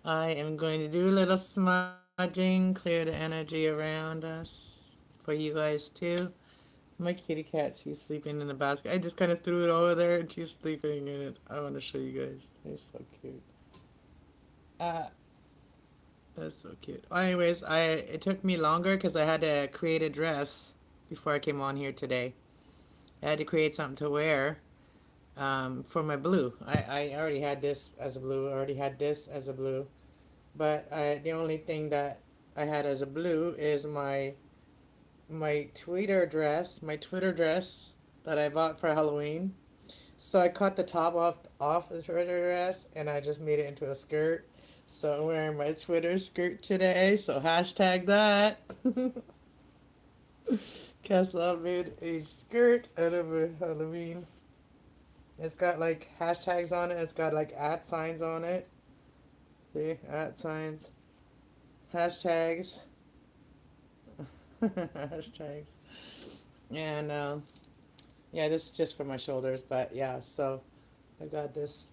I am going to do a little smudging, clear the energy around us for you guys too. My kitty cat, she's sleeping in the basket. I just kind of threw it over there and she's sleeping in it. I want to show you guys. It's so cute. Uh, that's so cute. Anyways, it took me longer because I had to create a dress before I came on here today. I had to create something to wear for my blue. I already had this as a blue. I already had this as a blue. But the only thing that I had as a blue is my Twitter dress that I bought for Halloween. So I cut the top off the Twitter dress and I just made it into a skirt. So I'm wearing my Twitter skirt today. So hashtag that. Castle made a skirt out of a Halloween. It's got like hashtags on it. It's got like at signs on it. See, at signs, hashtags, hashtags, and yeah, this is just for my shoulders. But yeah, so I got this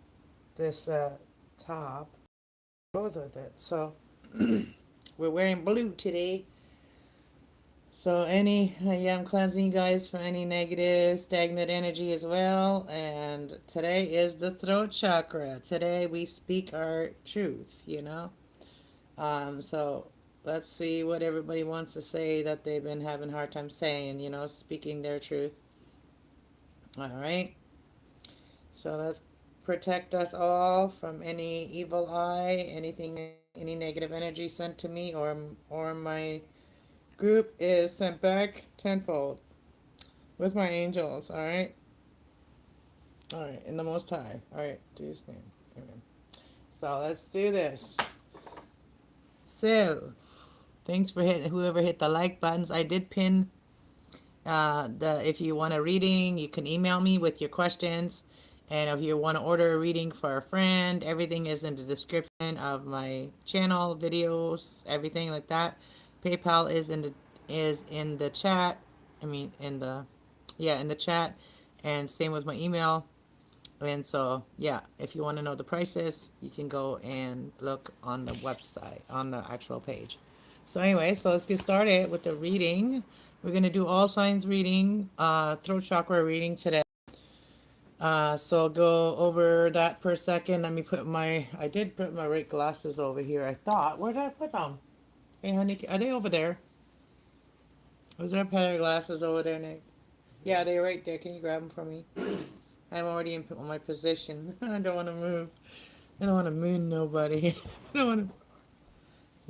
top goes with it. So we're wearing blue today. So yeah, I'm cleansing you guys from any negative, stagnant energy as well. And today is the throat chakra. Today we speak our truth, you know. So let's see what everybody wants to say that they've been having a hard time saying, you know, speaking their truth. All right. So let's protect us all from any evil eye, anything, any negative energy sent to me or my group is sent back tenfold with my angels. All right. All right. In the Most High. All right. In Jesus' name. Amen. So let's do this. So thanks for whoever hit the like buttons. I did pin if you want a reading, you can email me with your questions. And if you want to order a reading for a friend, everything is in the description of my channel, videos, everything like that. PayPal is in the chat. I mean in the chat, and same with my email. And so yeah, if you want to know the prices, you can go and look on the website on the actual page. So anyway, so let's get started with the reading. We're going to do all signs reading, throat chakra reading today. So I'll go over that for a second. Let me I did put my right glasses over here. I thought, where did I put them? Hey honey, are they over there? Was there a pair of glasses over there, Nick? Yeah, they're right there. Can you grab them for me? I'm already in my position. I don't want to move. I don't want to moon nobody. I don't want to.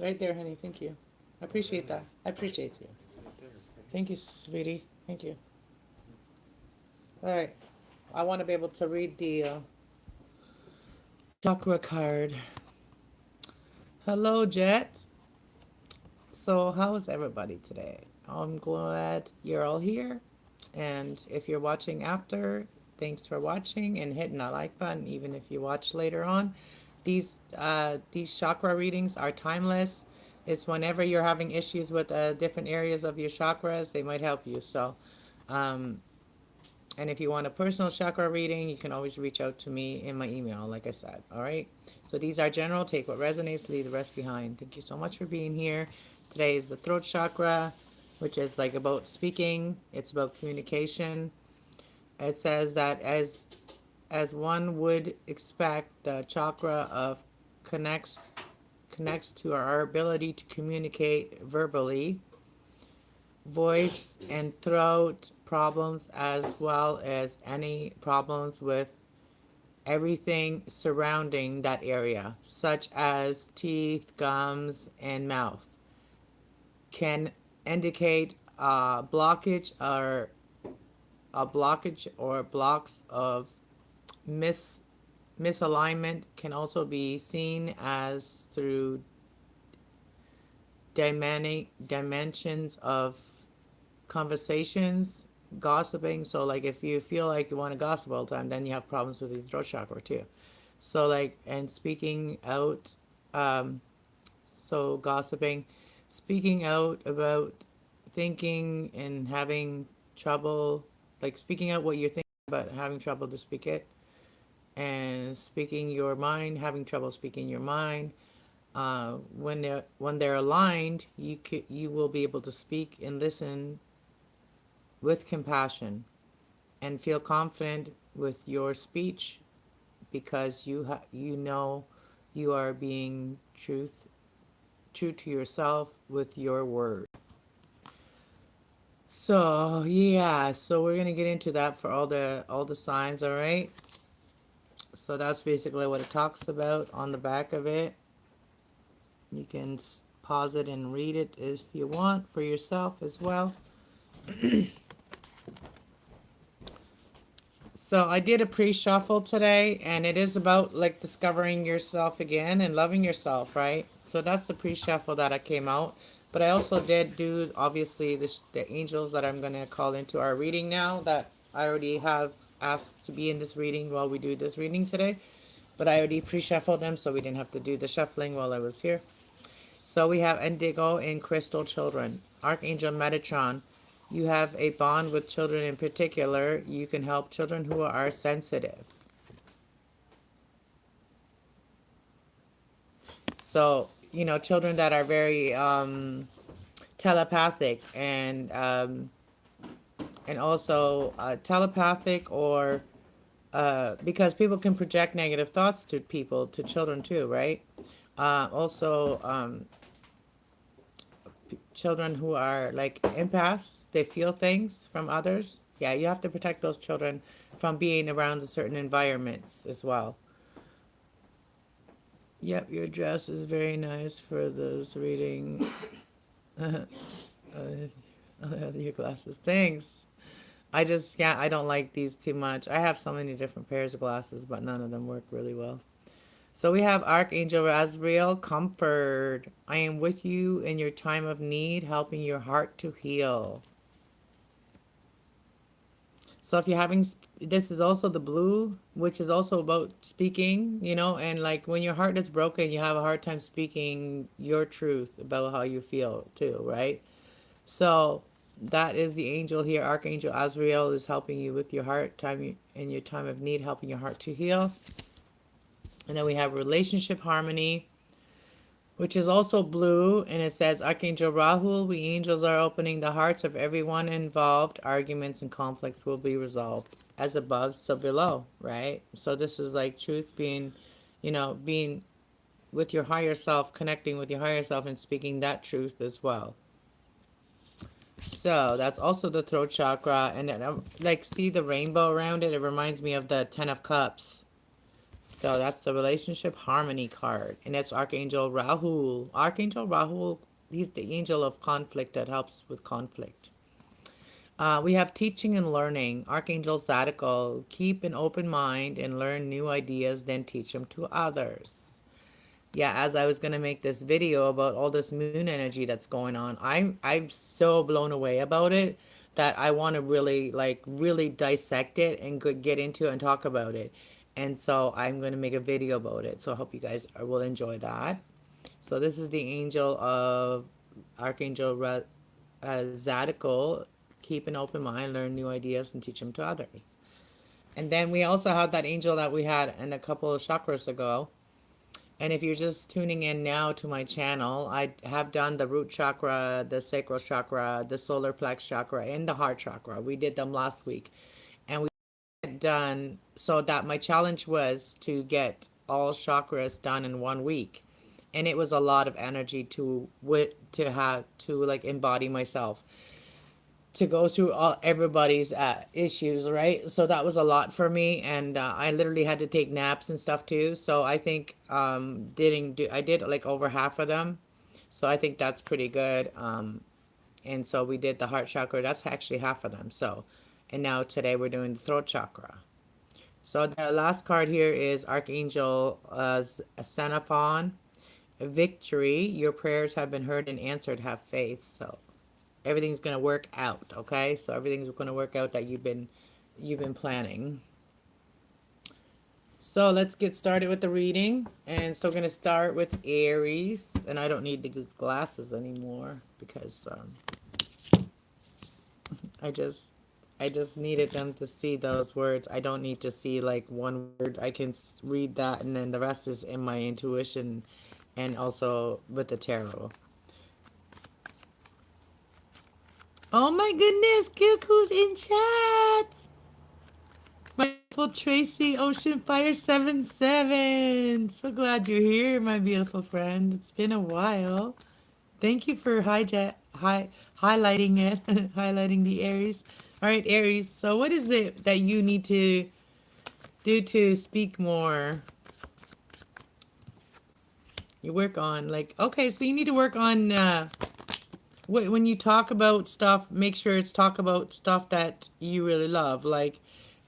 Right there, honey. Thank you. I appreciate that. I appreciate you. Thank you, sweetie. Thank you. All right. I want to be able to read the chakra card. Hello, Jet. So, how is everybody today? I'm glad you're all here. And if you're watching after, thanks for watching and hitting that like button, even if you watch later on. These chakra readings are timeless. It's whenever you're having issues with different areas of your chakras, they might help you. So, um, and if you want a personal chakra reading, you can always reach out to me in my email, like I said. All right. So these are general. Take what resonates, leave the rest behind. Thank you so much for being here. Today is the throat chakra, which is like about speaking. It's about communication. It says that as one would expect, the chakra of connects connects to our ability to communicate verbally, voice and throat problems, as well as any problems with everything surrounding that area, such as teeth, gums, and mouth, can indicate a blockage or blocks of misalignment. Can also be seen as through dimensions of conversations, gossiping. So like if you feel like you want to gossip all the time, then you have problems with your throat chakra too. So like, and speaking out, so gossiping, speaking out about thinking and having trouble, like speaking out what you're thinking but having trouble to speak it, and speaking your mind, having trouble speaking your mind, When they're aligned, you will be able to speak and listen with compassion and feel confident with your speech because you know you are being true to yourself with your word. So yeah, so we're gonna get into that for all the signs, all right? So that's basically what it talks about on the back of it. You can pause it and read it if you want for yourself as well. So I did a pre-shuffle today, and it is about like discovering yourself again and loving yourself, right? So that's a pre-shuffle that I came out. But I also did do, obviously, the angels that I'm going to call into our reading now that I already have asked to be in this reading while we do this reading today. But I already pre-shuffled them, so we didn't have to do the shuffling while I was here. So we have Indigo and Crystal Children. Archangel Metatron. You have a bond with children in particular. You can help children who are sensitive. So, children that are very telepathic and also telepathic or because people can project negative thoughts to people, to children too, right? Also, children who are like empaths, they feel things from others. Yeah, you have to protect those children from being around certain environments as well. Yep, your dress is very nice for those reading. Your glasses. Thanks. Yeah, I don't like these too much. I have so many different pairs of glasses, but none of them work really well. So we have Archangel Razrael, comfort. I am with you in your time of need, helping your heart to heal. So if you're having, this is also the blue, which is also about speaking, and like when your heart is broken, you have a hard time speaking your truth about how you feel too, right? So that is the angel here. Archangel Azrael is helping you with your heart time in your time of need, helping your heart to heal. And then we have relationship harmony, which is also blue, and it says, Archangel Rahul, we angels are opening the hearts of everyone involved. Arguments and conflicts will be resolved. As above, so below, right? So this is like truth being with your higher self, connecting with your higher self and speaking that truth as well. So that's also the throat chakra, and then like see the rainbow around it. It reminds me of the Ten of Cups. So that's the relationship harmony card, and it's Archangel Rahul. Archangel Rahul, he's the angel of conflict that helps with conflict. We have teaching and learning. Archangel Zadkiel, keep an open mind and learn new ideas, then teach them to others. Yeah, as I was gonna make this video about all this moon energy that's going on, I'm so blown away about it that I want to really dissect it and get into it and talk about it. And so I'm going to make a video about it. So I hope you guys will enjoy that. So this is the angel of Archangel Zadkiel. Keep an open mind, learn new ideas, and teach them to others. And then we also have that angel that we had in a couple of chakras ago. And if you're just tuning in now to my channel, I have done the root chakra, the sacral chakra, the solar plex chakra, and the heart chakra. We did them last week. And we done so that my challenge was to get all chakras done in 1 week. And it was a lot of energy to have to like embody myself, to go through everybody's issues, right? So that was a lot for me, and I literally had to take naps and stuff too. So I think I did like over half of them, so I think that's pretty good. And so we did the heart chakra. That's actually half of them. So, and now today we're doing the throat chakra. So the last card here is Archangel Xenophon. Victory. Your prayers have been heard and answered. Have faith. So everything's going to work out, okay? So everything's going to work out that you've been planning. So let's get started with the reading. And so we're going to start with Aries, and I don't need these glasses anymore because I just needed them to see those words. I don't need to see like one word. I can read that, and then the rest is in my intuition and also with the tarot. Oh my goodness, look who's in chat! My beautiful Tracy Ocean Fire 77. So glad you're here, my beautiful friend. It's been a while. Thank you for highlighting it, highlighting the Aries. All right, Aries. So what is it that you need to do to speak more? You work on okay, so you need to work on when you talk about stuff, make sure it's talk about stuff that you really love. Like,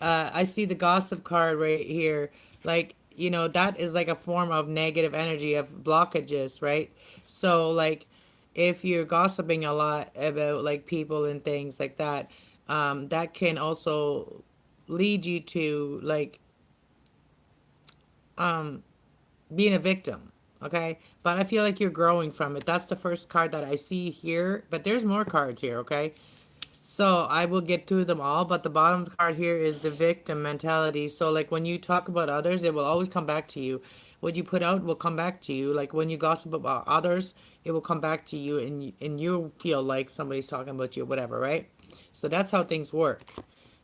I see the gossip card right here. Like, that is like a form of negative energy of blockages, right? So, like, if you're gossiping a lot about like people and things like that, that can also lead you to like being a victim. Okay, but I feel like you're growing from it. That's the first card that I see here, but there's more cards here. Okay, so I will get through them all, but the bottom card here is the victim mentality. So like when you talk about others, it will always come back to you. What you put out will come back to you. Like when you gossip about others, it will come back to you, and you feel like somebody's talking about you, whatever, right? So that's how things work.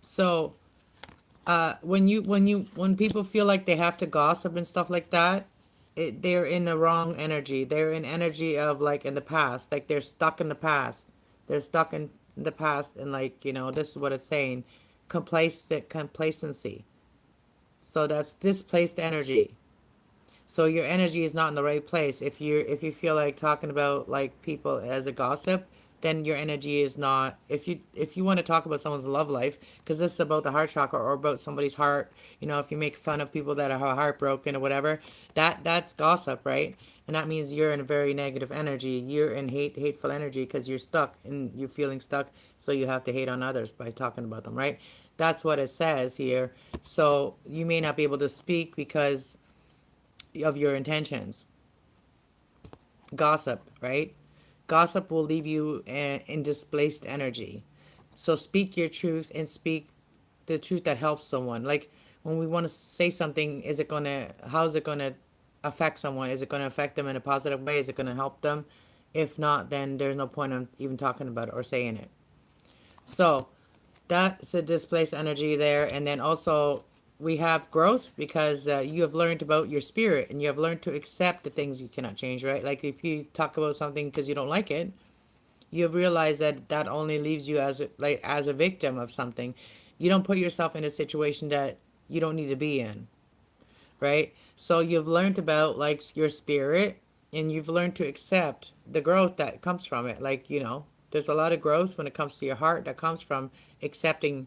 So when people feel like they have to gossip and stuff like that, they're in the wrong energy. They're in energy of like in the past, like they're stuck in the past. They're stuck in the past, and like this is what it's saying, complacency. So that's displaced energy. So your energy is not in the right place. If you feel like talking about like people as a gossip, then your energy is not. If you want to talk about someone's love life, because this is about the heart chakra or about somebody's heart, if you make fun of people that are heartbroken or whatever, that's gossip, right? And that means you're in a very negative energy. You're in hateful energy because you're stuck and you're feeling stuck. So you have to hate on others by talking about them, right? That's what it says here. So you may not be able to speak because of your intentions. Gossip, right? Gossip will leave you in displaced energy. So speak your truth and speak the truth that helps someone. Like when we want to say something, how is it gonna affect someone? Is it gonna affect them in a positive way? Is it gonna help them? If not, then there's no point in even talking about it or saying it. So that's a displaced energy there. And then also we have growth because you have learned about your spirit and you have learned to accept the things you cannot change, right? Like if you talk about something because you don't like it, you have realized that that only leaves you as a victim of something. You don't put yourself in a situation that you don't need to be in, right? So you've learned about like your spirit, and you've learned to accept the growth that comes from it. Like, there's a lot of growth when it comes to your heart that comes from accepting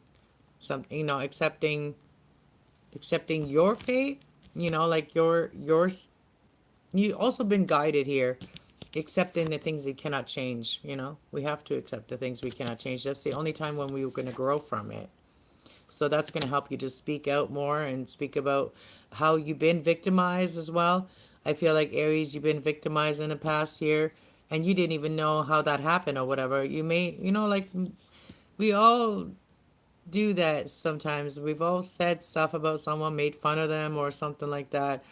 something, accepting your fate, like yours. You also been guided here, accepting the things you cannot change. We have to accept the things we cannot change. That's the only time when we're going to grow from it. So that's going to help you to speak out more and speak about how you've been victimized as well. I feel like Aries, you've been victimized in the past year, and you didn't even know how that happened or whatever. You may, like we all do that sometimes. We've all said stuff about someone, made fun of them or something like that,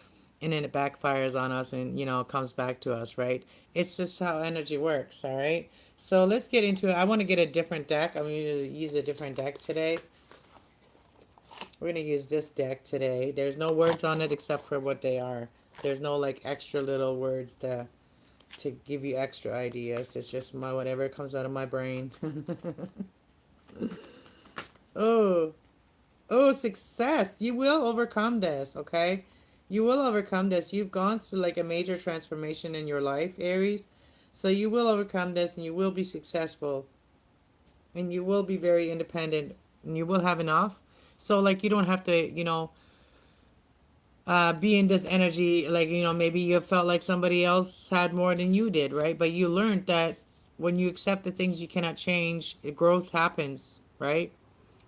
and then it backfires on us and, it comes back to us, right? It's just how energy works, all right? So let's get into it. I want to get a different deck. I'm going to use a different deck today. We're going to use this deck today. There's no words on it except for what they are. There's no like extra little words to give you extra ideas. It's just whatever comes out of my brain. Oh, success. You will overcome this, okay? You will overcome this. You've gone through like a major transformation in your life, Aries. So you will overcome this and you will be successful. And you will be very independent and you will have enough. So like you don't have to, be in this energy like, maybe you felt like somebody else had more than you did, right? But you learned that when you accept the things you cannot change, growth happens, right?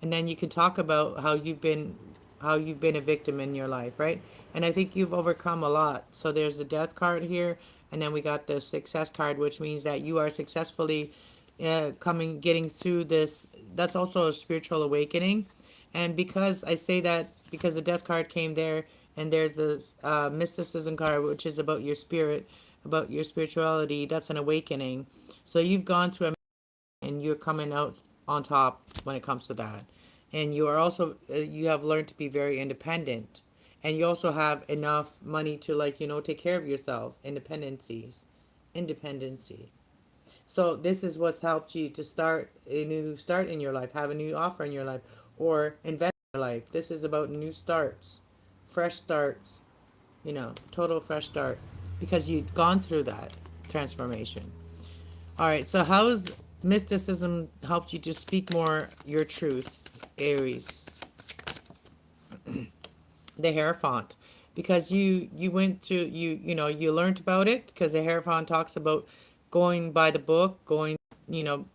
And then you can talk about how you've been a victim in your life, right? And I think you've overcome a lot. So there's the death card here, and then we got the success card, which means that you are successfully getting through this. That's also a spiritual awakening. And because I say that, because the death card came there, and there's this mysticism card, which is about your spirit, about your spirituality. That's an awakening. So you've gone through and you're coming out on top when it comes to that. And you are also you have learned to be very independent, and you also have enough money to, like, take care of yourself. Independency. So this is what's helped you to start a new start in your life, have a new offer in your life, or invest in your life. This is about new starts, fresh starts, total fresh start, because you've gone through that transformation. All right, so how's mysticism helped you to speak more your truth, Aries? The Hierophant, because you went to you learned about it, because the Hierophant talks about going by the book, going, you know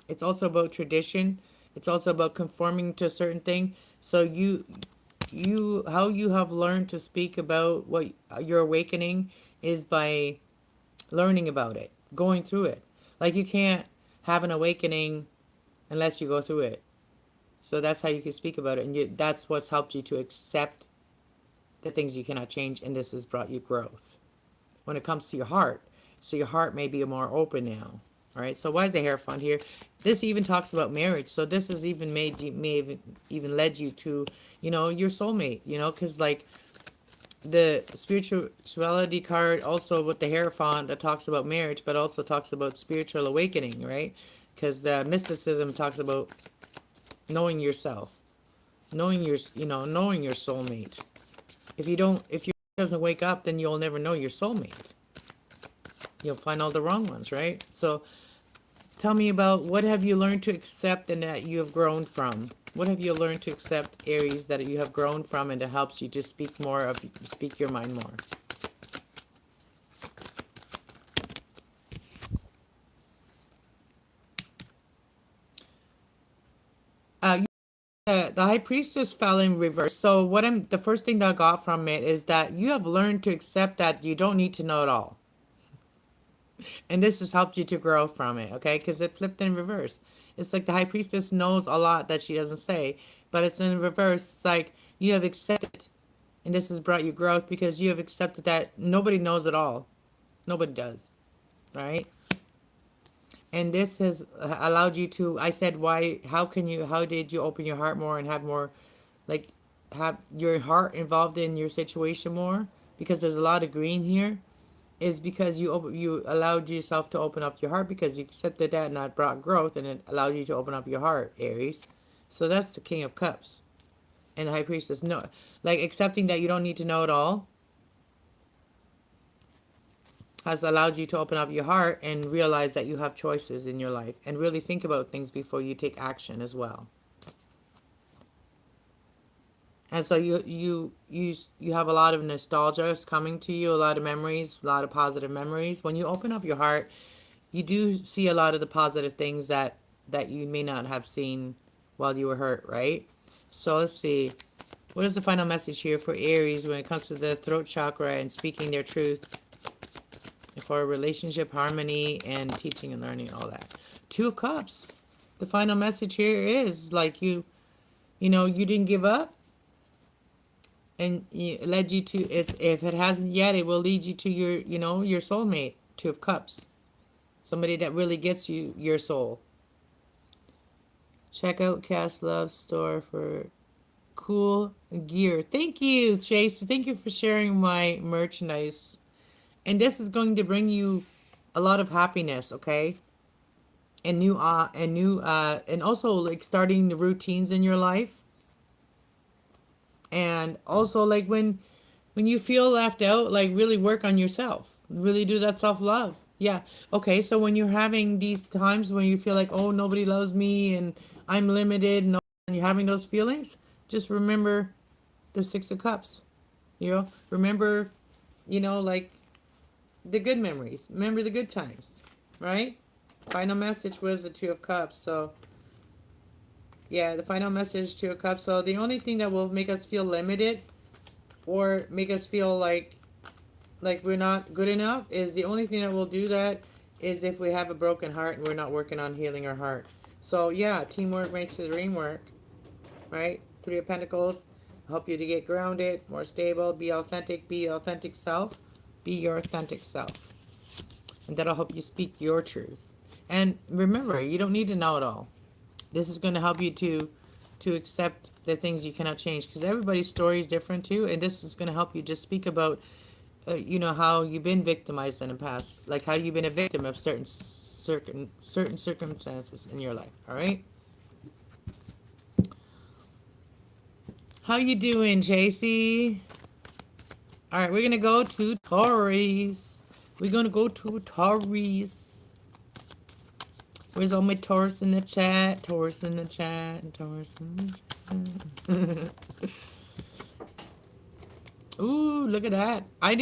it's also about tradition. It's also about conforming to a certain thing. So how you have learned to speak about what your awakening is by learning about it, going through it. Like, you can't have an awakening unless you go through it. So that's how you can speak about it, and that's what's helped you to accept the things you cannot change, and this has brought you growth. When it comes to your heart, so your heart may be more open now. All right. So why is the Hierophant here? This even talks about marriage. So this has even even led you to, your soulmate. Because, like, the spirituality card also with the Hierophant, that talks about marriage, but also talks about spiritual awakening, right? Because the mysticism talks about knowing yourself, knowing your soulmate. If you doesn't wake up, then you'll never know your soulmate. You'll find all the wrong ones, right? So tell me about, what have you learned to accept and that you have grown from? What have you learned to accept, Aries, that you have grown from, and that helps you to speak your mind more? Uh, the High Priestess fell in reverse. So the first thing that I got from it is that you have learned to accept that you don't need to know it all. And this has helped you to grow from it, okay? Because it flipped in reverse. It's like the High Priestess knows a lot that she doesn't say, but it's in reverse. It's like you have accepted, and this has brought you growth, because you have accepted that nobody knows it all. Nobody does, right? And this has allowed you to, I said, how did you open your heart more and have more, like, have your heart involved in your situation more? Because there's a lot of green here, is because you allowed yourself to open up your heart, because you accepted that, and that brought growth, and it allowed you to open up your heart, Aries. So that's the King of Cups. And the High Priestess, no, like, accepting that you don't need to know it all has allowed you to open up your heart and realize that you have choices in your life, and really think about things before you take action as well. And so you have a lot of nostalgia coming to you, a lot of memories, a lot of positive memories. When you open up your heart, you do see a lot of the positive things that you may not have seen while you were hurt, right? So let's see. What is the final message here for Aries when it comes to the throat chakra and speaking their truth for relationship, harmony, and teaching and learning, all that? Two of Cups. The final message here is, like, you didn't give up, and it led you to, if it hasn't yet, it will lead you to your soulmate. Two of Cups. Somebody that really gets your soul. Check out Cash Love store for cool gear. Thank you, Tracy. Thank you for sharing my merchandise. And this is going to bring you a lot of happiness, okay? And and also, like, starting the routines in your life. And also, like, when you feel left out, like, really work on yourself. Really do that self-love. Yeah. Okay, so when you're having these times when you feel like, oh, nobody loves me and I'm limited, and you're having those feelings, just remember the Six of Cups. Remember, like, the good memories. Remember the good times, right? Final message was the Two of Cups. So, yeah, the final message, Two of Cups. So the only thing that will make us feel limited, or make us feel like we're not good enough, is the only thing that will do that is if we have a broken heart and we're not working on healing our heart. So, yeah, teamwork makes the dream work, right? Three of Pentacles help you to get grounded, more stable, be authentic self. Be your authentic self. And that'll help you speak your truth. And remember, you don't need to know it all. This is going to help you to accept the things you cannot change, because everybody's story is different too, and this is going to help you just speak about how you've been victimized in the past, like how you've been a victim of certain circumstances in your life. All right, how you doing, JC? All right, we're gonna go to Taurus. We're gonna go to Taurus. Where's all my Taurus in the chat? Taurus in the chat. Taurus in the chat. Ooh, look at that. I'm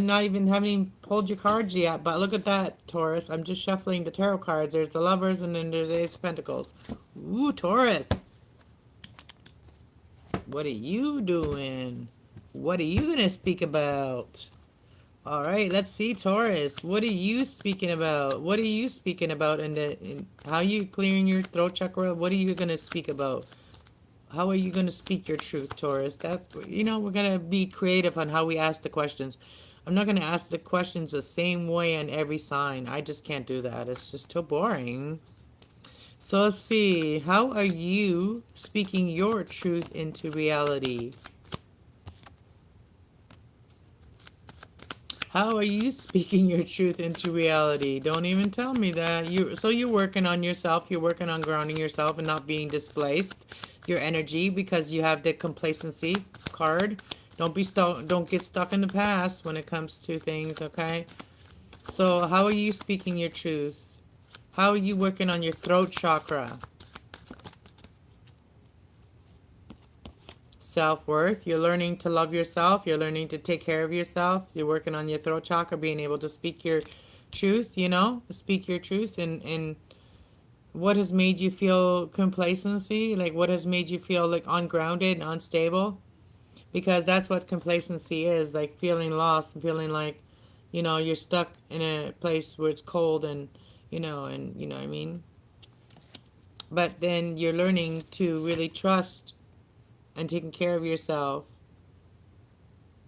not even, haven't even pulled your cards yet, but look at that, Taurus. I'm just shuffling the tarot cards. There's the Lovers, and then there's the Ace of Pentacles. Ooh, Taurus. What are you doing? What are you going to speak about? All right, let's see, Taurus. What are you speaking about? What are you speaking about how are you clearing your throat chakra? What are you going to speak about? How are you going to speak your truth, Taurus? We're going to be creative on how we ask the questions. I'm not going to ask the questions the same way on every sign. I just can't do that. It's just too boring. So let's see. How are you speaking your truth into reality? How are you speaking your truth into reality? Don't even tell me that. You're working on yourself. You're working on grounding yourself and not being displaced. Your energy, because you have the complacency card. Don't get stuck in the past when it comes to things, okay? So how are you speaking your truth? How are you working on your throat chakra? Self-worth. You're learning to love yourself. You're learning to take care of yourself. You're working on your throat chakra, being able to speak your truth, speak your truth. And what has made you feel complacency? Like, what has made you feel like ungrounded and unstable? Because that's what complacency is, like feeling lost and feeling like, you're stuck in a place where it's cold and you know what I mean? But then you're learning to really trust and taking care of yourself.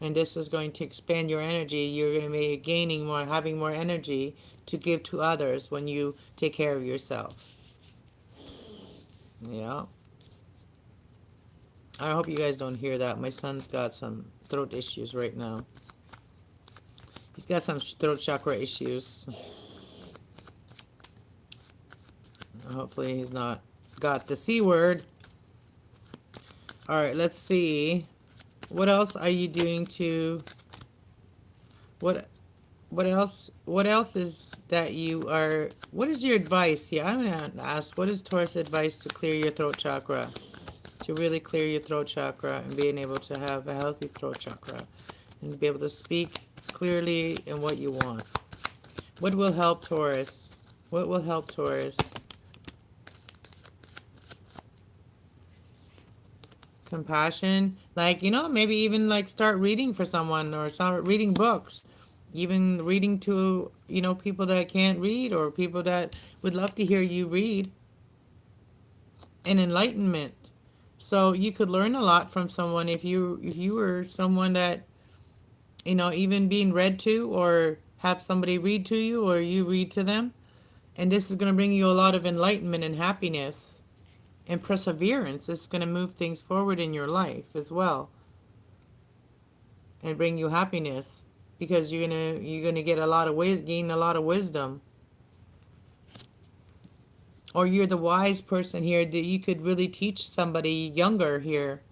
And this is going to expand your energy. You're going to be having more energy to give to others when you take care of yourself. Yeah. I hope you guys don't hear that. My son's got some throat issues right now. He's got some throat chakra issues. Hopefully he's not got the C word. All right, let's see. What else are you doing to... What else is that you are... What is your advice? Yeah, I'm going to ask, what is Taurus advice to clear your throat chakra? To really clear your throat chakra and being able to have a healthy throat chakra. And be able to speak clearly in what you want. What will help Taurus? What will help Taurus? Compassion. Like, maybe even like start reading for someone or start reading books. Even reading to, people that can't read or people that would love to hear you read. And enlightenment. So you could learn a lot from someone if you were someone that, even being read to, or have somebody read to you or you read to them. And this is going to bring you a lot of enlightenment and happiness and perseverance. It's going to move things forward in your life as well. And bring you happiness, because you're gonna get gain a lot of wisdom. Or you're the wise person here that you could really teach somebody younger here.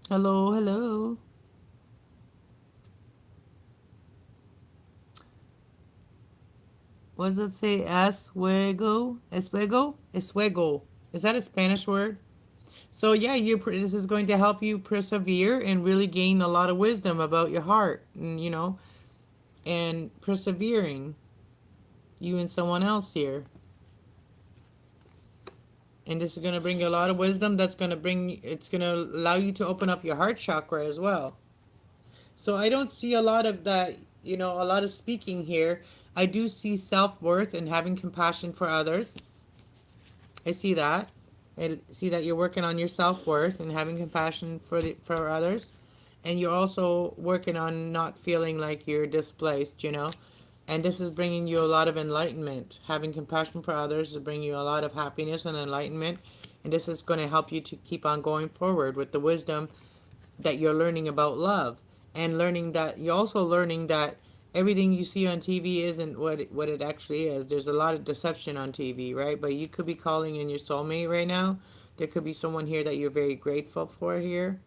Hello, hello. What does it say? Esfuego? Esfuego? Esfuego. Is that a Spanish word? So yeah, this is going to help you persevere and really gain a lot of wisdom about your heart. And, and persevering. You and someone else here. And this is going to bring you a lot of wisdom. It's going to allow you to open up your heart chakra as well. So I don't see a lot of that, a lot of speaking here. I do see self-worth and having compassion for others. I see that. I see that you're working on your self-worth and having compassion for others. and you're also working on not feeling like you're displaced, you know. And this is bringing you a lot of enlightenment. Having compassion for others is bringing you a lot of happiness and enlightenment. And this is going to help you to keep on going forward with the wisdom that you're learning about love. And learning that you're also learning that everything you see on TV isn't what it actually is. There's a lot of deception on TV, right? But you could be calling in your soulmate right now. There could be someone here that you're very grateful for here.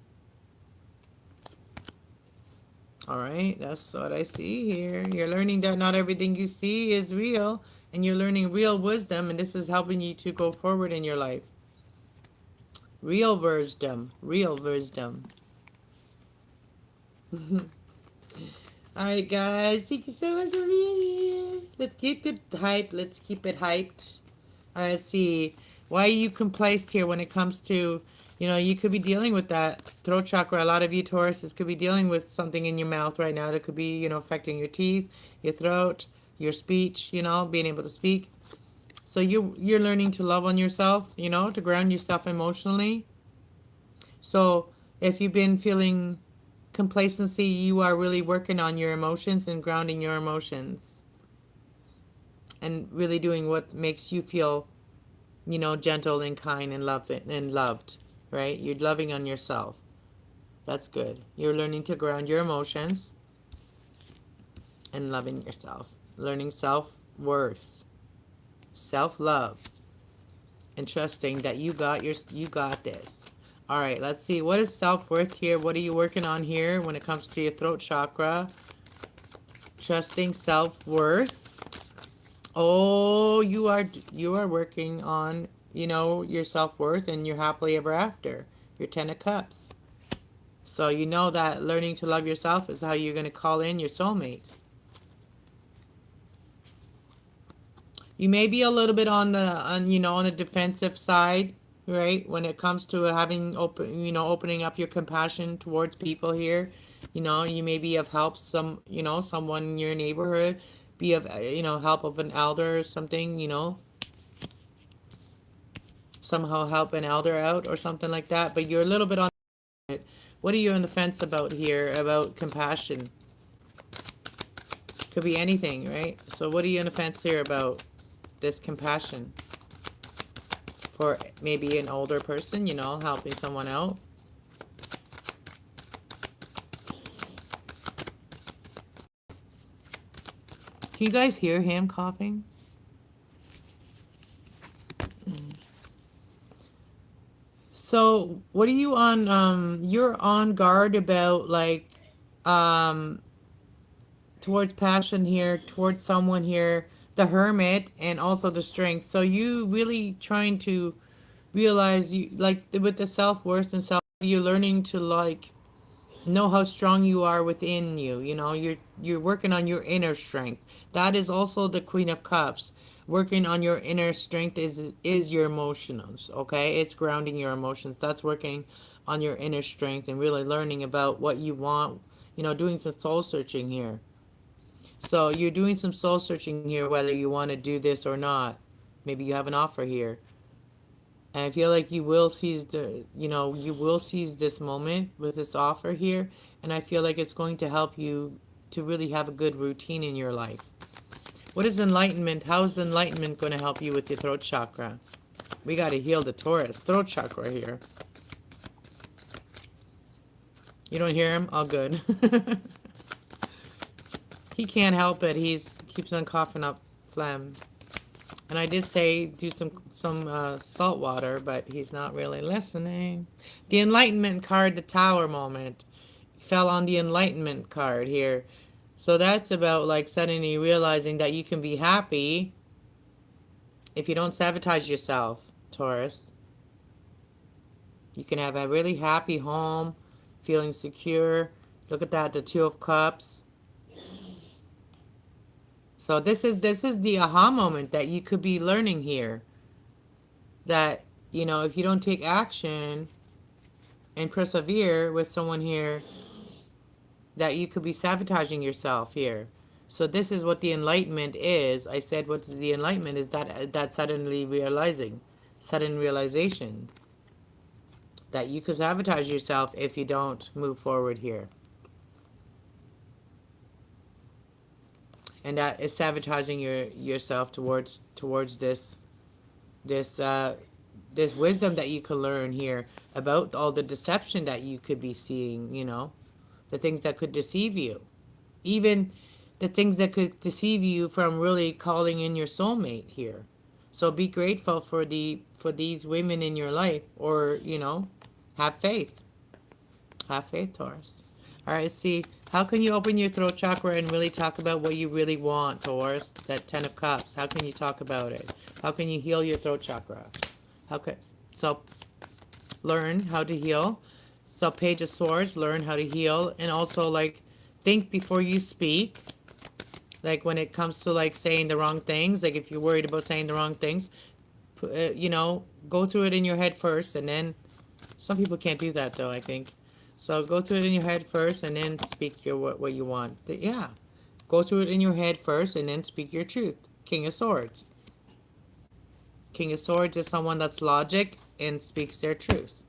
All right, that's what I see here. You're learning that not everything you see is real, and you're learning real wisdom, and this is helping you to go forward in your life. Real wisdom, real wisdom. All right, guys, thank you so much for being here. Let's keep it hyped. Let's keep it hyped. All right, let's see. Why are you complacent here when it comes to, you know, you could be dealing with that throat chakra. A lot of you Tauruses could be dealing with something in your mouth right now that could be, you know, affecting your teeth, your throat, your speech, you know, being able to speak. So you're learning to love on yourself, you know, to ground yourself emotionally. So if you've been feeling complacency, you are really working on your emotions and grounding your emotions and really doing what makes you feel, you know, gentle and kind and loved, right? You're loving on yourself. That's good. You're learning to ground your emotions and loving yourself. Learning self-worth, self-love, and trusting that you got this. All right, let's see. What is self-worth here? What are you working on here when it comes to your throat chakra? Trusting self-worth. Oh, you are working on, you know, your self-worth and your happily ever after. Your 10 of Cups. So you know that learning to love yourself is how you're going to call in your soulmate. You may be a little bit on the defensive side, right? When it comes to having opening up your compassion towards people here. You know, you may be of help someone in your neighborhood, be of, help of an elder or something, somehow help an elder out or something like that, but you're a little bit on it. What are you on the fence about here about compassion? Could be anything, right? So what are you on the fence here about this compassion for maybe an older person, helping someone out? Can you guys hear him coughing? So what are you on, you're on guard about, like, towards passion here, towards someone here, the Hermit, and also the Strength. So you really trying to realize, you like with the self-worth and self, you're learning to, like, know how strong you are within you. You're working on your inner strength. That is also the Queen of Cups. Working on your inner strength is your emotions, okay? It's grounding your emotions. That's working on your inner strength and really learning about what you want, doing some soul searching here. So you're doing some soul searching here, whether you want to do this or not. Maybe you have an offer here. And I feel like you will seize this moment with this offer here. And I feel like it's going to help you to really have a good routine in your life. What is enlightenment? How is enlightenment going to help you with your throat chakra? We got to heal the Taurus throat chakra here. You don't hear him? All good. He can't help it. Keeps on coughing up phlegm. And I did say do some salt water, but he's not really listening. The Enlightenment card, the Tower moment, fell on the Enlightenment card here. So that's about, like, suddenly realizing that you can be happy if you don't sabotage yourself, Taurus. You can have a really happy home, feeling secure. Look at that, the Two of Cups. So this is the aha moment that you could be learning here. That, if you don't take action and persevere with someone here, that you could be sabotaging yourself here. So this is what the enlightenment is. I said what the enlightenment is, that sudden realization. that you could sabotage yourself if you don't move forward here. And that is sabotaging yourself towards this wisdom that you could learn here about all the deception that you could be seeing, the things that could deceive you. Even the things that could deceive you from really calling in your soulmate here. So be grateful for these women in your life, or have faith. Have faith, Taurus. All right, see, how can you open your throat chakra and really talk about what you really want, Taurus? That 10 of Cups. How can you talk about it? How can you heal your throat chakra? So learn how to heal. So Page of Swords, learn how to heal, and also think before you speak. Like when it comes to saying the wrong things, like if you're worried about saying the wrong things, go through it in your head first, and then some people can't do that though, I think. So go through it in your head first, and then speak what you want. Yeah, go through it in your head first, and then speak your truth. King of Swords. King of Swords is someone that's logic and speaks their truth,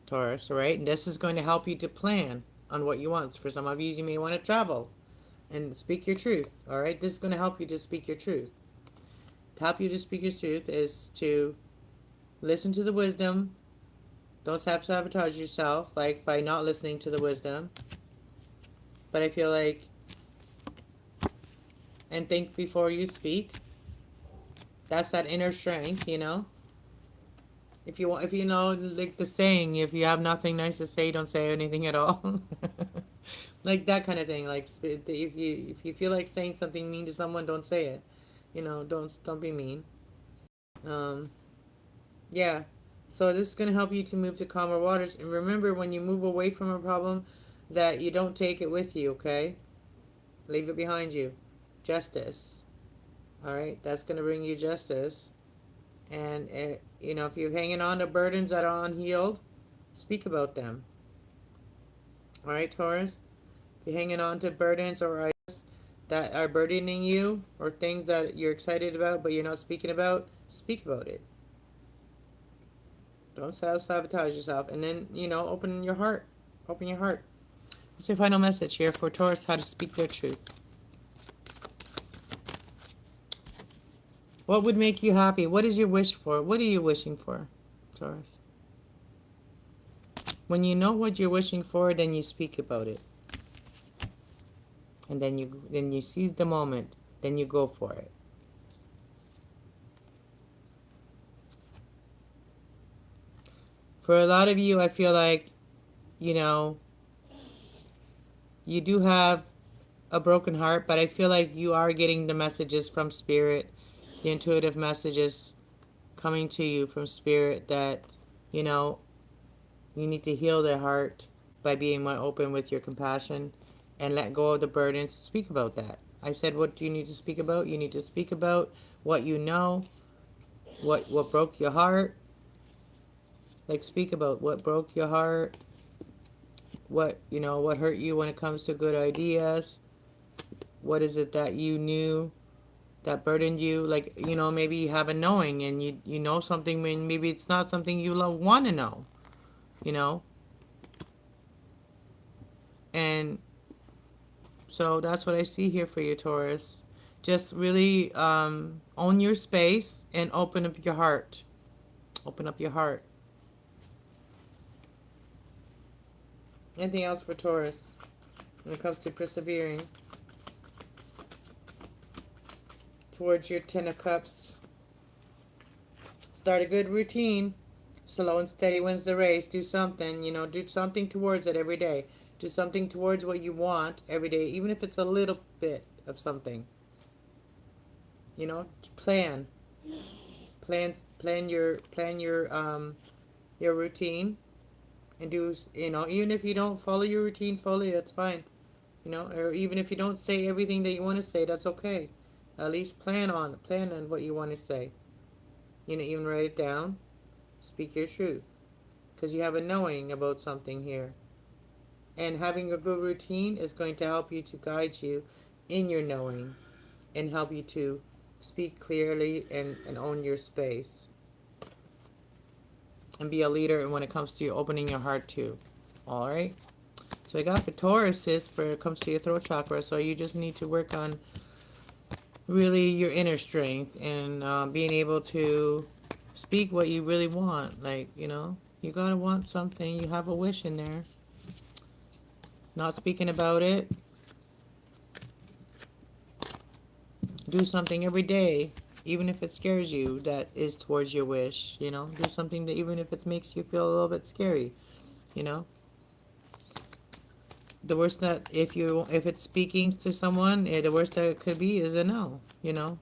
Taurus, right? And this is going to help you to plan on what you want. For some of you, you may want to travel and speak your truth, all right? This is going to help you to speak your truth. To help you to speak your truth is to listen to the wisdom. Don't sabotage yourself, by not listening to the wisdom. But I feel and think before you speak. That's that inner strength, If you know, the saying, if you have nothing nice to say, don't say anything at all. Like that kind of thing. If you feel like saying something mean to someone, don't say it. Don't be mean. Yeah. So this is going to help you to move to calmer waters. And remember, when you move away from a problem, that you don't take it with you, okay? Leave it behind you. Justice. All right? That's going to bring you justice. And, if you're hanging on to burdens that are unhealed, speak about them. All right, Taurus? If you're hanging on to burdens or ideas that are burdening you, or things that you're excited about but you're not speaking about, speak about it. Don't sabotage yourself. And then, open your heart. Open your heart. What's your final message here for Taurus? How to speak their truth. What would make you happy? What is your wish for? What are you wishing for, Taurus? When you know what you're wishing for, then you speak about it. And then you seize the moment. Then you go for it. For a lot of you, I feel like, you do have a broken heart, but I feel like you are getting the messages from Spirit, the intuitive messages coming to you from Spirit that, you need to heal their heart by being more open with your compassion and let go of the burdens. Speak about that. I said, what do you need to speak about? You need to speak about what you know, what broke your heart. Speak about what broke your heart, what hurt you when it comes to good ideas. What is it that you knew that burdened you? Maybe you have a knowing and you know something when maybe it's not something you want to know, And so that's what I see here for you, Taurus. Just really own your space and open up your heart. Open up your heart. Anything else for Taurus when it comes to persevering towards your 10 of Cups? Start a good routine. Slow and steady wins the race. Do something, do something towards it every day. Do something towards what you want every day, even if it's a little bit of something. Plan your routine, and do, even if you don't follow your routine fully, that's fine. Or even if you don't say everything that you want to say, that's okay. At least plan on what you want to say. Even write it down. Speak your truth, because you have a knowing about something here. And having a good routine is going to help you to guide you in your knowing and help you to speak clearly and own your space. and be a leader when it comes to you opening your heart too. All right. So I got for Taurus is for it comes to your throat chakra. So you just need to work on really your inner strength and being able to speak what you really want. Like, you know, you gotta want something. You have a wish in there. Not speaking about it. Do something every day, even if it scares you, that is towards your wish. You know, do something that even if it makes you feel a little bit scary. You know, the worst that if it's speaking to someone, the worst that it could be is a no. You know,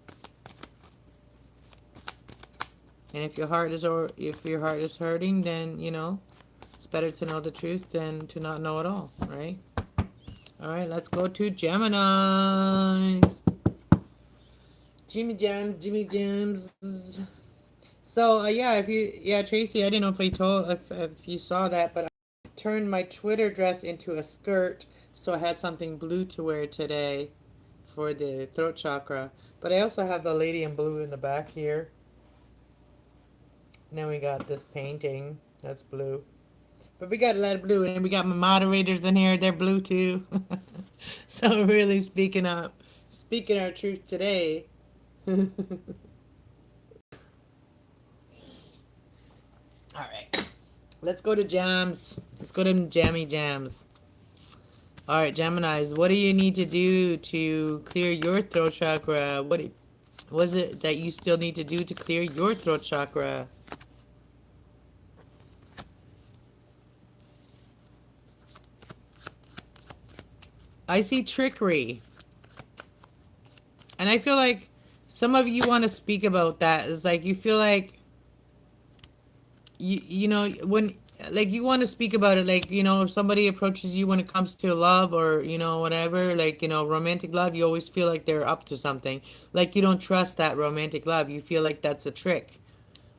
and if your heart is hurting, then you know it's better to know the truth than to not know at all. Right? All right, let's go to Geminis. Jimmy Jams. So Tracy, I didn't know if you saw that, but I turned my Twitter dress into a skirt, so I had something blue to wear today for the throat chakra. But I also have the lady in blue in the back here. And then we got this painting that's blue. But we got a lot of blue, and we got my moderators in here. They're blue too. So we're really speaking our truth today. All right. Let's go to jams. Let's go to jammy jams. All right, Geminis, what do you need to do to clear your throat chakra? What was it that you still need to do to clear your throat chakra? I see trickery. And I feel like some of you want to speak about that. It's like you feel like you know when like you want to speak about it, like, you know, if somebody approaches you when it comes to love or, you know, whatever, like, you know, romantic love, you always feel like they're up to something. Like you don't trust that romantic love. You feel like that's a trick.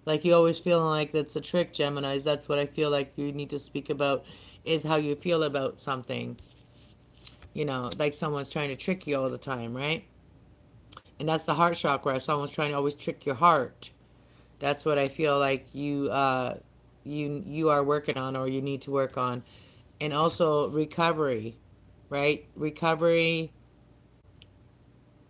Like you always feel like that's a trick, Geminis. That's what I feel like you need to speak about, is how you feel about something. You know, like someone's trying to trick you all the time, right? And that's the heart chakra. Someone's trying to always trick your heart. That's what I feel like you are working on, or you need to work on. And also recovery, right? Recovery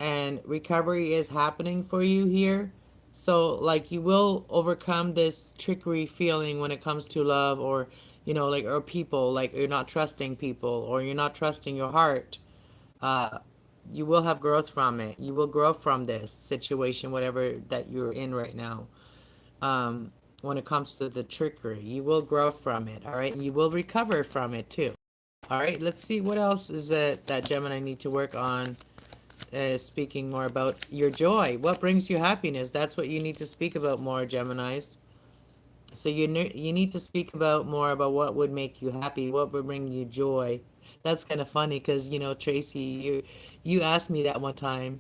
is happening for you here. So like you will overcome this trickery feeling when it comes to love, or, you know, like, or people, like you're not trusting people or you're not trusting your heart. uh you will have growth from it. You will grow from this situation, whatever that you're in right now. When it comes to the trickery, you will grow from it. All right, and you will recover from it too. All right, let's see what else is it that Gemini need to work on. Speaking more about your joy, what brings you happiness. That's what you need to speak about more, Geminis. So you need to speak about more about what would make you happy, what would bring you joy. That's kind of funny because, you know, Tracy, you asked me that one time.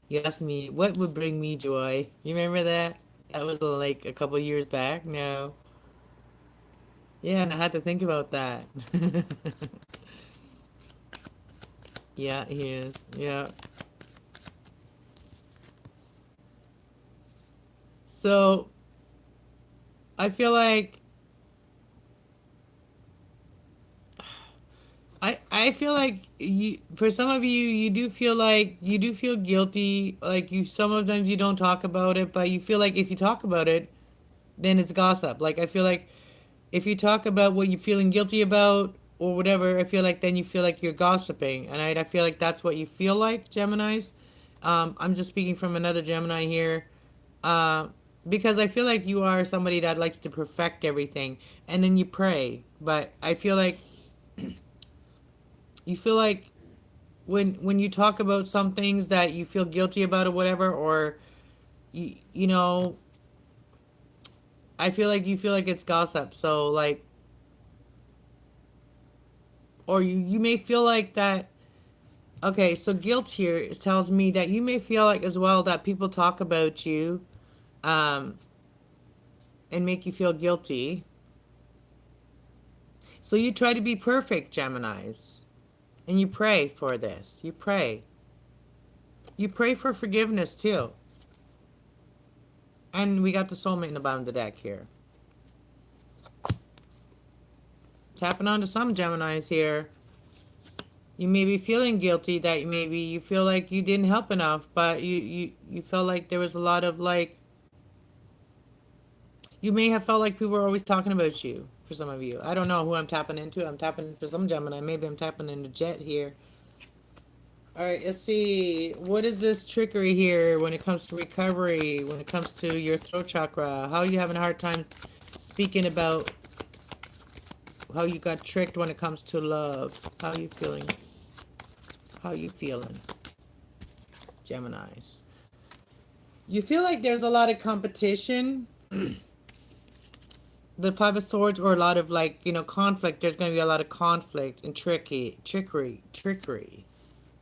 You asked me what would bring me joy. You remember that? That was like a couple years back. No. Yeah, and I had to think about that. Yeah, he is. Yeah. So I feel like I feel like you, for some of you, you do feel like you do feel guilty. Like you, sometimes you don't talk about it, but you feel like if you talk about it, then it's gossip. Like I feel like if you talk about what you're feeling guilty about or whatever, I feel like then you feel like you're gossiping, and I feel like that's what you feel like, Geminis. I'm just speaking from another Gemini here, uh, because I feel like you are somebody that likes to perfect everything, and then you pray. But I feel like you feel like when you talk about some things that you feel guilty about or whatever, or you know, I feel like you feel like it's gossip. So like, or you may feel like that. Okay, so guilt here tells me that you may feel like as well that people talk about you, um, and make you feel guilty. So you try to be perfect, Geminis, and you pray for this. You pray. You pray for forgiveness too. And we got the soulmate in the bottom of the deck here. Tapping onto some Geminis here. You may be feeling guilty that maybe you feel like you didn't help enough, but you felt like there was a lot of like, you may have felt like people were always talking about you for some of you. I don't know who I'm tapping into. I'm tapping for some Gemini. Maybe I'm tapping into Jet here. All right, let's see. What is this trickery here when it comes to recovery, when it comes to your throat chakra? How are you having a hard time speaking about how you got tricked when it comes to love? How are you feeling? How are you feeling, Geminis? You feel like there's a lot of competition. The Five of Swords, or a lot of like, conflict. There's going to be a lot of conflict and trickery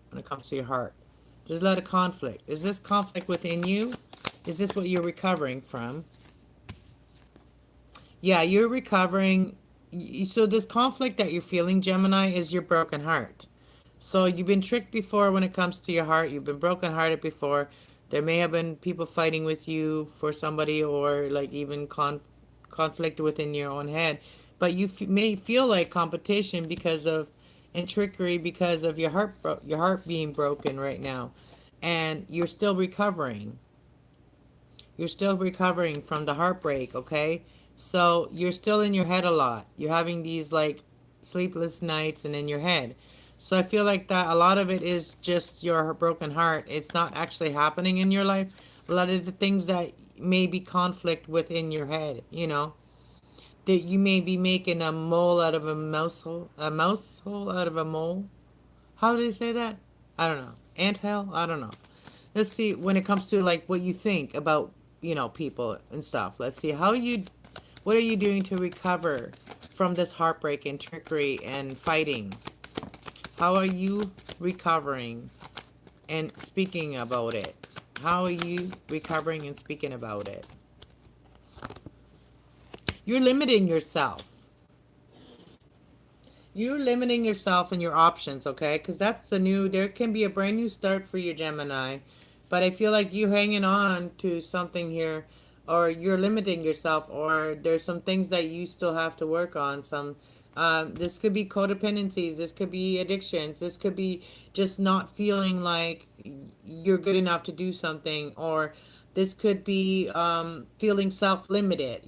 when it comes to your heart. There's a lot of conflict. Is this conflict within you? Is this what you're recovering from? Yeah, you're recovering. So this conflict that you're feeling, Gemini, is your broken heart. So you've been tricked before when it comes to your heart. You've been brokenhearted before. There may have been people fighting with you for somebody, or like even conflict within your own head. But you may feel like competition because of, and trickery because of your heart being broken right now. And you're still recovering. You're still recovering from the heartbreak, okay? So you're still in your head a lot. You're having these like sleepless nights and in your head. So I feel like that a lot of it is just your broken heart. It's not actually happening in your life. A lot of the things that may be conflict within your head, that you may be making a mole out of a mouse hole, a mouse hole out of a mole. How do they say that? I don't know. Ant hill? I don't know. Let's see, when it comes to like what you think about, people and stuff. Let's see what are you doing to recover from this heartbreak and trickery and fighting? How are you recovering and speaking about it? How are you recovering and speaking about it? You're limiting yourself. You're limiting yourself and your options, okay? Because there can be a brand new start for you, Gemini. But I feel like you hanging on to something here, or you're limiting yourself, or there's some things that you still have to work on. This could be codependencies. This could be addictions. This could be just not feeling like you're good enough to do something, or this could be feeling self-limited,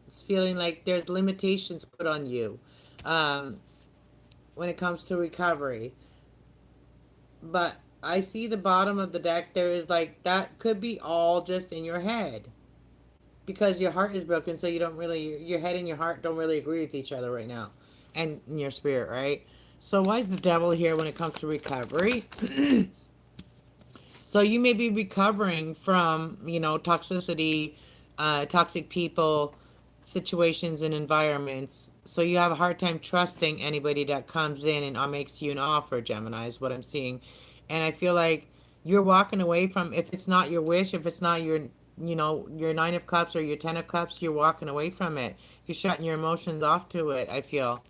It's feeling like there's limitations put on you when it comes to recovery. But I see the bottom of the deck. There is like, that could be all just in your head. Because your heart is broken, so your head and your heart don't really agree with each other right now. And in your spirit, right? So why is the devil here when it comes to recovery? So you may be recovering from, toxicity, toxic people, situations and environments. So you have a hard time trusting anybody that comes in and makes you an offer, Gemini, is what I'm seeing. And I feel like you're walking away from, if it's not your wish, if it's not your Nine of Cups or your Ten of Cups, you're walking away from it. You're shutting your emotions off to it, I feel.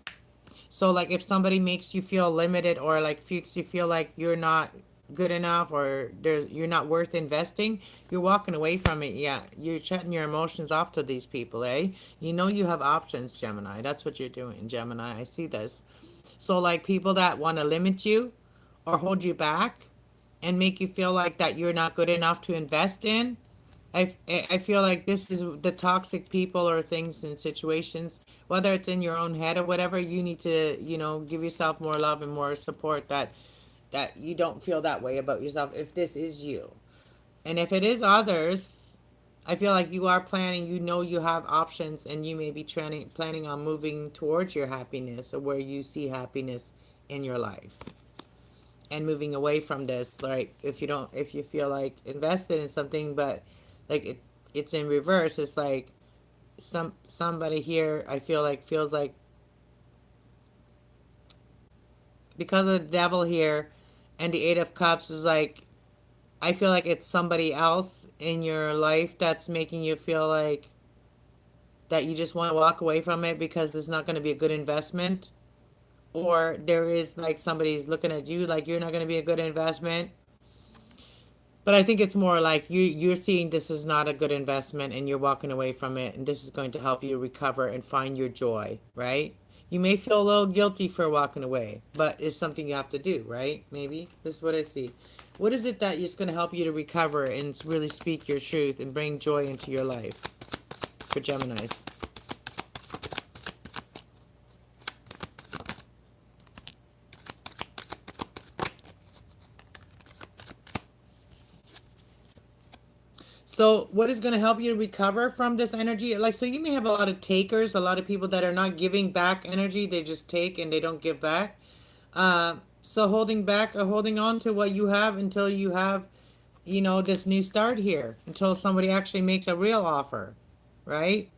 So like if somebody makes you feel limited, or like makes you feel like you're not good enough, or you're not worth investing, you're walking away from it. Yeah, you're shutting your emotions off to these people, eh? You have options, Gemini. That's what you're doing, Gemini. I see this. So like people that want to limit you or hold you back and make you feel like that you're not good enough to invest in, I feel like this is the toxic people or things and situations, whether it's in your own head or whatever. You need to, give yourself more love and more support, that you don't feel that way about yourself if this is you. And if it is others, I feel like you are planning, you have options, and you may be planning on moving towards your happiness, or where you see happiness in your life. And moving away from this, like if you feel like invested in something, but like it's in reverse. It's like somebody here, I feel like, feels like, because of the devil here and the Eight of Cups, is like, I feel like it's somebody else in your life that's making you feel like that you just want to walk away from it because it's not going to be a good investment. Or there is like somebody's looking at you like you're not going to be a good investment. But I think it's more like you're seeing this is not a good investment, and you're walking away from it, and this is going to help you recover and find your joy, right? You may feel a little guilty for walking away, but it's something you have to do, right? Maybe. This is what I see. What is it that is going to help you to recover and really speak your truth and bring joy into your life for Geminis? So what is going to help you to recover from this energy? Like, so you may have a lot of takers, a lot of people that are not giving back energy. They just take and they don't give back. So holding back or holding on to what you have until you have, you know, this new start here, until somebody actually makes a real offer, right?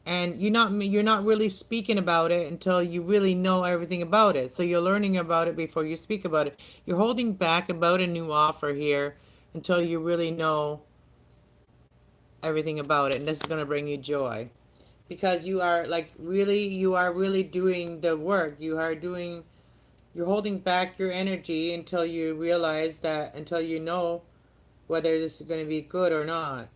And you're not really speaking about it until you really know everything about it. So you're learning about it before you speak about it. You're holding back about a new offer here until you really know everything about it, and this is going to bring you joy because you are really doing the work. You're holding back your energy until you realize that, until you know whether this is going to be good or not.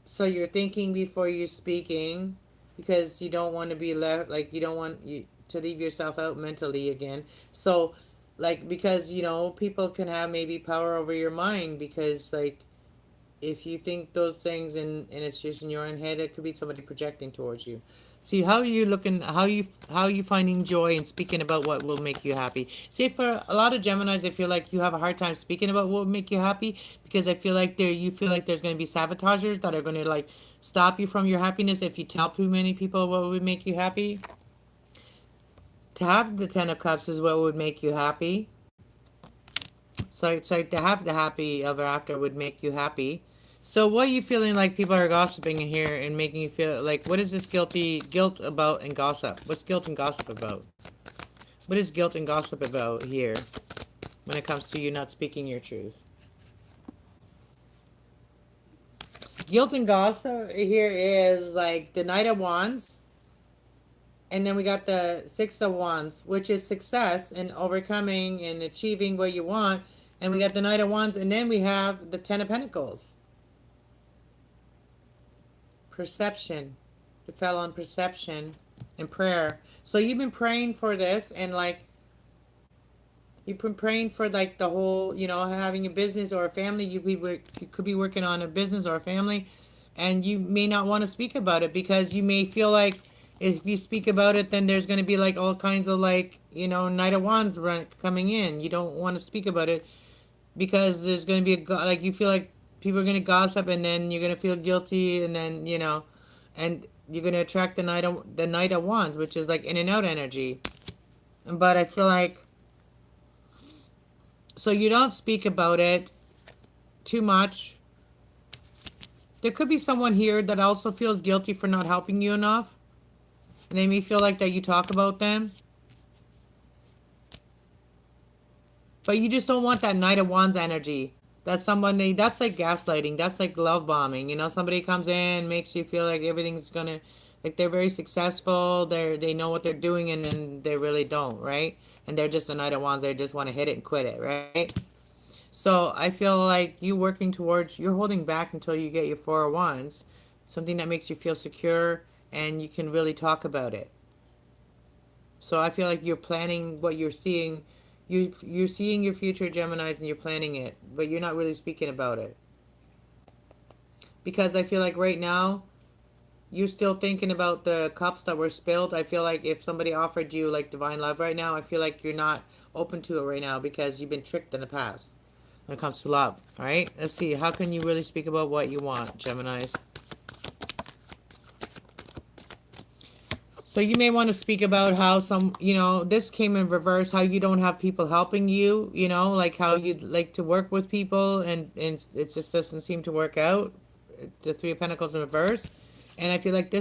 So you're thinking before you're speaking because you don't want to be left, like you don't want you to leave yourself out mentally again. So like, because you know people can have maybe power over your mind, because like if you think those things and it's just in your own head, it could be somebody projecting towards you. See, how are you looking, how are you finding joy and speaking about what will make you happy? See, for a lot of Geminis, I feel like you have a hard time speaking about what will make you happy, because I feel like you feel like there's going to be sabotagers that are going to like stop you from your happiness if you tell too many people what would make you happy. To have the Ten of Cups is what would make you happy. So it's like to have the happy ever after would make you happy. So what are you feeling like people are gossiping in here and making you feel like, what is this guilt about and gossip? What's guilt and gossip about? What is guilt and gossip about here when it comes to you not speaking your truth? Guilt and gossip here is like the Knight of Wands. And then we got the Six of Wands, which is success and overcoming and achieving what you want. And we got the Knight of Wands, and then we have the Ten of Pentacles. Perception. It fell on perception and prayer. So you've been praying for this, and like you've been praying for like the whole, you know, having a business or a family. You could be working on a business or a family, and you may not want to speak about it because you may feel like if you speak about it, then there's going to be like all kinds of like, you know, Knight of Wands coming in. You don't want to speak about it because there's going to be like you feel like people are going to gossip, and then you're going to feel guilty, and then you know, and you're going to attract the Knight of Wands, which is like in and out energy. But I feel like, so you don't speak about it too much. There could be someone here that also feels guilty for not helping you enough, and they may feel like that you talk about them. But you just don't want that Knight of Wands energy. That's somebody, that's like gaslighting. That's like love bombing. You know, somebody comes in, makes you feel like everything's gonna, like they're very successful. They know what they're doing, and then they really don't, right? And they're just the Knight of Wands. They just want to hit it and quit it, right? So I feel like you're holding back until you get your Four of Wands, something that makes you feel secure and you can really talk about it. So I feel like you're planning what you're seeing. You're seeing your future, Geminis, and you're planning it, but you're not really speaking about it. Because I feel like right now, you're still thinking about the cups that were spilled. I feel like if somebody offered you like divine love right now, I feel like you're not open to it right now because you've been tricked in the past when it comes to love. All right, let's see. How can you really speak about what you want, Geminis? So you may want to speak about how this came in reverse, how you don't have people helping you, you know, like how you'd like to work with people, and it just doesn't seem to work out. The Three of Pentacles in reverse. And I feel like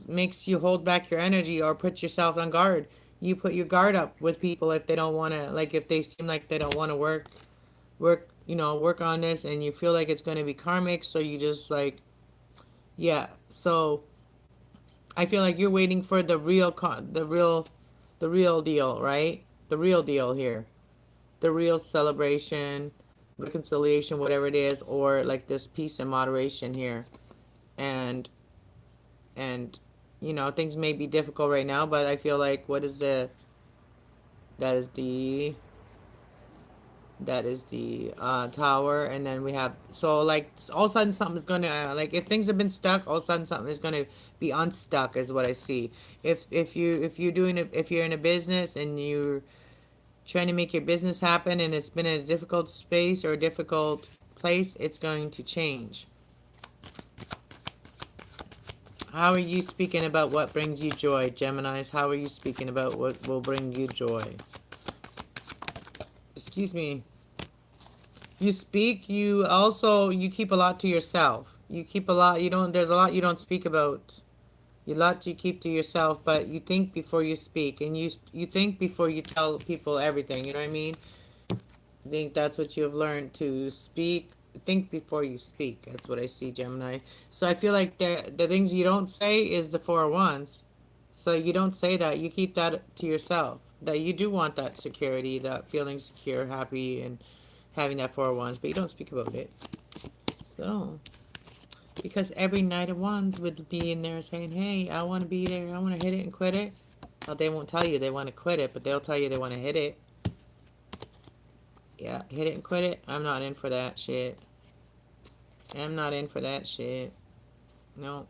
makes you hold back your energy or put yourself on guard. You put your guard up with people if they don't want to, like if they seem like they don't want to work on this, and you feel like it's going to be karmic, so you just like, yeah, so I feel like you're waiting for the real deal, right? The real deal here. The real celebration, reconciliation, whatever it is, or like this peace and moderation here. and and things may be difficult right now, but I feel like that is the tower, and then we have, so like all of a sudden something is gonna like, if things have been stuck, all of a sudden something is gonna be unstuck, is what I see. If you're in a business and you're trying to make your business happen, and it's been in a difficult space or a difficult place, it's going to change. How are you speaking about what brings you joy, Geminis? How are you speaking about what will bring you joy? Excuse me. You speak, you keep a lot to yourself. You keep a lot, there's a lot you don't speak about. A lot you keep to yourself, but you think before you speak, and you think before you tell people everything, you know what I mean? I think that's what you have learned, to speak, think before you speak. That's what I see, Gemini. So I feel like the things you don't say is the Four of Wands. So you don't say that. You keep that to yourself. That you do want that security, that feeling secure, happy, and having that Four of Wands, but you don't speak about it. So, because every Knight of Wands would be in there saying, hey, I want to be there. I want to hit it and quit it. Well, they won't tell you they want to quit it, but they'll tell you they want to hit it. Yeah, hit it and quit it. I'm not in for that shit. I'm not in for that shit. No.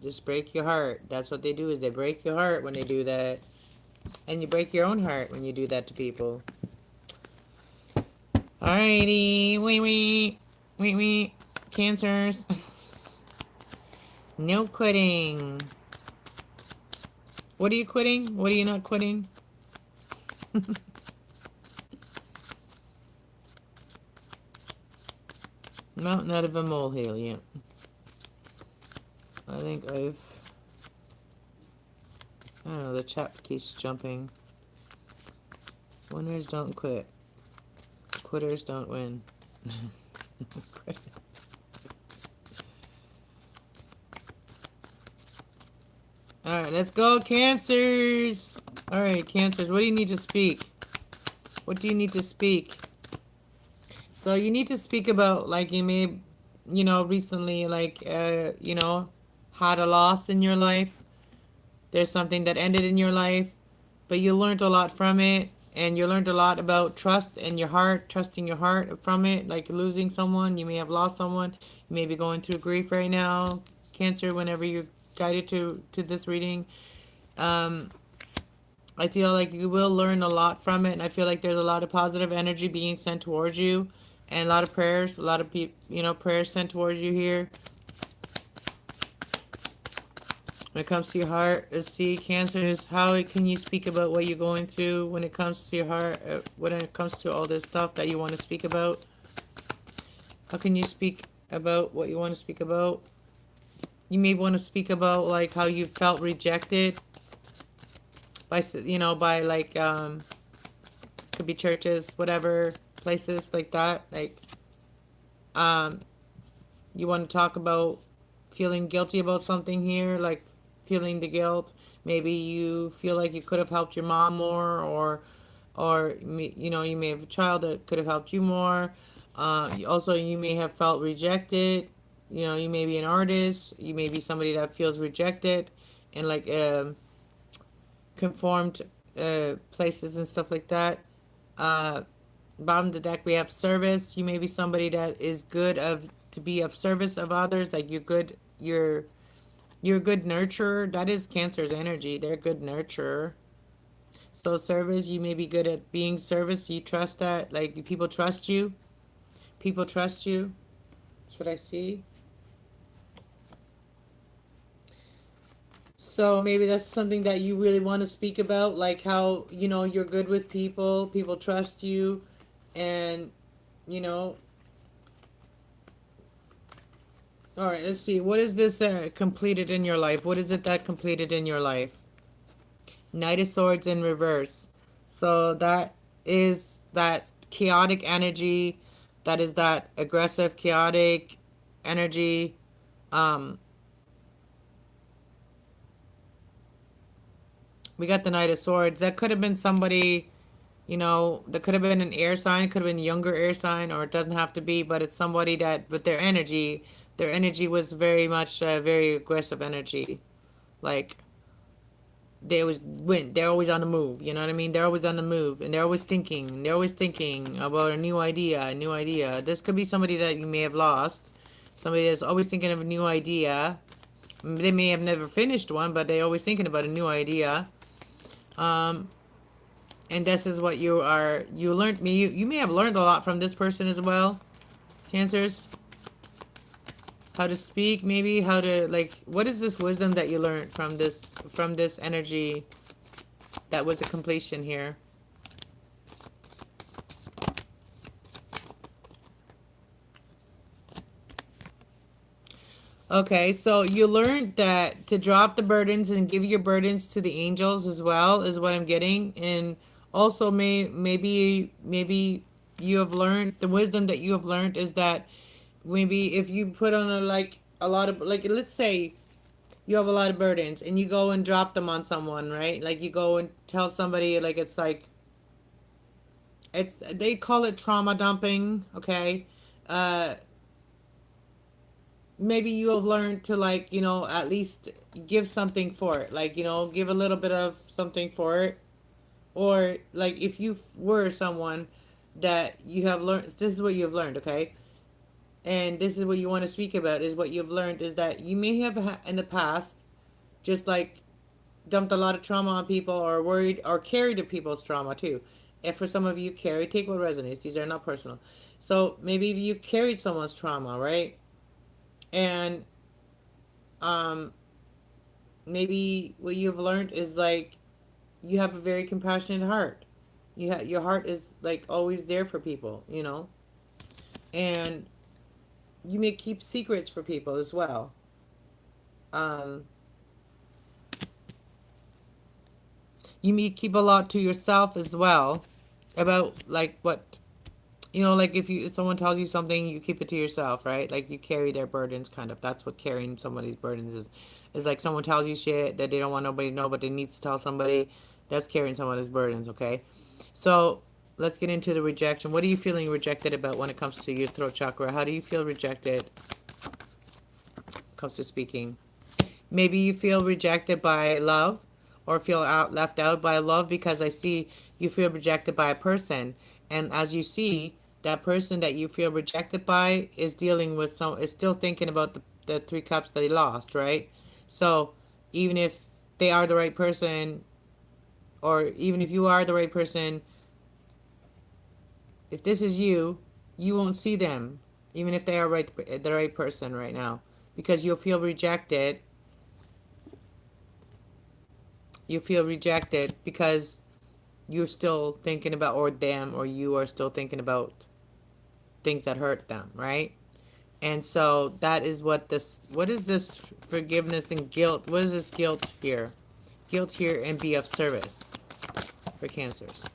Just break your heart. That's what they do, is they break your heart when they do that. And you break your own heart when you do that to people. Alrighty. Wee. Cancers. No quitting. What are you quitting? What are you not quitting? Mountain out of a molehill, yeah. I don't know, the chat keeps jumping. Winners don't quit. Quitters don't win. Alright, let's go, Cancers! Alright, Cancers, what do you need to speak? What do you need to speak? So you need to speak about, like, you may, recently, like, had a loss in your life. There's something that ended in your life, but you learned a lot from it, and you learned a lot about trust and your heart, trusting your heart from it, like losing someone. You may have lost someone. You may be going through grief right now, Cancer, whenever you're guided to this reading. I feel like you will learn a lot from it, and I feel like there's a lot of positive energy being sent towards you, and a lot of prayers, a lot of prayers sent towards you here. When it comes to your heart, let's see, Cancers, how can you speak about what you're going through when it comes to your heart, when it comes to all this stuff that you want to speak about? How can you speak about what you want to speak about? You may want to speak about, like, how you felt rejected by like, could be churches, whatever, places like that. Like, you want to talk about feeling guilty about something here, like feeling the guilt. Maybe you feel like you could have helped your mom more, or you may have a child that could have helped you more. Also, you may have felt rejected. You may be an artist. You may be somebody that feels rejected, and like conformed places and stuff like that. Bottom of the deck, we have service. You may be somebody that is good to be of service of others. Like, you're a good nurturer. That is Cancer's energy. They're a good nurturer. So service, you may be good at being service. You trust that. Like, people trust you. People trust you. That's what I see. So maybe that's something that you really want to speak about, like how, you're good with people, people trust you, and, all right, let's see. What is this completed in your life? What is it that completed in your life? Knight of Swords in reverse. So that is that chaotic energy. That is that aggressive, chaotic energy. We got the Knight of Swords. That could have been somebody, that could have been an air sign, could have been a younger air sign, or it doesn't have to be, but it's somebody that, with their energy, Their energy was very much very aggressive energy. Like they always went. They're always on the move. You know what I mean? They're always on the move, and they're always thinking. They're always thinking about a new idea. A new idea. This could be somebody that you may have lost. Somebody that's always thinking of a new idea. They may have never finished one, but they're always thinking about a new idea. Um, and this is what you are. You learned me. You may have learned a lot from this person as well, Cancers. How to speak, maybe how to like. What is this wisdom that you learned from this energy? That was a completion here. Okay, so you learned that to drop the burdens and give your burdens to the angels as well is what I'm getting. And also maybe you have learned the wisdom that you have learned is that maybe if you put on a lot of like, let's say you have a lot of burdens and you go and drop them on someone, right? Like you go and tell somebody, it's they call it trauma dumping, okay? Uh Maybe you have learned to, like, at least give something for it, like, give a little bit of something for it. Or like if you were someone that you have learned, this is what you have learned, okay? And this is what you want to speak about, is what you've learned is that you may have in the past just like dumped a lot of trauma on people, or worried or carried the people's trauma too. If for some of you carry, take what resonates, these are not personal. So maybe if you carried someone's trauma, right? And um maybe what you've learned is like you have a very compassionate heart. Your heart is like always there for people, and you may keep secrets for people as well. um you may keep a lot to yourself as well, about like what, like if someone tells you something, you keep it to yourself, right? Like you carry their burdens, kind of. That's what carrying somebody's burdens is like someone tells you shit that they don't want nobody to know, but they need to tell somebody. That's carrying someone's burdens, okay? So let's get into the rejection. What are you feeling rejected about when it comes to your throat chakra? How do you feel rejected when it comes to speaking? Maybe you feel rejected by love, or feel left out by love, because I see you feel rejected by a person. And as you see, that person that you feel rejected by is dealing with is still thinking about the 3 cups that he lost, right? So even if they are the right person, or even if you are the right person, if this is you, you won't see them, even if they are the right person right now, because you'll feel rejected. You feel rejected because you're still thinking about, or them, or you are still thinking about things that hurt them, right? And so that is what is this forgiveness and guilt? What is this guilt here? Guilt here, and be of service for Cancers.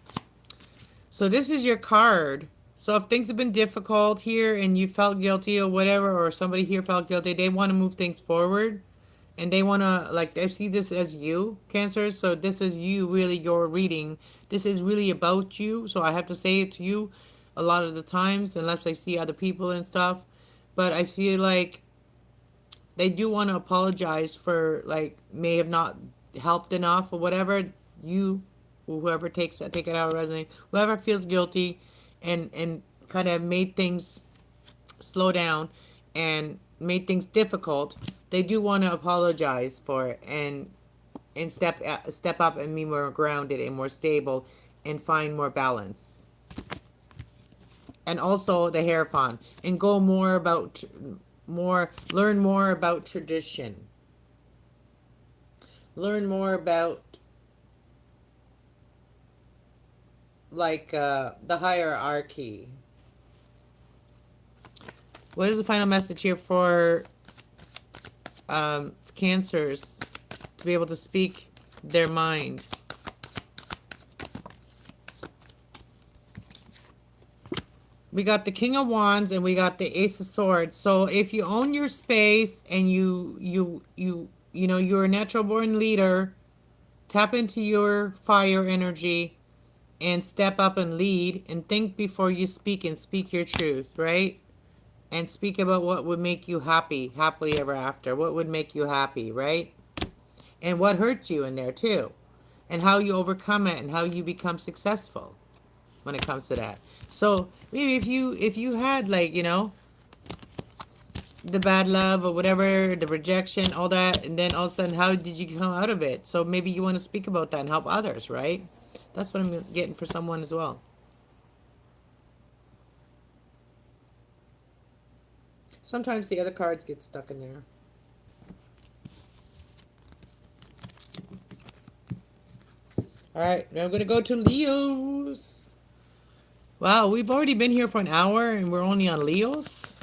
So this is your card. So if things have been difficult here and you felt guilty or whatever, or somebody here felt guilty, they want to move things forward. And they want to, like, I see this as you, Cancer. So this is you, really, your reading. This is really about you. So I have to say it to you a lot of the times, unless I see other people and stuff. But I feel like they do want to apologize for, like, may have not helped enough or whatever. You, whoever take it out of resonate, whoever feels guilty and kind of made things slow down and made things difficult, they do want to apologize for it, and step up and be more grounded and more stable and find more balance. And also the Hierophant, and go learn more about tradition. Learn more about like the hierarchy. What is the final message here for Cancers to be able to speak their mind? We got the King of Wands and we got the Ace of Swords. So if you own your space and you're a natural born leader, tap into your fire energy and step up and lead, and think before you speak, and speak your truth, right? and speak about what would make you happy, happily ever after. What would make you happy, right? And what hurt you in there too. And how you overcome it and how you become successful when it comes to that. So maybe if you had, like, the bad love or whatever, the rejection, all that, and then all of a sudden, how did you come out of it? So maybe you want to speak about that and help others, right? That's what I'm getting for someone as well. Sometimes the other cards get stuck in there. All right, now I'm going to go to Leos. Wow, we've already been here for an hour and we're only on Leos?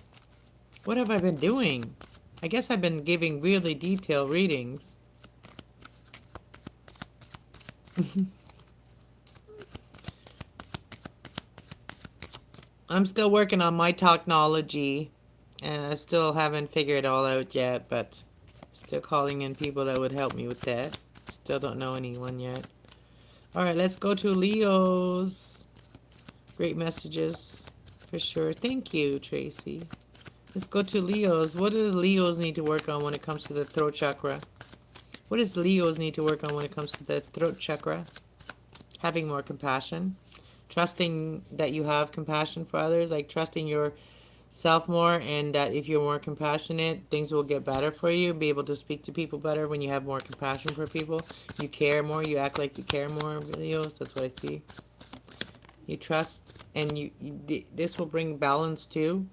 What have I been doing? I guess I've been giving really detailed readings. I'm still working on my technology, and I still haven't figured it all out yet, but still calling in people that would help me with that. Still don't know anyone yet. All right, let's go to Leos. Great messages for sure. Thank you, Tracy. Let's go to Leos. What do the Leos need to work on when it comes to the throat chakra? What does Leos need to work on when it comes to the throat chakra? Having more compassion. Trusting that you have compassion for others. Like trusting yourself more, and that if you're more compassionate, things will get better for you. Be able to speak to people better when you have more compassion for people. You care more. You act like you care more, Leos. That's what I see. You trust, and this will bring balance too.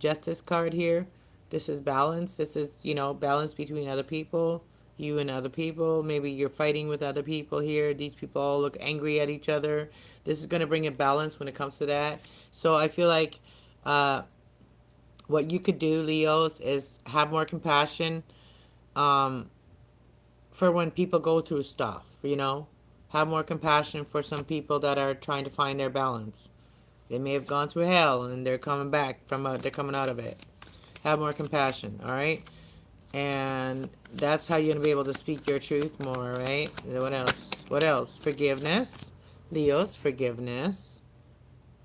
Justice card here. This is balance. This is, balance between other people, you and other people. Maybe you're fighting with other people here. These people all look angry at each other. This is going to bring a balance when it comes to that. So I feel like what you could do, Leos, is have more compassion for when people go through stuff, Have more compassion for some people that are trying to find their balance. They may have gone through hell and they're coming back they're coming out of it. Have more compassion, all right? And that's how you're going to be able to speak your truth more, right? What else? What else? Forgiveness. Leos, forgiveness.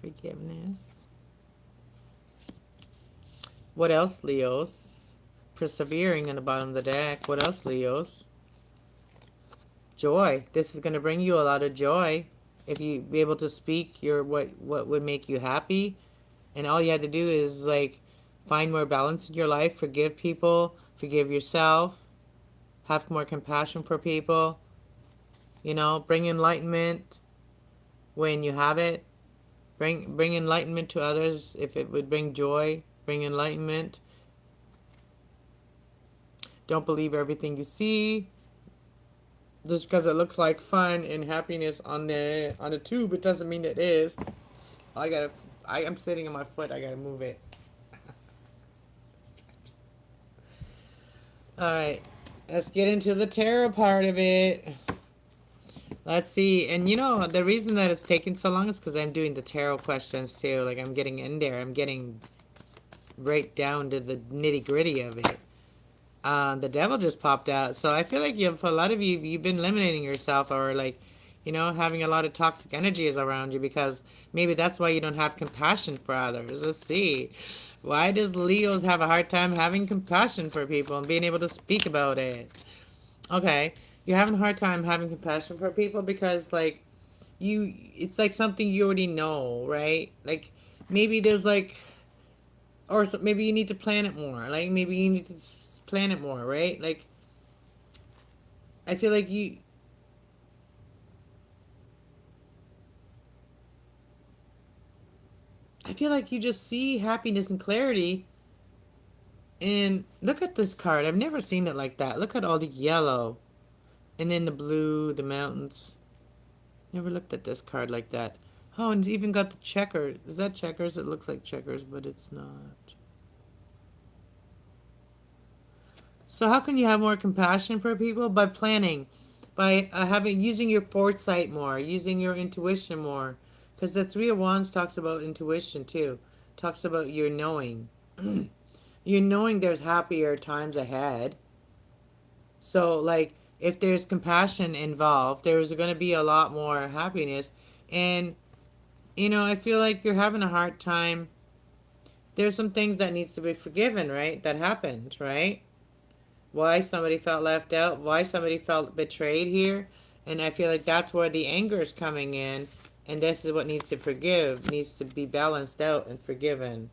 Forgiveness. What else, Leos? Persevering in the bottom of the deck. What else, Leos? Joy. This is going to bring you a lot of joy. If you be able to speak what would make you happy, and all you have to do is like find more balance in your life, forgive people, forgive yourself, have more compassion for people, bring enlightenment when you have it. Bring enlightenment to others. If it would bring joy, bring enlightenment. Don't believe everything you see. Just because it looks like fun and happiness on the tube, it doesn't mean it is. I'm sitting on my foot. I gotta move it. All right, let's get into the tarot part of it. Let's see. And the reason that it's taking so long is because I'm doing the tarot questions too. Like I'm getting in there. I'm getting right down to the nitty gritty of it. The devil just popped out. So I feel like for a lot of you, you've been eliminating yourself, or like, having a lot of toxic energies around you, because maybe that's why you don't have compassion for others. Let's see. Why does Leos have a hard time having compassion for people and being able to speak about it? Okay. You're having a hard time having compassion for people because like it's like something you already know, right? Like maybe there's like, or maybe you need to plan it more. Like maybe you need to plan it more, right? Like I feel like you just see happiness and clarity. And look at this card. I've never seen it like that. Look at all the yellow. And then the blue, the mountains. Never looked at this card like that. Oh, and it even got the checker. Is that checkers? It looks like checkers, but it's not. So how can you have more compassion for people? By planning. By using your foresight more. Using your intuition more. Because the Three of Wands talks about intuition too. Talks about your knowing. You're knowing there's happier times ahead. So, like, if there's compassion involved, there's going to be a lot more happiness. And, I feel like you're having a hard time there's some things that needs to be forgiven, right? That happened, right? Why somebody felt left out, why somebody felt betrayed here. And I feel like that's where the anger is coming in. And this is what needs to forgive, needs to be balanced out and forgiven.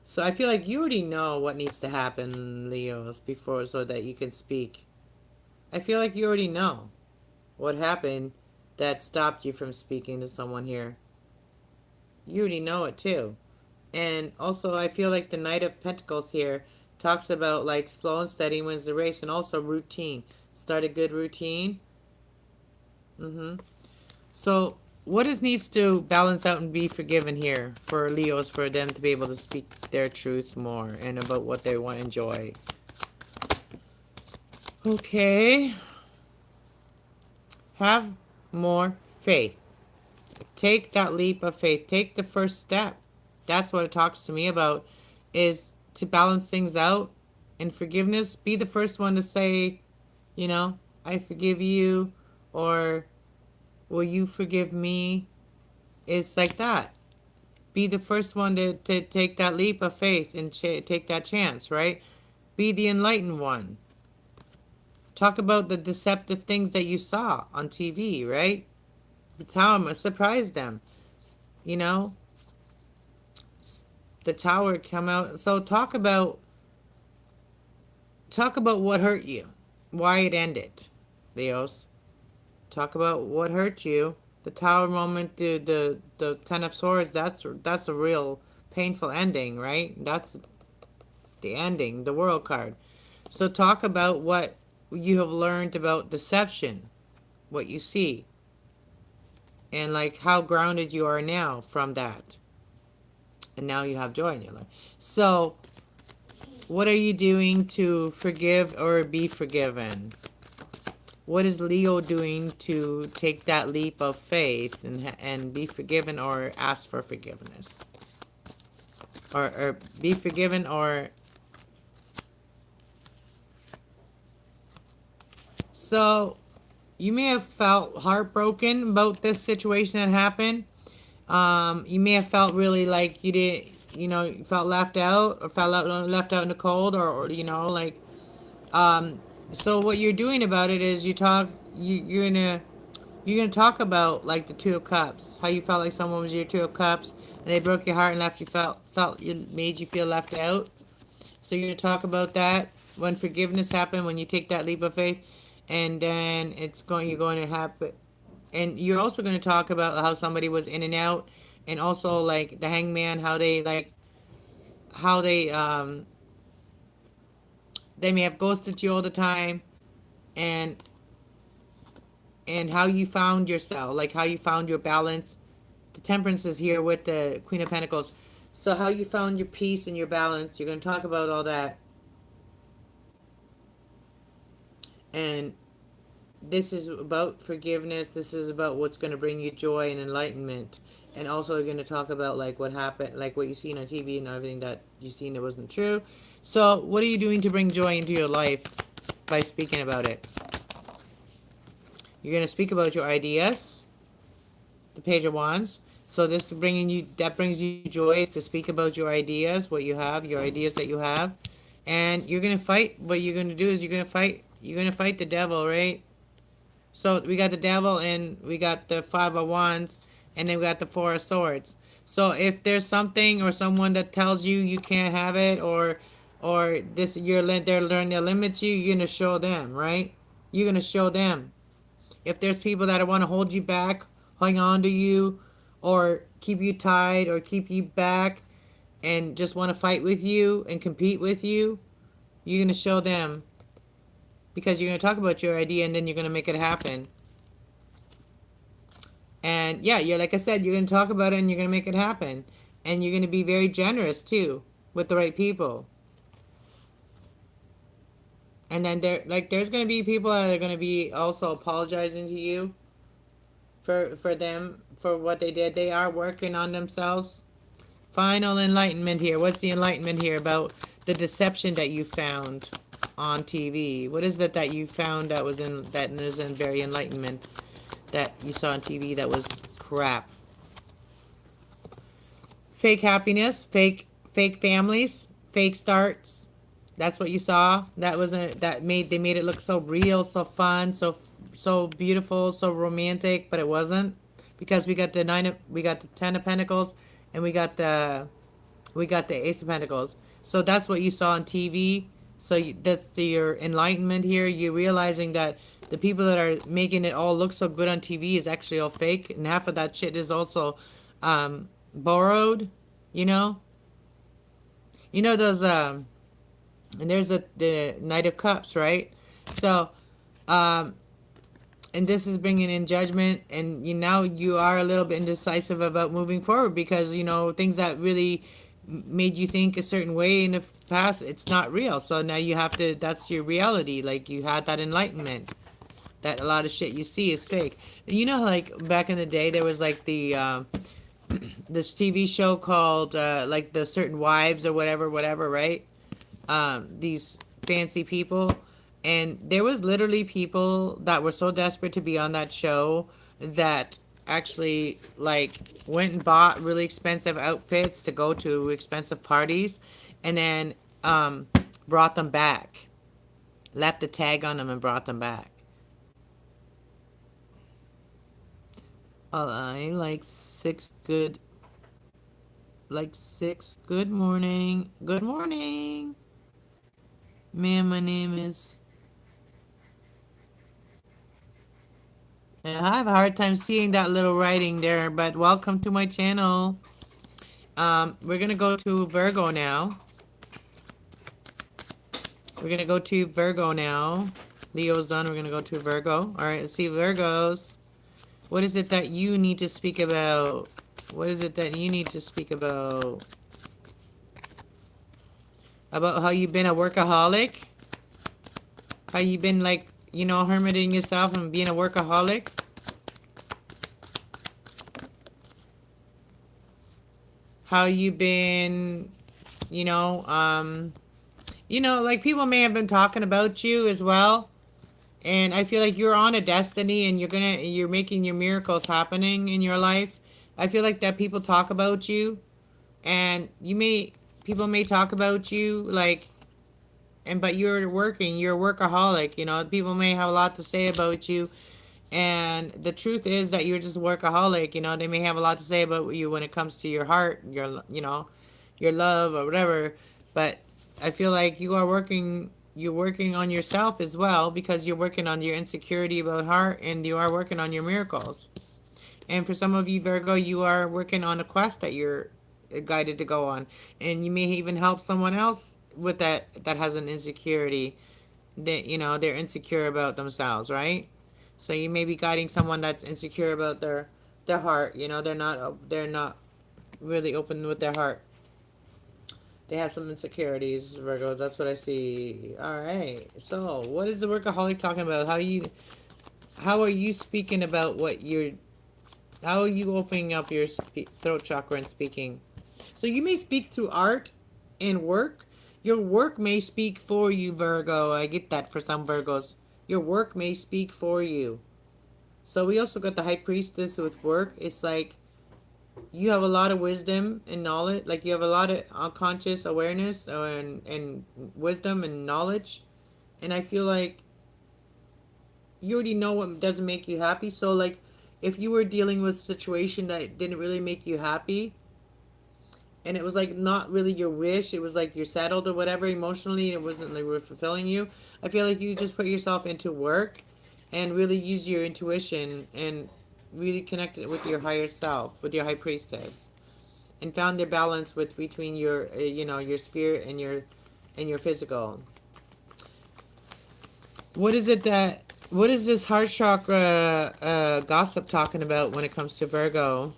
So I feel like you already know what needs to happen, Leos, before so that you can speak. I feel like you already know what happened that stopped you from speaking to someone here. You already know it too. And also, I feel like the Knight of Pentacles here talks about like slow and steady wins the race, and also routine. Start a good routine. So, what is needs to balance out and be forgiven here for Leos, for them to be able to speak their truth more and about what they want to enjoy? Okay. Have more faith. Take that leap of faith. Take the first step. That's what it talks to me about, is to balance things out. And forgiveness, be the first one to say, you know, I forgive you, or will you forgive me? It's like that. Be the first one to take that leap of faith and take that chance, right? Be the enlightened one. Talk about the deceptive things that you saw on TV, right? Tell them, surprise them. You know, the tower come out. So talk about what hurt you, why it ended, Leos. Talk about what hurt you. The tower moment, the Ten of Swords. That's a real painful ending, right? That's the ending, the World card. So talk about what you have learned about deception, what you see, and like how grounded you are now from that. And now you have joy in your life. So, what are you doing to forgive or be forgiven? What is Leo doing to take that leap of faith and be forgiven or ask for forgiveness? Or be forgiven or... So, you may have felt heartbroken about this situation that happened. You may have felt really like you did, you felt left out, or left out in the cold, or like, so what you're doing about it is you're gonna talk about like the Two of Cups, how you felt like someone was your Two of Cups, and they broke your heart and left you made you feel left out. So you're gonna talk about that when forgiveness happened, when you take that leap of faith, and then you're going to happen. And you're also going to talk about how somebody was in and out, and also like the hangman, how they may have ghosted you all the time, and how you found yourself, like how you found your balance. The Temperance is here with the Queen of Pentacles. So how you found your peace and your balance, you're going to talk about all that. And this is about forgiveness. This is about what's going to bring you joy and enlightenment. And also, you're going to talk about like what happened, like what you've seen on TV and everything that you've seen that wasn't true. So, what are you doing to bring joy into your life by speaking about it? You're going to speak about your ideas, the Page of Wands. So this is that brings you joy, is to speak about your ideas, what you have, your ideas that you have. And you're going to fight. What you're going to do is you're going to fight the devil, right? So we got the devil, and we got the Five of Wands, and then we got the Four of Swords. So if there's something or someone that tells you can't have it, or they're learning to limit you, you're gonna show them, right? You're gonna show them. If there's people that want to hold you back, hang on to you, or keep you tied, or keep you back, and just want to fight with you and compete with you, you're gonna show them. Because you're going to talk about your idea, and then you're going to make it happen. And yeah, like I said, you're going to talk about it and you're going to make it happen. And you're going to be very generous too with the right people. And then there's going to be people that are going to be also apologizing to you for them, for what they did. They are working on themselves. Final enlightenment here. What's the enlightenment here about the deception that you found on TV? What is that you found that isn't very enlightenment, that you saw on TV that was crap? fake happiness, fake families, fake starts. That's what you saw. That wasn't that made they made it look so real, so fun, so beautiful, so romantic, but it wasn't, because we got the 10 of Pentacles, and we got the Ace of Pentacles. So that's what you saw on TV. So that's your enlightenment here. You're realizing that the people that are making it all look so good on TV is actually all fake, and half of that shit is also borrowed. You know, those and there's the Knight of Cups, right? So, and this is bringing in judgment, and now you are a little bit indecisive about moving forward, because things that really made you think a certain way in the past, it's not real. So now you have to, that's your reality. Like, you had that enlightenment that a lot of shit you see is fake. And like back in the day, there was like the this TV show called like the Certain Wives or whatever, right? These fancy people, and there was literally people that were so desperate to be on that show that actually like went and bought really expensive outfits to go to expensive parties, and then brought them back, left a tag on them and brought them back. I like six. Good morning. Good morning. Ma'am, my name is. I have a hard time seeing that little writing there, but welcome to my channel. We're going to go to Virgo now. We're going to go to Virgo now. Leo's done. We're going to go to Virgo. All right, let's see, Virgos. What is it that you need to speak about? What is it that you need to speak about? About how you've been a workaholic? How you've been like, hermiting yourself and being a workaholic? How you been, like people may have been talking about you as well. And I feel like you're on a destiny, and you're making your miracles happening in your life. I feel like that people talk about you, and people may talk about you like, but you're a workaholic. People may have a lot to say about you, and the truth is that you're just a workaholic. They may have a lot to say about you when it comes to your heart, your love or whatever, but I feel like you're working on yourself as well, because you're working on your insecurity about heart, and you are working on your miracles. And for some of you, Virgo, you are working on a quest that you're guided to go on, and you may even help someone else with that has an insecurity, that they're insecure about themselves, right? So you may be guiding someone that's insecure about their heart. They're not really open with their heart. They have some insecurities, Virgos. That's what I see. All right. So, what is the workaholic talking about? How are you speaking about how are you opening up your throat chakra and speaking? So, you may speak through art and work. Your work may speak for you, Virgo. I get that for some Virgos. Your work may speak for you. So, we also got the High Priestess with work. It's like, you have a lot of wisdom and knowledge. Like, you have a lot of unconscious awareness and wisdom and knowledge. And I feel like you already know what doesn't make you happy. So, like, if you were dealing with a situation that didn't really make you happy, and it was like not really your wish, it was like you're settled or whatever emotionally, it wasn't like fulfilling you, I feel like you just put yourself into work and really use your intuition and really connected with your higher self, with your High Priestess, and found their balance between your your spirit and your physical. What is this heart chakra gossip talking about when it comes to Virgo?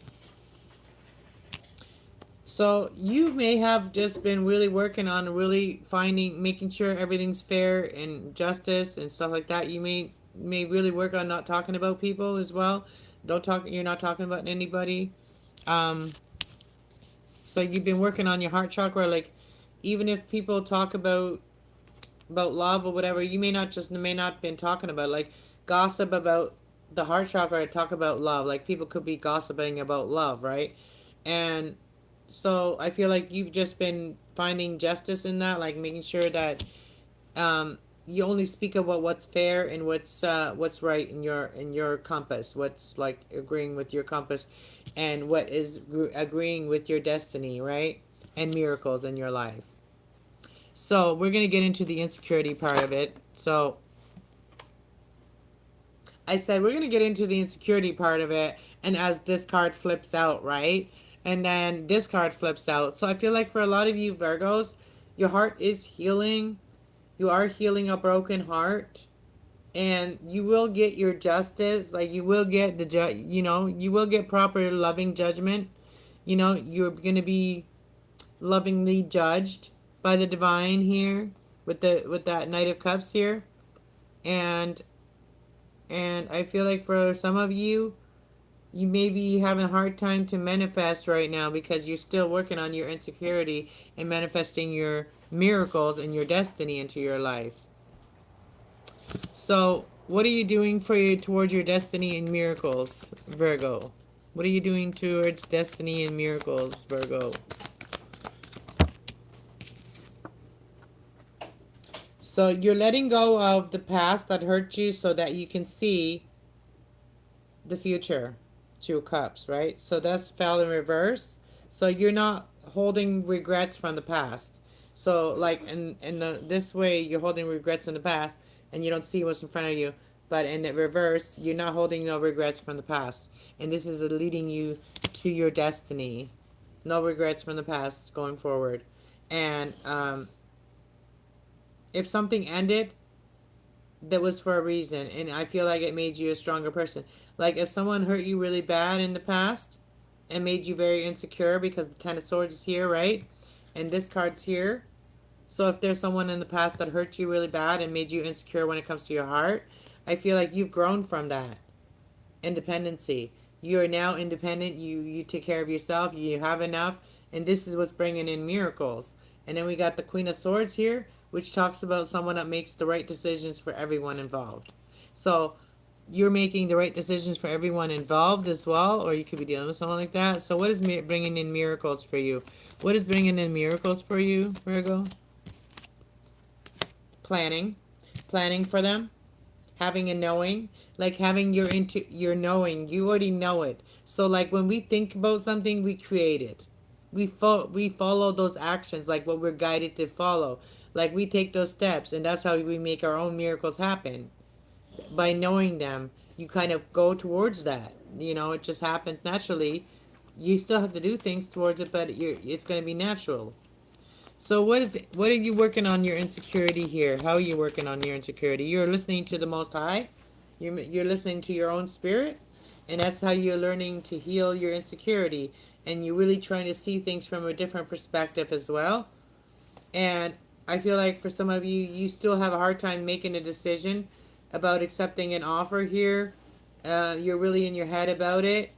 So you may have just been really working on really making sure everything's fair and justice and stuff like that. You may really work on not talking about people as well. You're not talking about anybody. So you've been working on your heart chakra, like, even if people talk about love or whatever, you may not been talking about, like, gossip about the heart chakra, talk about love. Like, people could be gossiping about love, right? And So I feel like you've just been finding justice in that, like making sure that you only speak about what's fair and what's right in your compass, what's like agreeing with your compass, and what is agreeing with your destiny, right? And miracles in your life. So we're gonna get into the insecurity part of it. So I said we're gonna get into the insecurity part of it, and as this card flips out, right? And then this card flips out. So I feel like for a lot of you Virgos, your heart is healing. You are healing a broken heart, and you will get your justice. Like you will get you will get proper loving judgment. You're gonna be lovingly judged by the divine here with that Knight of Cups here, and I feel like for some of you, you may be having a hard time to manifest right now because you're still working on your insecurity and manifesting your miracles and your destiny into your life. So, what are you doing towards your destiny and miracles, Virgo? What are you doing towards destiny and miracles, Virgo? So, you're letting go of the past that hurt you so that you can see the future. Two cups, right? So that's fell in reverse. So you're not holding regrets from the past. So like in this way you're holding regrets in the past and you don't see what's in front of you. But in the reverse, you're not holding no regrets from the past. And this is leading you to your destiny. No regrets from the past going forward. And if something ended, that was for a reason, and I feel like it made you a stronger person. Like if someone hurt you really bad in the past and made you very insecure, because the Ten of Swords is here, right? And this card's here. So if there's someone in the past that hurt you really bad and made you insecure when it comes to your heart, I feel like you've grown from that. Independency. You are now independent. You take care of yourself. You have enough, and this is what's bringing in miracles. And then we got the Queen of Swords here, which talks about someone that makes the right decisions for everyone involved. So you're making the right decisions for everyone involved as well, or you could be dealing with someone like that. So what is bringing in miracles for you? What is bringing in miracles for you, Virgo? Planning for them, having a knowing, like having your knowing. You already know it. So like when we think about something, we create it. We follow those actions, like what we're guided to follow. Like we take those steps, and that's how we make our own miracles happen. By knowing them, you kind of go towards that. It just happens naturally. You still have to do things towards it, but it's going to be natural. So what are you working on your insecurity here? How are you working on your insecurity? You're listening to the Most High. You're listening to your own spirit, and that's how you're learning to heal your insecurity. And you're really trying to see things from a different perspective as well. And I feel like for some of you, you still have a hard time making a decision about accepting an offer here. You're really in your head about it,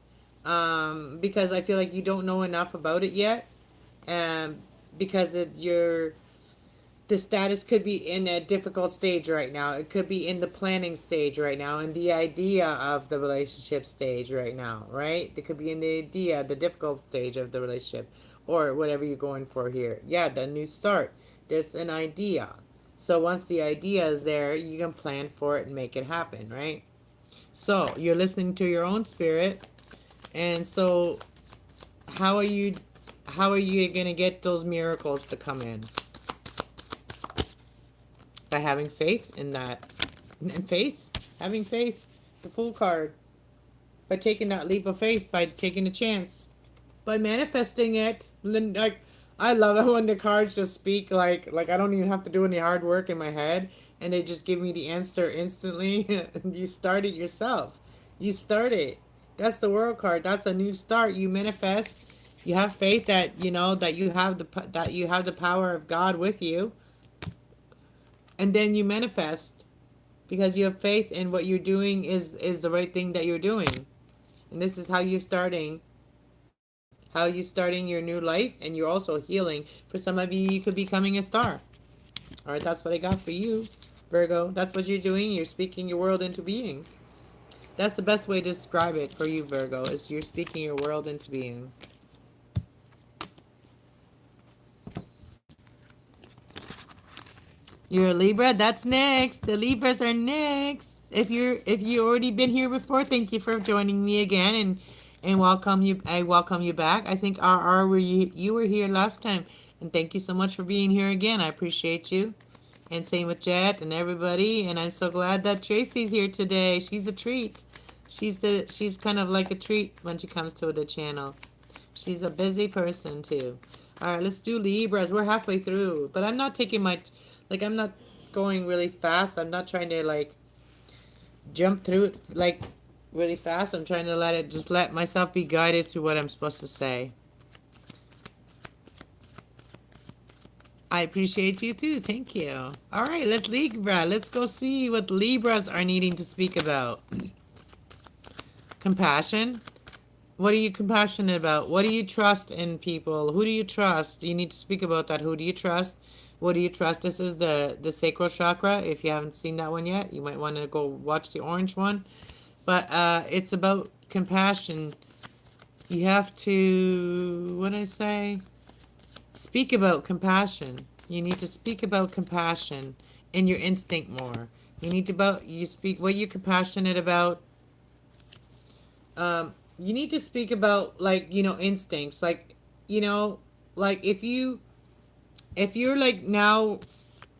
because I feel like you don't know enough about it yet. Because the status could be in a difficult stage right now. It could be in the planning stage right now, and the idea of the relationship stage right now, right? It could be in the idea, the difficult stage of the relationship, or whatever you're going for here. Yeah, the new start. There's an idea. So once the idea is there, you can plan for it and make it happen, right? So you're listening to your own spirit, and so how are you gonna get those miracles to come in? By having faith in that. And having faith, the Fool card. By taking that leap of faith, by taking a chance, by manifesting it. Like, I love it when the cards just speak like I don't even have to do any hard work in my head, and they just give me the answer instantly. You start it yourself. You start it. That's the World card. That's a new start. You manifest. You have faith that that you have the power of God with you, and then you manifest because you have faith in what you're doing is the right thing that you're doing, and this is how you're starting your new life, and you're also healing. For some of you, you could be becoming a star. All right, that's what I got for you, Virgo. That's what you're doing. You're speaking your world into being. That's the best way to describe it for you, Virgo, is you're speaking your world into being. You're a Libra. That's next. The Libras are next. If you already been here before, thank you for joining me again, and welcome you. I welcome you back. I think RR were you were here last time, and thank you so much for being here again. I appreciate you. And same with Jet and everybody. And I'm so glad that Tracy's here today. She's a treat. She's kind of like a treat when she comes to the channel. She's a busy person too. All right, let's do Libras. We're halfway through, but I'm not taking my, like, I'm not going really fast. I'm not trying to like jump through it like really fast. I'm trying to let myself be guided through what I'm supposed to say. I appreciate you too. Thank you. All right, let's Libra. Let's go see what Libras are needing to speak about. Compassion. What are you compassionate about? What do you trust in people? Who do you trust? You need to speak about that. Who do you trust? What do you trust? This is the sacral chakra. If you haven't seen that one yet, you might want to go watch the orange one. But it's about compassion. You have to, what did I say? Speak about compassion. You need to speak about compassion in your instinct more. You speak what you're compassionate about. You need to speak about, like, instincts, like, like if you're like now,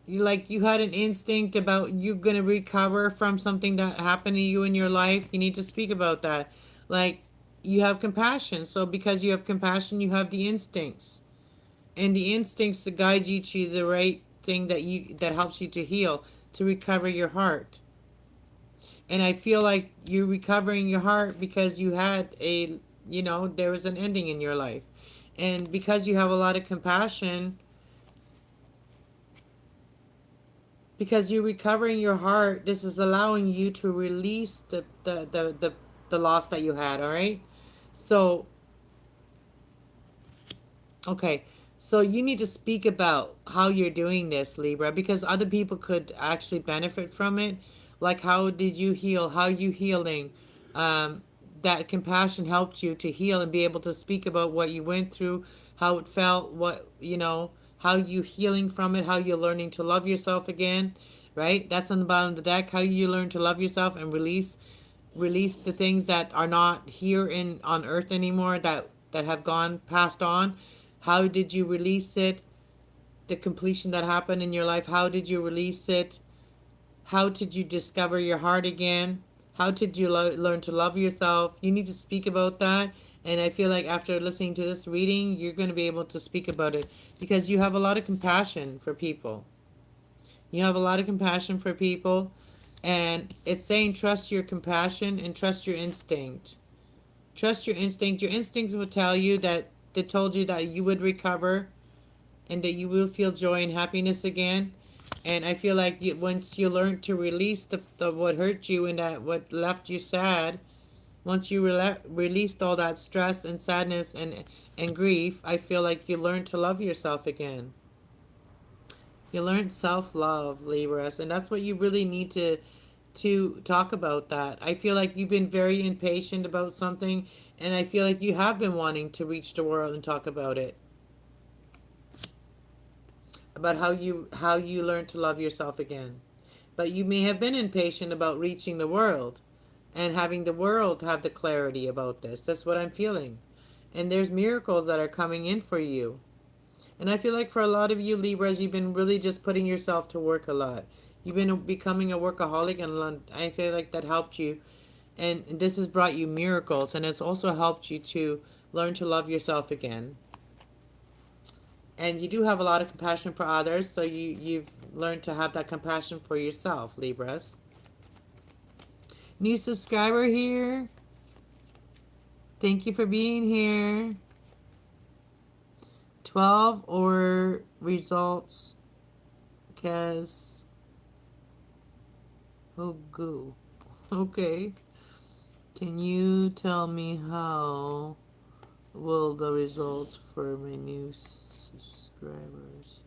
you had an instinct about you gonna recover from something that happened to you in your life. You need to speak about that. Like, you have compassion, so because you have compassion, you have the instincts, and the instincts to guide you to the right thing that helps you to heal, to recover your heart. And I feel like you're recovering your heart because you had there was an ending in your life. And because you have a lot of compassion, because you're recovering your heart, this is allowing you to release the loss that you had, all right? So, okay. So you need to speak about how you're doing this, Libra, because other people could actually benefit from it. Like, how did you heal? How you healing? That compassion helped you to heal and be able to speak about what you went through, how it felt, how you healing from it, how you're learning to love yourself again, right? That's on the bottom of the deck. How you learn to love yourself and release the things that are not here on earth anymore, that have gone passed on. How did you release it? The completion that happened in your life, how did you release it? How did you discover your heart again? How did you learn to love yourself? You need to speak about that. And I feel like after listening to this reading, you're going to be able to speak about it because you have a lot of compassion for people. You have a lot of compassion for people. And it's saying trust your compassion and trust your instinct. Trust your instinct. Your instincts will tell you that they told you that you would recover and that you will feel joy and happiness again. And I feel like once you learn to release the what hurt you and that what left you sad, once you released all that stress and sadness and grief, I feel like you learn to love yourself again. You learn self-love, Libras, and that's what you really need to talk about that. I feel like you've been very impatient about something, and I feel like you have been wanting to reach the world and talk about it. About how you learn to love yourself again. But you may have been impatient about reaching the world and having the world have the clarity about this. That's what I'm feeling. And there's miracles that are coming in for you. And I feel like for a lot of you Libras, you've been really just putting yourself to work a lot. You've been becoming a workaholic, and I feel like that helped you. And this has brought you miracles, and it's also helped you to learn to love yourself again. And you do have a lot of compassion for others, so you've learned to have that compassion for yourself, Libras. New subscriber here. Thank you for being here. 12 or results. Guess. Oh, goo. Okay. Can you tell me how will the results for my new subscribers?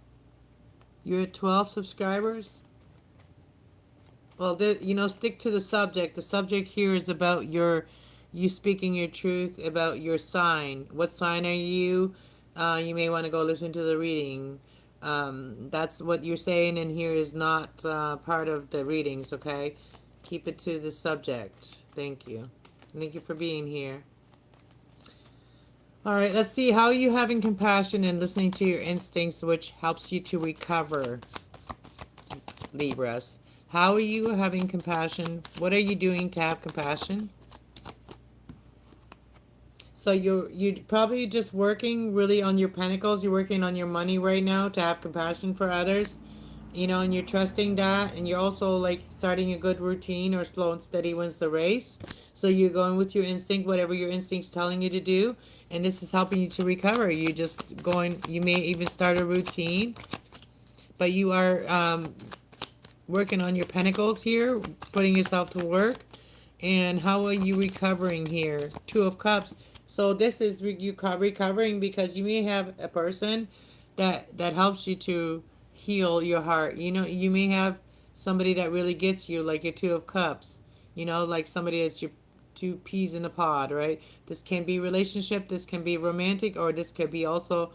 You're at 12 subscribers? Well, stick to the subject. The subject here is about you speaking your truth about your sign. What sign are you? You may want to go listen to the reading. That's what you're saying in here is not part of the readings, okay? Keep it to the subject. Thank you. Thank you for being here. All right, let's see. How are you having compassion and listening to your instincts, which helps you to recover, Libras? How are you having compassion? What are you doing to have compassion? So you're probably just working really on your pentacles. You're working on your money right now to have compassion for others, and you're trusting that, and you're also like starting a good routine, or slow and steady wins the race. So you're going with your instinct, whatever your instinct's telling you to do, and this is helping you to recover. You just going. You may even start a routine, but you are working on your pentacles here, putting yourself to work. And how are you recovering here? Two of Cups. So this is you recovering because you may have a person that helps you to heal your heart. You may have somebody that really gets you, like your Two of Cups. Like somebody that's your two peas in the pod, right? This can be relationship, this can be romantic, or this could be also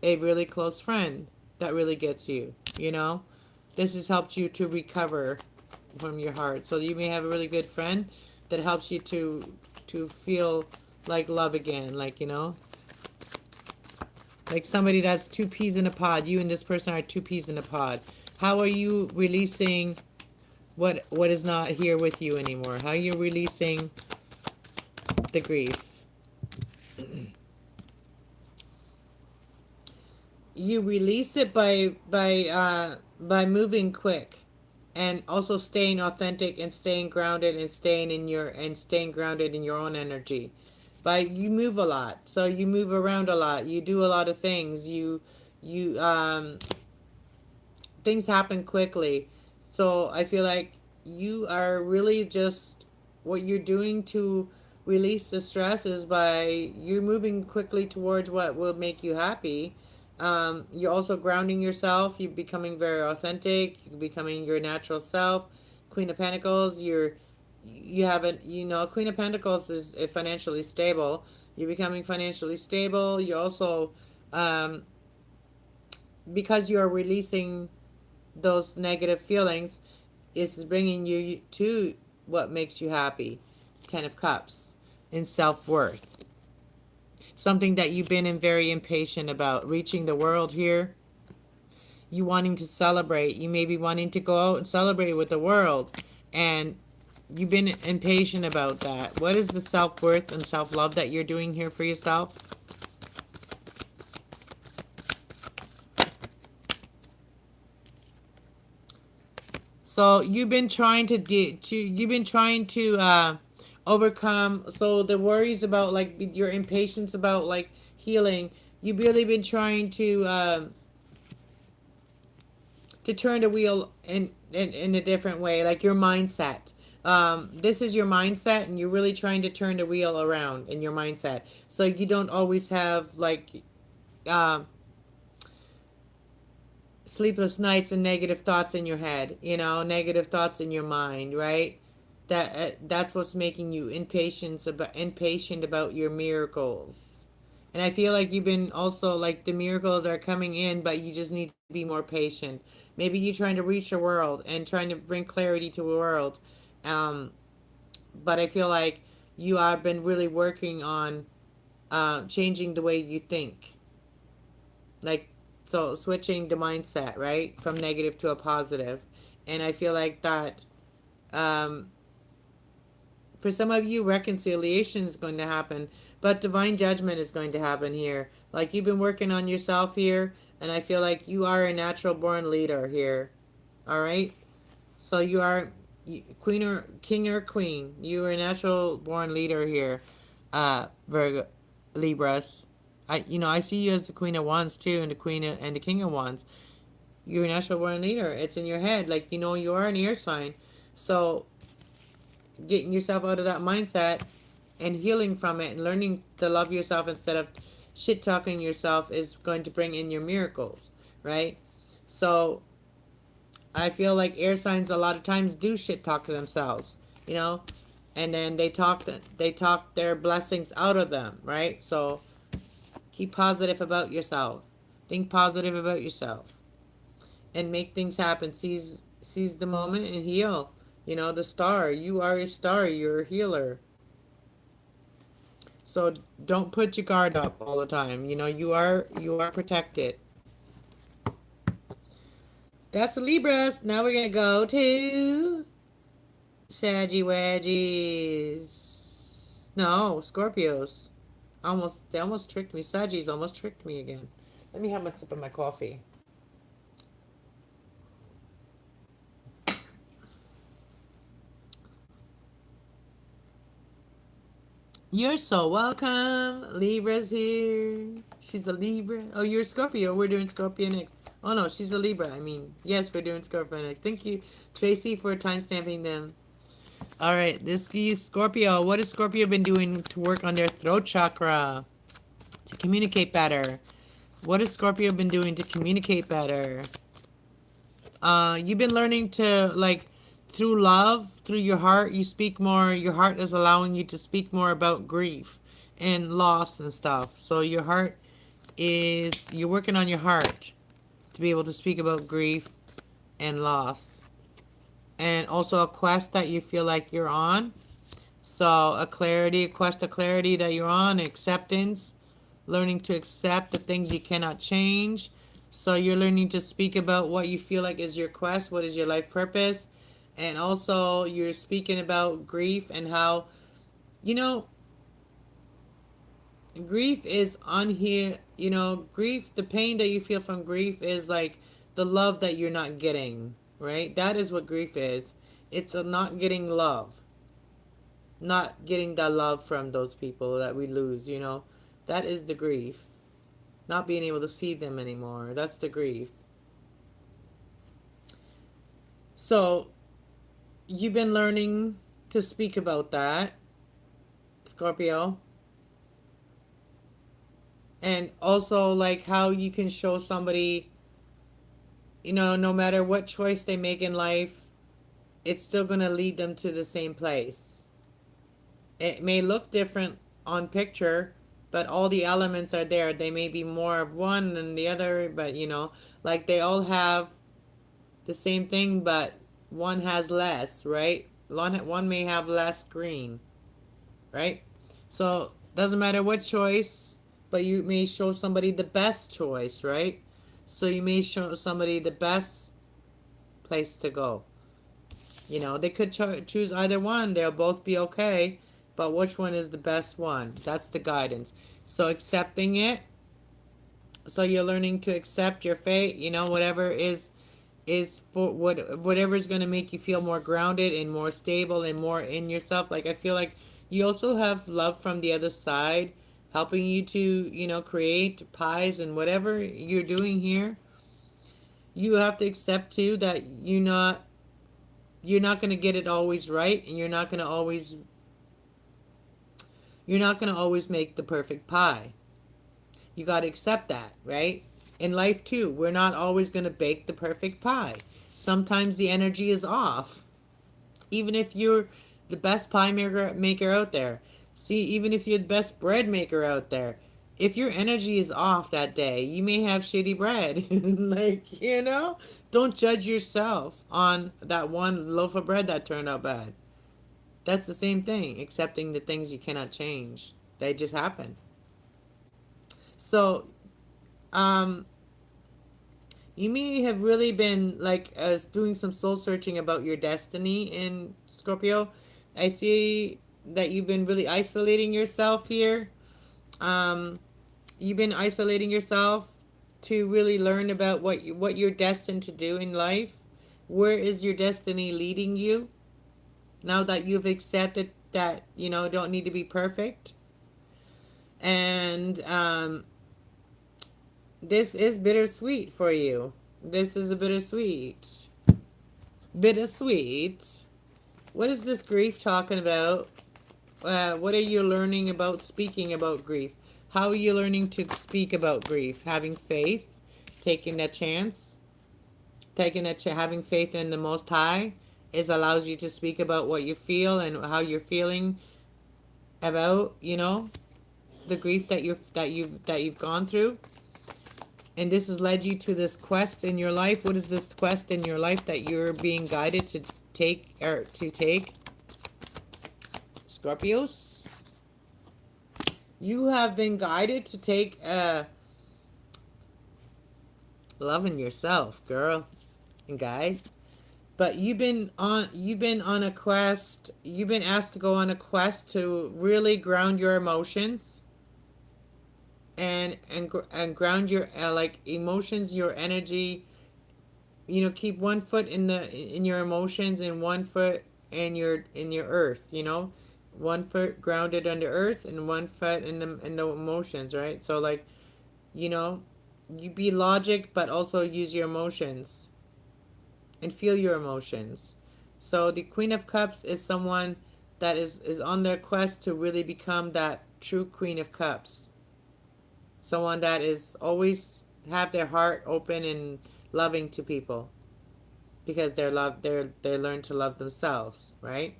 a really close friend that really gets you. This has helped you to recover from your heart. So you may have a really good friend that helps you to feel like love again, like somebody that's two peas in a pod. You and this person are two peas in a pod. How are you releasing what is not here with you anymore? How are you releasing the grief? You release it by moving quick, and also staying authentic, and staying grounded, and staying grounded in your own energy. But you move a lot, so you move around a lot, you do a lot of things, you things happen quickly. So I feel like you are really just, what you're doing to release the stress is by you're moving quickly towards what will make you happy. You're also grounding yourself. You're becoming very authentic. You're becoming your natural self. Queen of Pentacles. You haven't. Queen of Pentacles is financially stable. You're becoming financially stable. You also, because you are releasing those negative feelings, is bringing you to what makes you happy. Ten of Cups. In self-worth. Something that you've been very impatient about, reaching the world here. You wanting to celebrate. You may be wanting to go out and celebrate with the world, and you've been impatient about that. What is the self-worth and self-love that you're doing here for yourself? So you've been trying to overcome, so the worries about, like, your impatience about, like, healing. You've really been trying to turn the wheel in a different way, like your mindset. This is your mindset, and you're really trying to turn the wheel around in your mindset, so you don't always have, like, sleepless nights and negative thoughts in your head, negative thoughts in your mind, right? That's what's making you impatient about your miracles. And I feel like you've been also, like, the miracles are coming in, but you just need to be more patient. Maybe you're trying to reach the world and trying to bring clarity to the world. But I feel like you have been really working on changing the way you think. Like, so switching the mindset, right? From negative to a positive. And I feel like that, for some of you, reconciliation is going to happen, but divine judgment is going to happen here. Like, you've been working on yourself here, and I feel like you are a natural born leader here. All right? So you are queen or king or queen. You are a natural born leader here, Virgo, Libras. I see you as the Queen of Wands too, and the King of Wands. You're a natural born leader. It's in your head. Like, you are an air sign. So getting yourself out of that mindset and healing from it and learning to love yourself instead of shit talking yourself is going to bring in your miracles, right? So I feel like air signs a lot of times do shit talk to themselves, and then they talk their blessings out of them, right? So keep positive about yourself. Think positive about yourself and make things happen. Seize the moment and heal. You know, the star. You are a star. You're a healer. So don't put your guard up all the time. You know, you are protected. That's the Libras. Now we're gonna go to Saggy Wedgies. No, Scorpios. They almost tricked me. Saggies almost tricked me again. Let me have a sip of my coffee. You're so welcome. Libra's here. She's a Libra. Oh, you're a Scorpio. We're doing Scorpio next. Oh no, she's a Libra. I mean, yes, we're doing Scorpio next. Thank you, Tracy, for time stamping them. All right, this is Scorpio. What has Scorpio been doing to work on their throat chakra to communicate better? What has Scorpio been doing to communicate better? You've been learning to, like, through love, through your heart, you speak more. Your heart is allowing you to speak more about grief and loss and stuff. So your heart you're working on your heart to be able to speak about grief and loss. And also a quest that you feel like you're on. So a quest of clarity that you're on, acceptance, learning to accept the things you cannot change. So you're learning to speak about what you feel like is your quest, what is your life purpose. And also you're speaking about grief and how, you know, grief is on here, you know, grief, the pain that you feel from grief is like the love that you're not getting, right? That is what grief is. It's a not getting love. Not getting that love from those people that we lose, you know. That is the grief. Not being able to see them anymore. That's the grief. So, you've been learning to speak about that, Scorpio. And also, like, how you can show somebody, you know, no matter what choice they make in life, it's still going to lead them to the same place. It may look different on picture, but all the elements are there. They may be more of one than the other, but, you know, like they all have the same thing, but one has less, right? One may have less green, right? So doesn't matter what choice, but you may show somebody the best choice, right? So you may show somebody the best place to go. You know, they could choose either one. They'll both be okay, but which one is the best one? That's the guidance. So accepting it. So you're learning to accept your fate, you know, whatever is for whatever is going to make you feel more grounded and more stable and more in yourself. Like I feel like you also have love from the other side helping you to, you know, create pies and whatever you're doing here. You have to accept too that you're not going to get it always right, and you're not going to always make the perfect pie. You got to accept that, right? In life too, we're not always going to bake the perfect pie. Sometimes the energy is off. Even if you're the best pie maker out there. See, even if you're the best bread maker out there, if your energy is off that day, you may have shitty bread. Like, you know, don't judge yourself on that one loaf of bread that turned out bad. That's the same thing, accepting the things you cannot change. They just happen. So, you may have really been like doing some soul searching about your destiny in Scorpio. I see that you've been really isolating yourself here. You've been isolating yourself to really learn about what you're destined to do in life. Where is your destiny leading you? Now that you've accepted that, you know, don't need to be perfect. And this is bittersweet for you. This is a bittersweet. Bittersweet. What is this grief talking about? What are you learning about speaking about grief? How are you learning to speak about grief? Having faith, taking that chance, having faith in the Most High allows you to speak about what you feel and how you're feeling about, you know, the grief that you've gone through. And this has led you to this quest in your life. What is this quest in your life that you're being guided to take, or to take? Scorpios, you have been guided to take loving yourself, girl and guy. But you've been on a quest. You've been asked to go on a quest to really ground your emotions and ground your like emotions, your energy. You know, keep one foot in your emotions and one foot in your earth. You know, one foot grounded under earth and one foot in the emotions. Right. So like, you know, you be logic, but also use your emotions and feel your emotions. So the Queen of Cups is someone that is on their quest to really become that true Queen of Cups. Someone that is always have their heart open and loving to people because they learn to love themselves, right?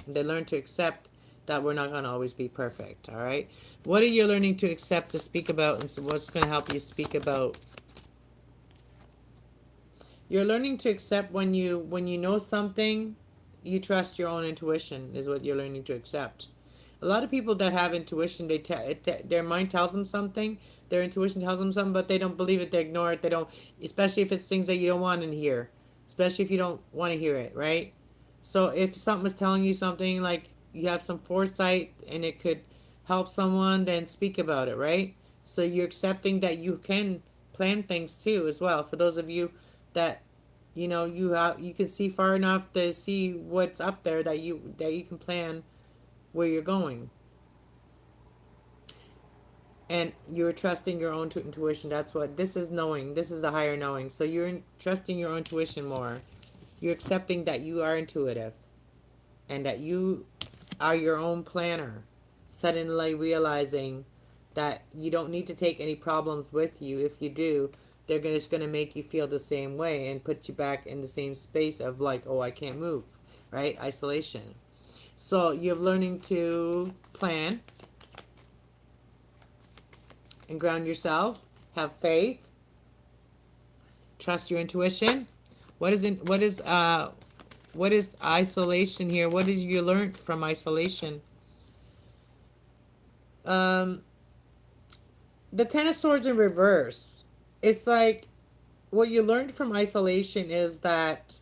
And they learn to accept that we're not going to always be perfect, all right? What are you learning to accept to speak about, and so what's going to help you speak about? You're learning to accept when you know something, you trust your own intuition is what you're learning to accept. A lot of people that have intuition, their mind tells them something, their intuition tells them something, but they don't believe it, they ignore it, they don't, especially if it's things that you don't want to hear, especially if you don't want to hear it, right? So if something is telling you something, like you have some foresight and it could help someone, then speak about it, right? So you're accepting that you can plan things too as well. For those of you that you can see far enough to see what's up there that you can plan where you're going, and you're trusting your own intuition. That's what this is, knowing. This is the higher knowing. So you're trusting your own intuition more. You're accepting that you are intuitive and that you are your own planner, suddenly realizing that you don't need to take any problems with you. If you do, they're just going to make you feel the same way and put you back in the same space of like, oh, I can't move, right? Isolation. So you're learning to plan and ground yourself, have faith, trust your intuition. What is isolation here? What did you learn from isolation? Um, the Ten of Swords in reverse. It's like what you learned from isolation is that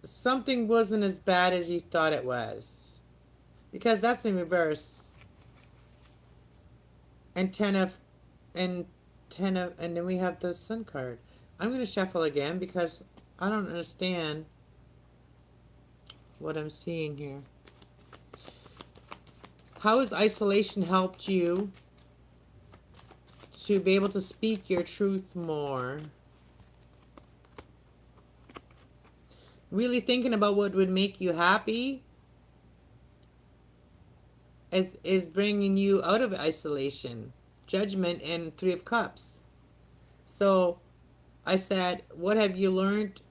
something wasn't as bad as you thought it was, because that's in reverse. And and and then we have the Sun card. I'm going to shuffle again because I don't understand what I'm seeing here. How has isolation helped you to be able to speak your truth more? Really thinking about what would make you happy is bringing you out of isolation. Judgment and Three of Cups. So I said, what have you learned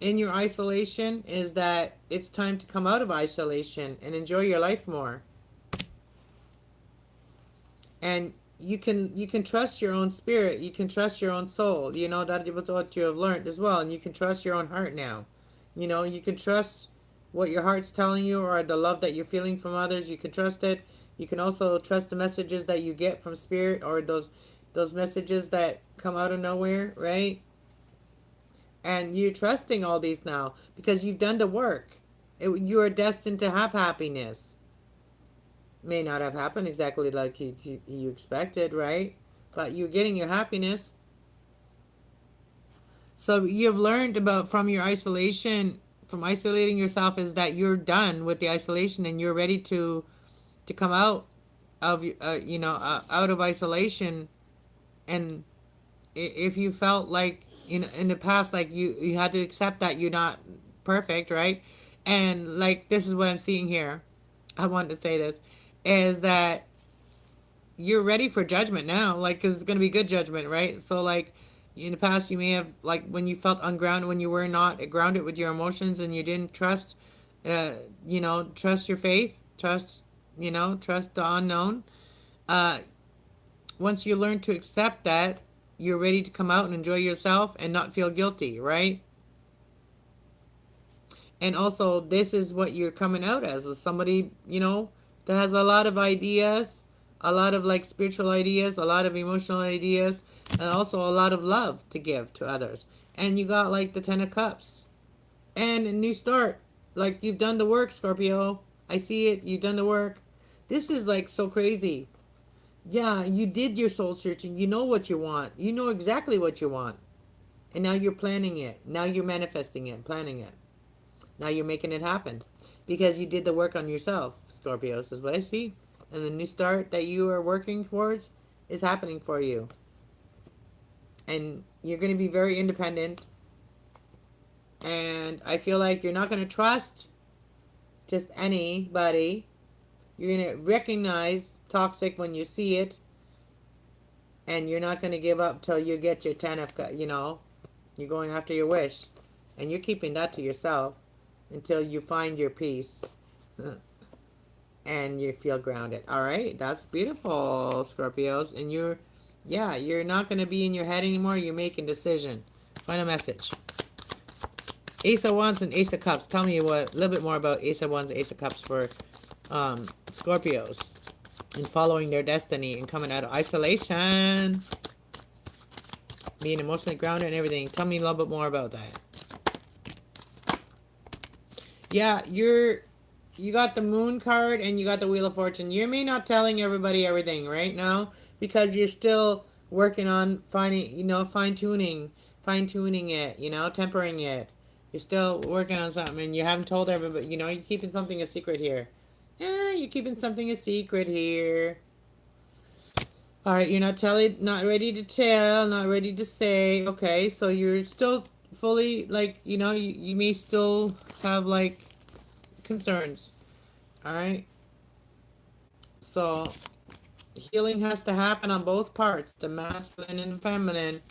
in your isolation is that it's time to come out of isolation and enjoy your life more. And you can trust your own spirit, you can trust your own soul. You know that was what you have learned as well, and you can trust your own heart now. You know, you can trust what your heart's telling you, or the love that you're feeling from others. You can trust it. You can also trust the messages that you get from spirit, or those messages that come out of nowhere, right? And you're trusting all these now because you've done the work. You are destined to have happiness. May not have happened exactly like you expected, right? But you're getting your happiness. So you've learned about from your isolation, from isolating yourself, is that you're done with the isolation and you're ready to come out of out of isolation. And if you felt like in the past, like you had to accept that you're not perfect, right? And like, this is what I'm seeing here. I wanted to say this is that you're ready for judgment now, like, because it's going to be good judgment, right? So like, in the past you may have, like, when you felt ungrounded, when you were not grounded with your emotions and you didn't trust You know, trust your faith, trust, you know, trust the unknown. uh, Once you learn to accept that, you're ready to come out and enjoy yourself and not feel guilty, right? And also, this is what you're coming out as somebody, you know, that has a lot of ideas, a lot of like spiritual ideas, a lot of emotional ideas, and also a lot of love to give to others. And you got like the 10 of cups and a new start. Like, you've done the work, Scorpio. I see it. You've done the work. This is like so crazy. Yeah, you did your soul searching. You know what you want. You know exactly what you want. And now you're planning it. Now you're manifesting it, planning it. Now you're making it happen. Because you did the work on yourself, Scorpios. That's what I see. And the new start that you are working towards is happening for you. And you're going to be very independent. And I feel like you're not going to trust just anybody. You're going to recognize toxic when you see it. And you're not going to give up till you get your 10 of, you know, you're going after your wish. And you're keeping that to yourself until you find your peace and you feel grounded. All right, that's beautiful, Scorpios. And you're not going to be in your head anymore. You're making decision. Final message. Ace of Wands and Ace of Cups. Tell me a little bit more about Ace of Wands and Ace of Cups for Scorpios and following their destiny and coming out of isolation, being emotionally grounded and everything. Tell me a little bit more about that. Yeah, you got the Moon card and you got the Wheel of Fortune. You may not telling everybody everything right now because you're still working on finding, you know, fine-tuning it, you know, tempering it. You're still working on something and you haven't told everybody, you know, you're keeping something a secret here. Yeah, you're keeping something a secret here. All right, you're not ready to tell, not ready to say. Okay, so you're still fully, like, you know, you may still have, like, concerns. All right. So healing has to happen on both parts, the masculine and the feminine.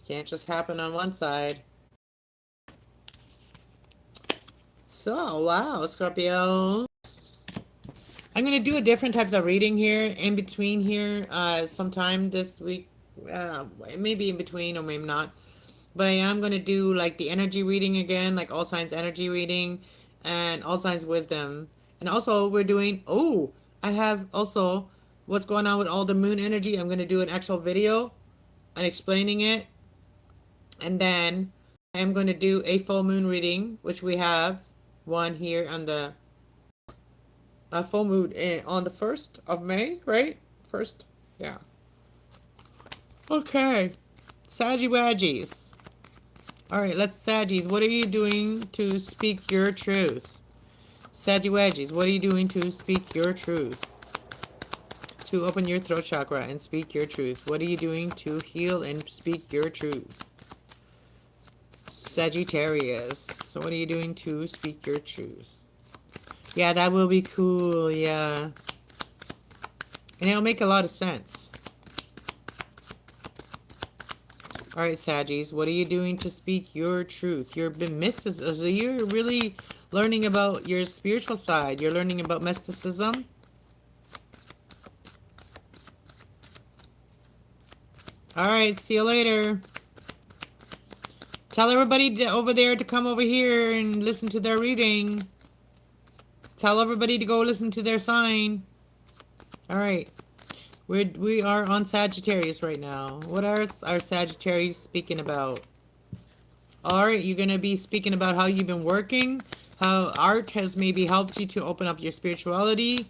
Can't just happen on one side. So, wow, Scorpio. I'm going to do a different type of reading here, in between here, sometime this week. Maybe in between or maybe not. But I am going to do like the energy reading again, like all signs energy reading and all signs wisdom. And also we're doing, I have also what's going on with all the moon energy. I'm going to do an actual video and explaining it. And then I am going to do a full moon reading, which we have one here on the full moon on the 1st of May, right? 1st? Yeah. Okay. Saggy Waggies. Alright, let's Saggies. What are you doing to speak your truth? Saggy Wedgies, what are you doing to speak your truth? To open your throat chakra and speak your truth. What are you doing to heal and speak your truth? Sagittarius, so what are you doing to speak your truth? Yeah, that will be cool, yeah. And it'll make a lot of sense. Alright, Saggies, what are you doing to speak your truth? You've been mysticism. You're really learning about your spiritual side. You're learning about mysticism. Alright, see you later. Tell everybody over there to come over here and listen to their reading. Tell everybody to go listen to their sign. Alright. We are on Sagittarius right now. What are our Sagittarius speaking about? Alright, you're going to be speaking about how you've been working. How art has maybe helped you to open up your spirituality.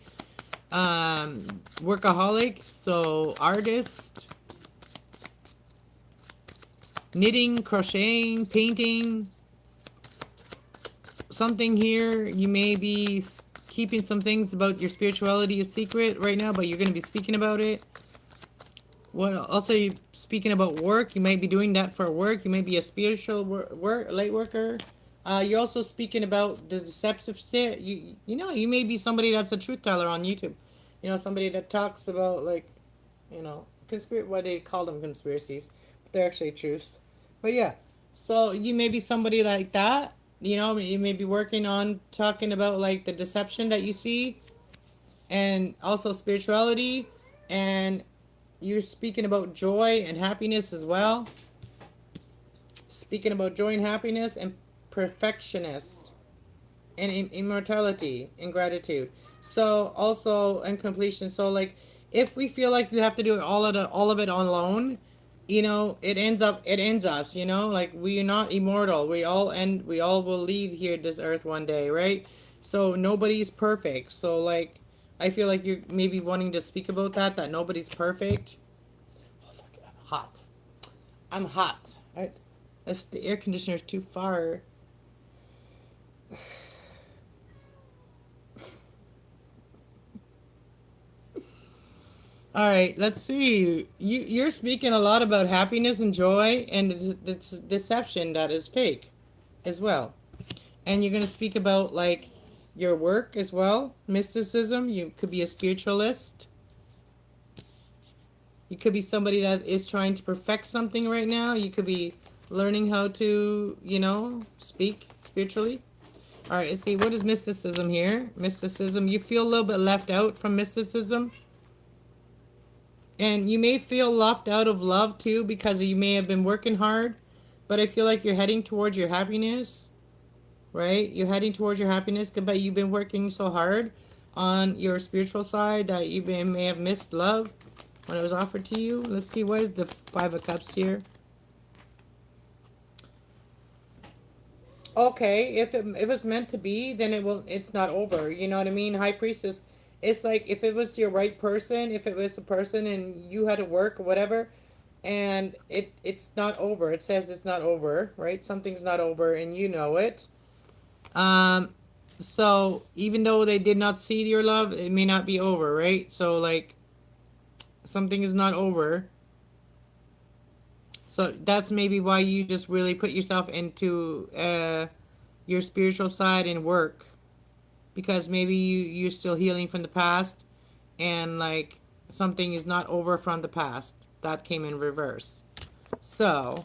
Workaholic, so artist. Knitting, crocheting, painting. Something here, you may be keeping some things about your spirituality a secret right now, but you're going to be speaking about it. What also, you speaking about work, you might be doing that for work. You may be a spiritual light worker. You're also speaking about the deceptive shit. You know, you may be somebody that's a truth teller on YouTube. You know, somebody that talks about, like, you know, what they call them, conspiracies, but they're actually truths. But yeah, so you may be somebody like that. you know, you may be working on talking about like the deception that you see, and also spirituality, and you're speaking about joy and happiness as well. Speaking about joy and happiness and perfectionist and immortality and gratitude. So also and completion. So like if we feel like you have to do all of it on alone, you know, it ends us, you know, like we are not immortal. We all will leave here this earth one day, right? So nobody's perfect. So like I feel like you're maybe wanting to speak about that nobody's perfect. Oh fuck, I'm hot. I'm hot. If the air conditioner is too far. All right, let's see. You're speaking a lot about happiness and joy and the deception that is fake as well. And you're going to speak about like your work as well, mysticism. You could be a spiritualist. You could be somebody that is trying to perfect something right now. You could be learning how to, you know, speak spiritually. All right, let's see. What is mysticism here? Mysticism. You feel a little bit left out from mysticism. And you may feel left out of love too because you may have been working hard, but I feel like you're heading towards your happiness, right? You're heading towards your happiness, but you've been working so hard on your spiritual side that you may have missed love when it was offered to you. Let's see, what is the Five of Cups here? Okay, if it's meant to be, then it's not over. You know what I mean? High Priestess, it's like if it was your right person, if it was a person and you had to work or whatever, and it's not over. It says it's not over, right? Something's not over and you know it. Um so even though they did not see your love, it may not be over, right? So like something is not over. So that's maybe why you just really put yourself into your spiritual side and work, because maybe you're still healing from the past, and like something is not over from the past. That came in reverse. So,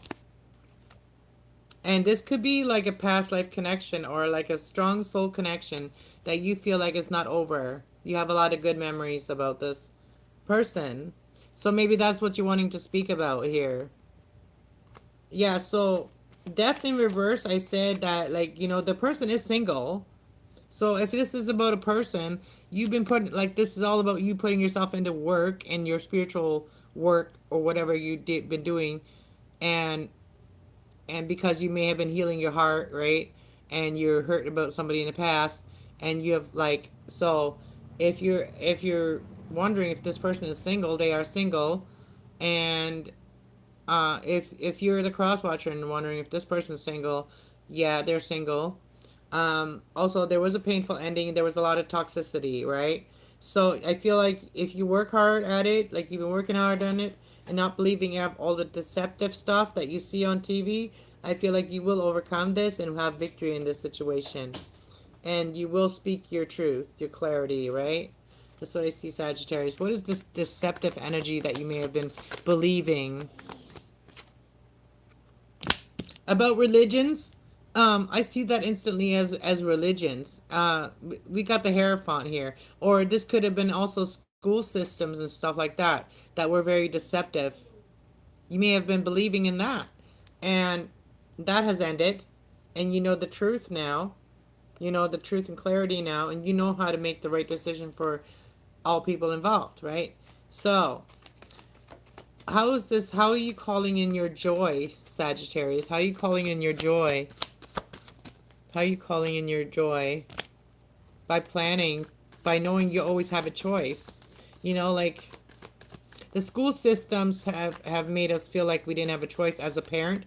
and this could be like a past life connection or like a strong soul connection that you feel like it's not over. You have a lot of good memories about this person. So maybe that's what you're wanting to speak about here. Yeah, so death in reverse, I said that, like, you know, the person is single. So if this is about a person, you've been putting, like, this is all about you putting yourself into work and your spiritual work or whatever been doing. And because you may have been healing your heart, right? And you're hurt about somebody in the past, and you have, like, so if you're wondering if this person is single, they are single. And if you're the cross watcher and wondering if this person's single, yeah, they're single. Also, there was a painful ending. There was a lot of toxicity, right? So I feel like if you work hard at it, like you've been working hard on it, and not believing you have all the deceptive stuff that you see on TV, I feel like you will overcome this and have victory in this situation. And you will speak your truth, your clarity, right? That's what I see, Sagittarius. What is this deceptive energy that you may have been believing about religions? I see that instantly as religions. We got the Hierophant here, or this could have been also school systems and stuff like that were very deceptive. You may have been believing in that, and that has ended, and you know the truth now. You know the truth and clarity now, and you know how to make the right decision for all people involved, right? So, how is this? How are you calling in your joy, Sagittarius? How are you calling in your joy? How are you calling in your joy? By planning, by knowing you always have a choice. You know, like the school systems have made us feel like we didn't have a choice as a parent.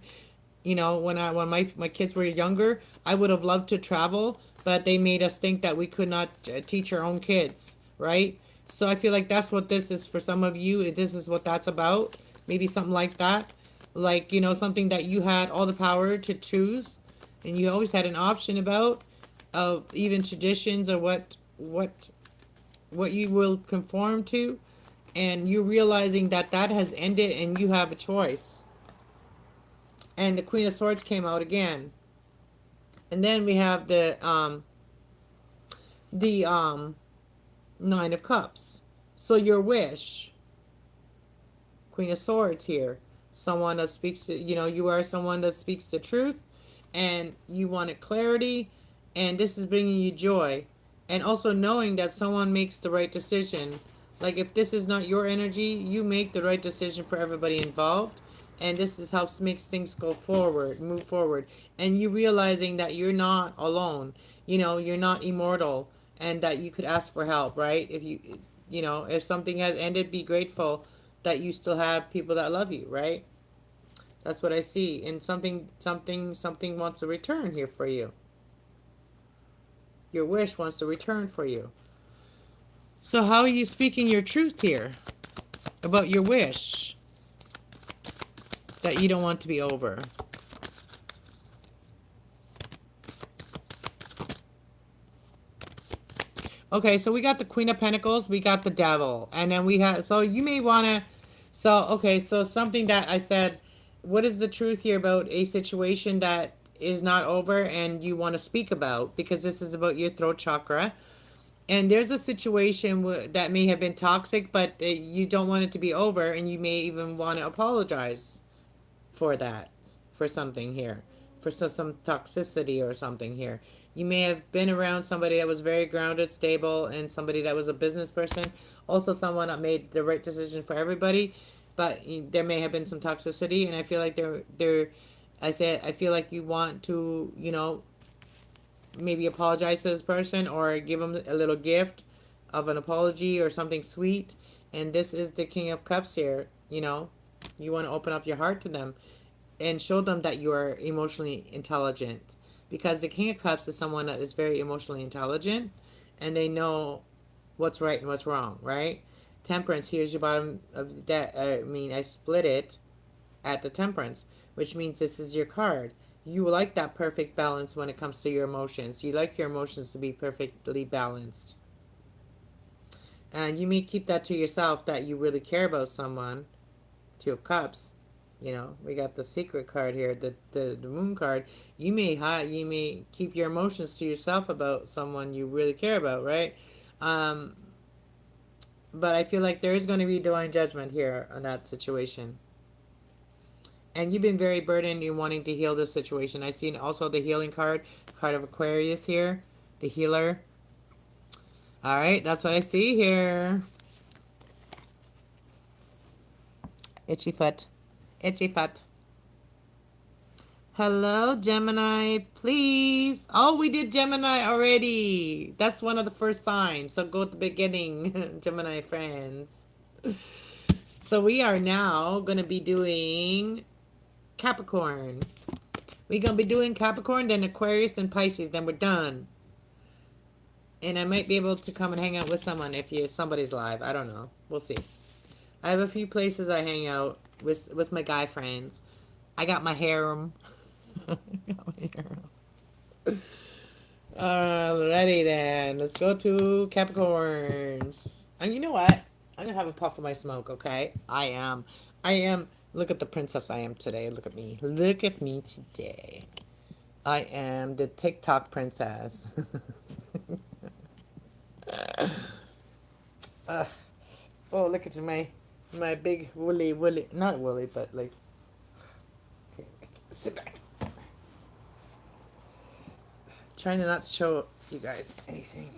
You know, when my kids were younger, I would have loved to travel, but they made us think that we could not teach our own kids, right? So I feel like that's what this is for some of you. This is what that's about. Maybe something like that. Like, you know, something that you had all the power to choose, and you always had an option about, of even traditions or what you will conform to, and you're realizing that that has ended and you have a choice. And the Queen of Swords came out again. And then we have the Nine of Cups. So your wish, Queen of Swords here. Someone that speaks, you are someone that speaks the truth and you wanted clarity, and this is bringing you joy. And also knowing that someone makes the right decision. Like if this is not your energy, you make the right decision for everybody involved. And this is how makes things go forward, move forward. And you realizing that you're not alone. You're not immortal, and that you could ask for help, right? If something has ended, be grateful that you still have people that love you, right? That's what I see. And something wants a return here for you. Your wish wants to return for you. So how are you speaking your truth here about your wish that you don't want to be over? Okay, so we got the Queen of Pentacles, we got the Devil, and then we have, so you may want to, so something that I said, what is the truth here about a situation that is not over and you want to speak about, because this is about your throat chakra. And there's a situation that may have been toxic, but you don't want it to be over, and you may even want to apologize for that, for something here, for some toxicity or something here. You may have been around somebody that was very grounded, stable, and somebody that was a business person. Also, someone that made the right decision for everybody, but there may have been some toxicity, and I feel like I feel like you want to, maybe apologize to this person or give them a little gift of an apology or something sweet. And this is the King of Cups here. You want to open up your heart to them and show them that you are emotionally intelligent, because the King of Cups is someone that is very emotionally intelligent, and they know what's right and what's wrong, right? Temperance, here's your bottom of that. I split it at the Temperance, which means this is your card. You like that perfect balance when it comes to your emotions. You like your emotions to be perfectly balanced. And you may keep that to yourself, that you really care about someone. Two of Cups. We got the Secret card here, the Moon card. You may keep your emotions to yourself about someone you really care about, right? But I feel like there is going to be divine judgment here on that situation. And you've been very burdened in wanting to heal this situation. I see also the healing card of Aquarius here, the healer. All right, that's what I see here. Itchy foot. Itchy foot. Hello, Gemini, please. Oh, we did Gemini already. That's one of the first signs. So go at the beginning, Gemini friends. So we are now going to be doing Capricorn. We're going to be doing Capricorn, then Aquarius, then Pisces, then we're done. And I might be able to come and hang out with someone if somebody's live. I don't know. We'll see. I have a few places I hang out with my guy friends. I got my harem. Alrighty then. Let's go to Capricorns. And you know what? I'm going to have a puff of my smoke, okay? I am. Look at the princess I am today. Look at me. Look at me today. I am the TikTok princess. Oh, look at my big woolly, not woolly, but like, okay, sit back. Trying to not show you guys anything.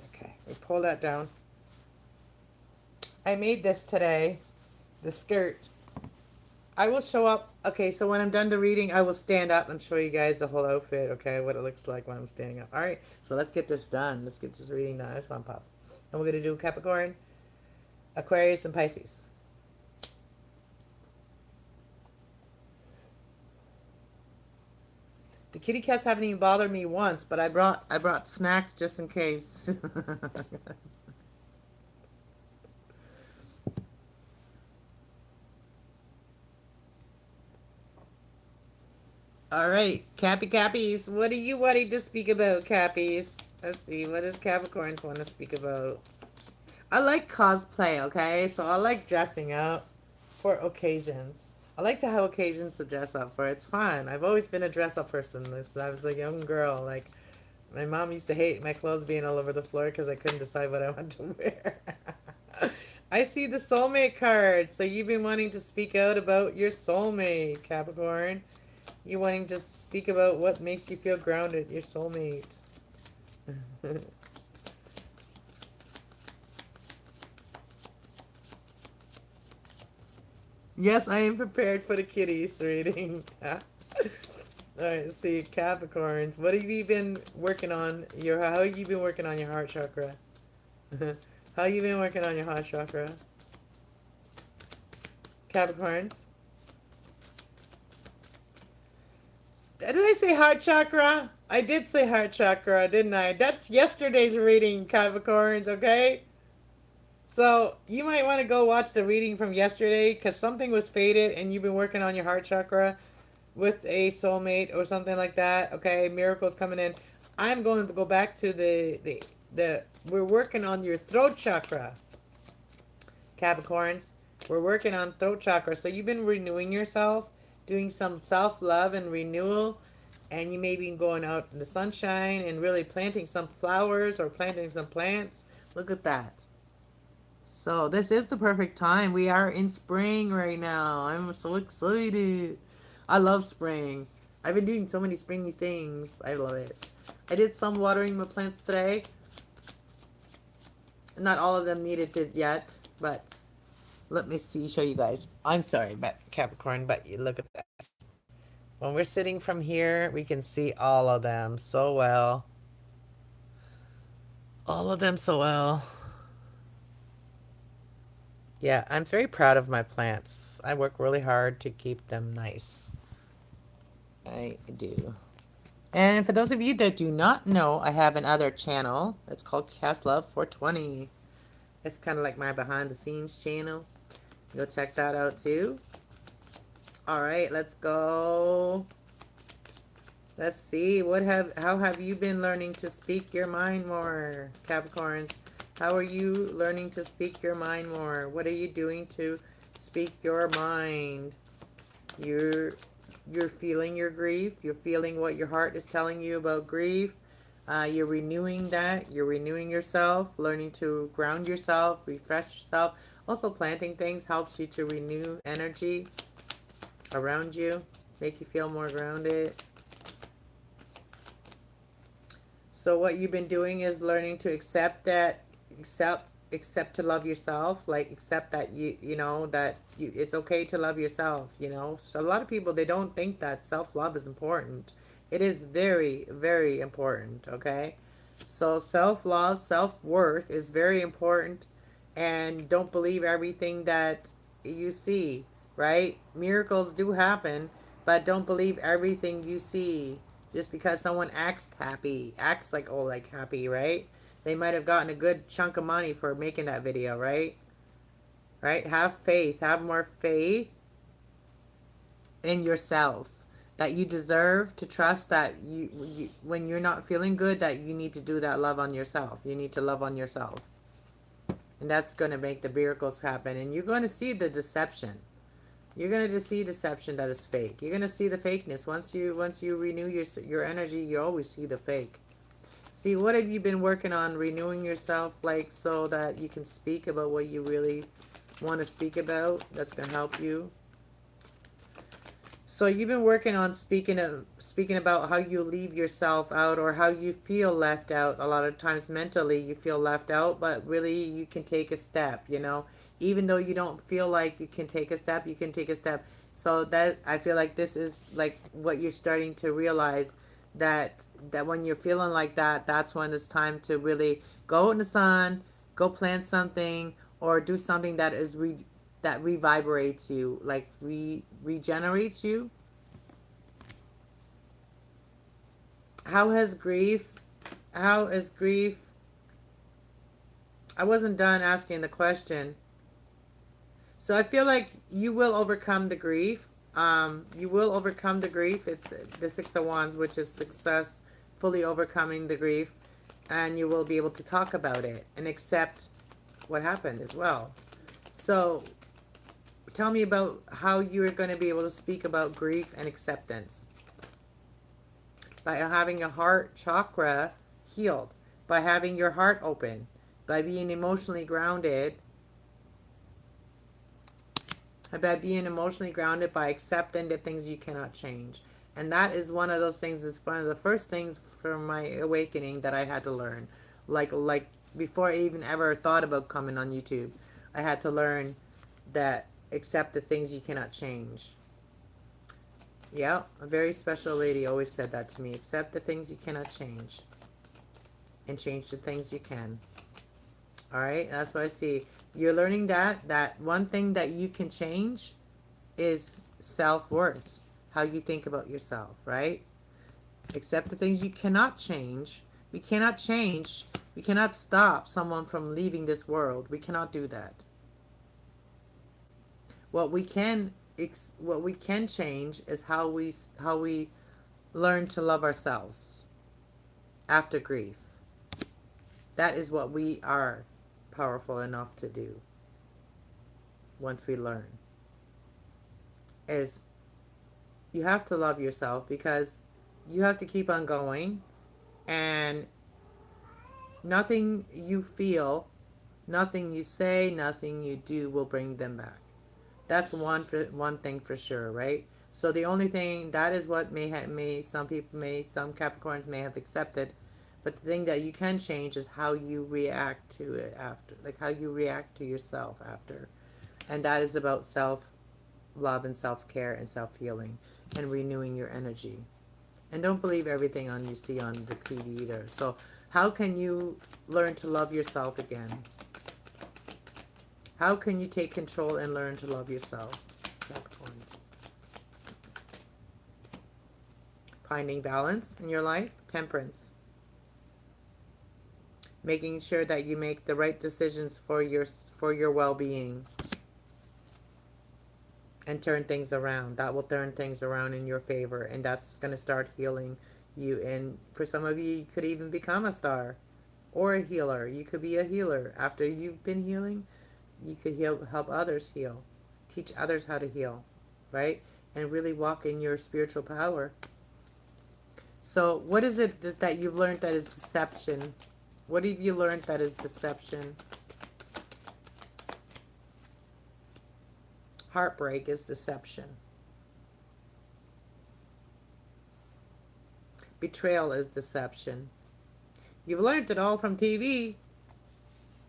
Okay, we pull that down. I made this today, the skirt. I will show up. Okay, so when I'm done the reading, I will stand up and show you guys the whole outfit, okay, what it looks like when I'm standing up. All right, so let's get this done. Let's get this reading done. That's one pop. And we're going to do Capricorn, Aquarius, and Pisces. The kitty cats haven't even bothered me once, but I brought snacks just in case. All right, Cappies. What are you wanting to speak about, Cappies? Let's see. What does Capricorns want to speak about? I like cosplay, okay? So I like dressing up for occasions. I like to have occasions to dress up for. It's fun. I've always been a dress up person. Since I was a young girl. Like, my mom used to hate my clothes being all over the floor because I couldn't decide what I wanted to wear. I see the soulmate card. So you've been wanting to speak out about your soulmate, Capricorn. You wanting to speak about what makes you feel grounded, your soulmate. Yes, I am prepared for the kitties reading. All right, let's see, Capricorns. What have you been working on? How have you been working on your heart chakra? How you been working on your heart chakra? Capricorns. Did I say heart chakra? I did say heart chakra, didn't I? That's yesterday's reading, Capricorns, okay? So you might want to go watch the reading from yesterday because something was faded and you've been working on your heart chakra with a soulmate or something like that. Okay, miracles coming in. I'm going to go back to the we're working on your throat chakra, Capricorns. We're working on throat chakra. So you've been renewing yourself, doing some self-love and renewal, and you may be going out in the sunshine and really planting some flowers or planting some plants. Look at that. So this is the perfect time. We are in spring right now. I'm so excited. I love spring. I've been doing so many springy things. I love it. I did some watering my plants today. Not all of them needed it yet, but let me see, show you guys. I'm sorry, but Capricorn, but you look at that. When we're sitting from here, we can see all of them so well. All of them so well. Yeah, I'm very proud of my plants. I work really hard to keep them nice. I do. And for those of you that do not know, I have another channel. It's called Cast Love 420. It's kind of like my behind the scenes channel. Go check that out too. All right, let's go. Let's see. How have you been learning to speak your mind more, Capricorns? How are you learning to speak your mind more? What are you doing to speak your mind? You're feeling your grief. You're feeling what your heart is telling you about grief. You're renewing that. You're renewing yourself, learning to ground yourself, refresh yourself. Also, planting things helps you to renew energy around you, make you feel more grounded. So what you've been doing is learning to accept to love yourself, like accept that it's okay to love yourself, So a lot of people, they don't think that self-love is important. It is very, very important, okay? So self-love, self-worth is very important, and don't believe everything that you see, right? Miracles do happen, but don't believe everything you see. Just because someone acts like, oh, like happy, right? They might have gotten a good chunk of money for making that video, right? Right? Have faith. Have more faith in yourself. That you deserve to trust that when you're not feeling good, that you need to do that love on yourself. You need to love on yourself. And that's going to make the miracles happen. And you're going to see the deception. You're going to see deception that is fake. You're going to see the fakeness. Once you renew your energy, you always see the fake. See, what have you been working on renewing yourself, like, so that you can speak about what you really want to speak about? That's going to help you. So you've been working on speaking about how you leave yourself out or how you feel left out. A lot of times mentally you feel left out, but really you can take a step, Even though you don't feel like you can take a step, you can take a step. So that, I feel like this is like what you're starting to realize, that when you're feeling like that, that's when it's time to really go in the sun, go plant something, or do something that is that revibrates you, like regenerates you. How is grief? I wasn't done asking the question. So I feel like you will overcome the grief. You will overcome the grief. It's the Six of Wands, which is success, fully overcoming the grief. And you will be able to talk about it and accept what happened as well. So Tell me about how you're going to be able to speak about grief and acceptance. By having your heart chakra healed, by having your heart open, by being emotionally grounded, by accepting the things you cannot change. And that is one of those things, is one of the first things from my awakening that I had to learn. Like before I even ever thought about coming on YouTube, I had to learn that accept the things you cannot change. Yeah, a very special lady always said that to me. Accept the things you cannot change and change the things you can. All right, that's what I see. You're learning that one thing that you can change is self-worth, how you think about yourself, right? Accept the things you cannot change. We cannot change. We cannot stop someone from leaving this world. We cannot do that. What we can change is how we learn to love ourselves after grief. That is what we are powerful enough to do once we learn. Is you have to love yourself, because you have to keep on going, and nothing you feel, nothing you say, nothing you do will bring them back. That's one thing for sure, right? So the only thing, that is what some Capricorns may have accepted, but the thing that you can change is how you react to it after, like how you react to yourself after. And that is about self-love and self-care and self-healing and renewing your energy. And don't believe everything you see on the TV either. So how can you learn to love yourself again? How can you take control and learn to love yourself, Capricorns? Finding balance in your life, temperance. Making sure that you make the right decisions for your well-being. And turn things around. That will turn things around in your favor, and that's going to start healing you. And for some of you, you could even become a star or a healer. You could be a healer. After you've been healing, you could help others heal. Teach others how to heal, right? And really walk in your spiritual power. So what is it that you've learned that is deception? What have you learned that is deception? Heartbreak is deception. Betrayal is deception. You've learned it all from TV.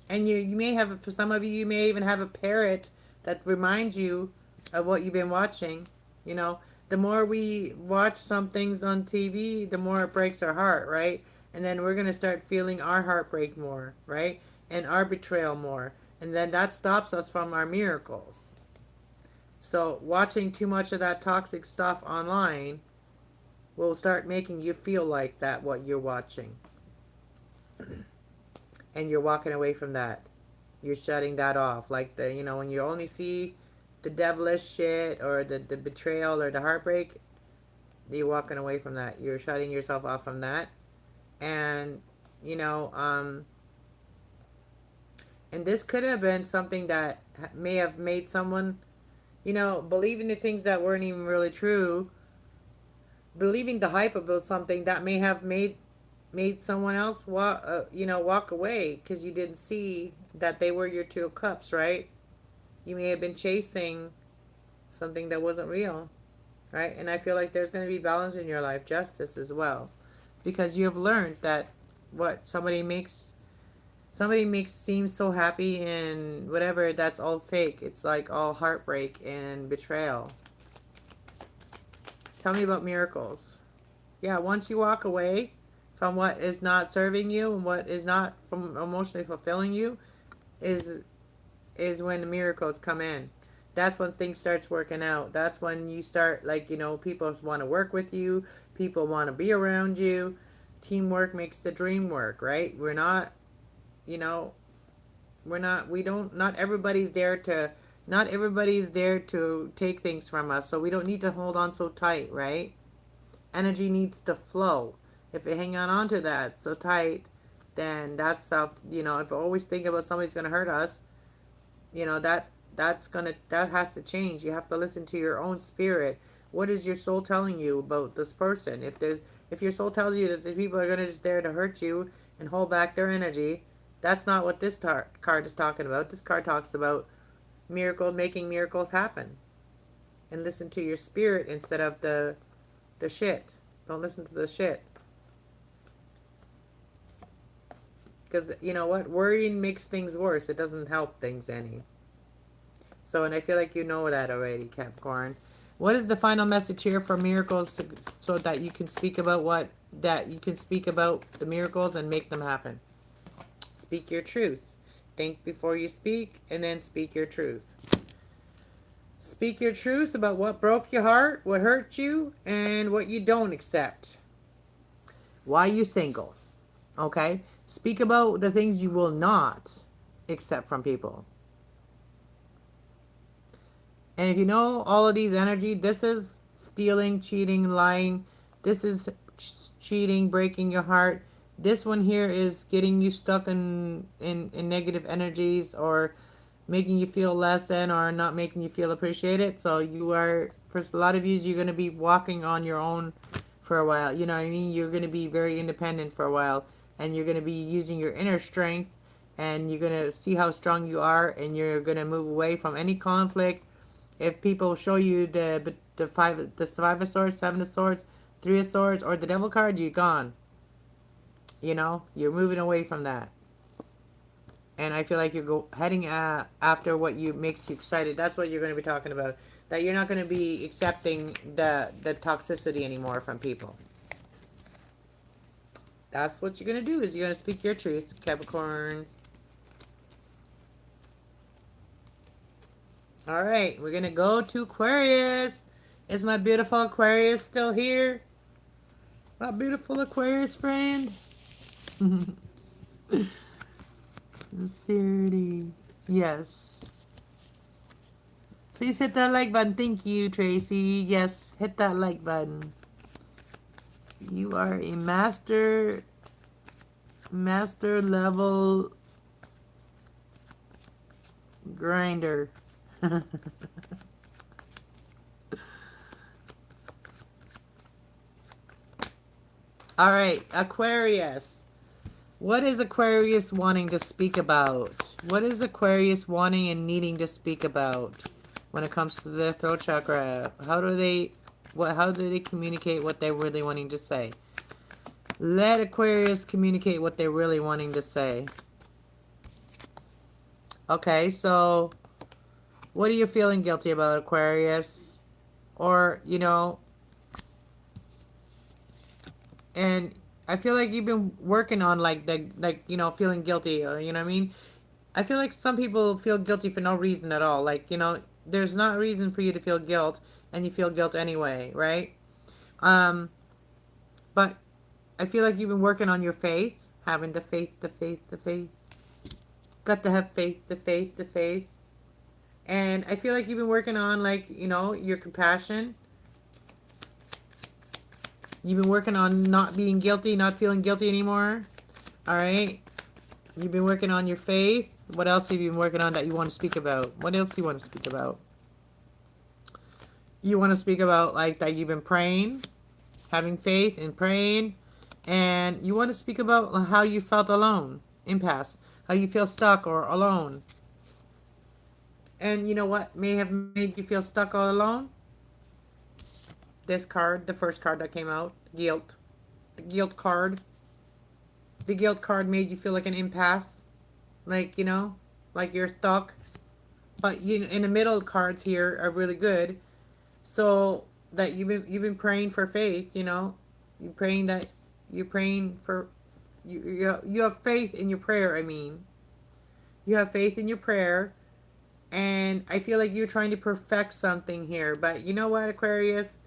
And you may have, for some of you, you may even have a parrot that reminds you of what you've been watching. You know, the more we watch some things on TV, the more it breaks our heart, right? And then we're going to start feeling our heartbreak more, right? And our betrayal more. And then that stops us from our miracles. So watching too much of that toxic stuff online will start making you feel like that, what you're watching. And you're walking away from that. You're shutting that off. Like when you only see the devilish shit or the betrayal or the heartbreak, you're walking away from that. You're shutting yourself off from that. And, and this could have been something that may have made someone, believing the things that weren't even really true, believing the hype about something that may have made someone else walk away, because you didn't see that they were your Two of Cups, right? You may have been chasing something that wasn't real, right? And I feel like there's going to be balance in your life, justice as well, because you have learned that what somebody makes seem so happy and whatever, that's all fake. It's like all heartbreak and betrayal. Tell me about miracles. Yeah, once you walk away from what is not serving you and what is not from emotionally fulfilling you, is when the miracles come in. That's when things starts working out. That's when you start, people want to work with you. People want to be around you. Teamwork makes the dream work, right? Not everybody's there to take things from us. So we don't need to hold on so tight, right? Energy needs to flow. If you hang on to that so tight, then that's if you always think about somebody's going to hurt us, that that has to change. You have to listen to your own spirit. What is your soul telling you about this person? If your soul tells you that the people are gonna just there to hurt you and hold back their energy, that's not what this card is talking about. This card talks about making miracles happen. And listen to your spirit instead of the shit. Don't listen to the shit. Because you know what? Worrying makes things worse. It doesn't help things any. So, and I feel like you know that already, Capricorn. What is the final message here for miracles so that you can speak about the miracles and make them happen? Speak your truth. Think before you speak, and then speak your truth. Speak your truth about what broke your heart, what hurt you, and what you don't accept. Why you single? Okay? Speak about the things you will not accept from people. And if you know all of these energy, this is stealing, cheating, lying. This is cheating, breaking your heart. This one here is getting you stuck in negative energies, or making you feel less than, or not making you feel appreciated. So you are, for a lot of you, you're going to be walking on your own for a while. You know what I mean? You're going to be very independent for a while, and you're going to be using your inner strength, and you're going to see how strong you are, and you're going to move away from any conflict. If people show you the five of swords, seven of swords, three of swords, or the devil card, you're gone. You know, you're moving away from that. And I feel like you're heading after what makes you excited. That's what you're going to be talking about. That you're not going to be accepting the toxicity anymore from people. That's what you're going to do, is you're going to speak your truth, Capricorns. All right, we're going to go to Aquarius. Is my beautiful Aquarius still here? My beautiful Aquarius friend. Sincerity. Yes. Please hit that like button. Thank you, Tracy. Yes, hit that like button. You are a master level grinder. All right, Aquarius. What is Aquarius wanting to speak about? What is Aquarius wanting and needing to speak about when it comes to their throat chakra? How do they communicate what they're really wanting to say? Let Aquarius communicate what they're really wanting to say. Okay, so what are you feeling guilty about, Aquarius? Or, you know, and I feel like you've been working on feeling guilty, or, you know what I mean? I feel like some people feel guilty for no reason at all. Like, you know, there's not a reason for you to feel guilt, and you feel guilt anyway, right? But I feel like you've been working on your faith, having the faith. Got to have faith, the faith. And I feel like you've been working on, like, you know, your compassion. You've been working on not being guilty, not feeling guilty anymore. All right. You've been working on your faith. What else have you been working on that you want to speak about? What else do you want to speak about? You want to speak about, like, that you've been praying, having faith and praying. And you want to speak about how you felt alone in past. How you feel stuck or alone. And you know what may have made you feel stuck or alone? This card, the first card that came out, guilt. The guilt card. The guilt card made you feel like an impasse. Like, you know, like you're stuck. But you, in the middle cards here are really good. So that you've been praying for faith, you know. You're praying for you have faith in your prayer, I mean. You have faith in your prayer. And I feel like you're trying to perfect something here. But you know what, Aquarius?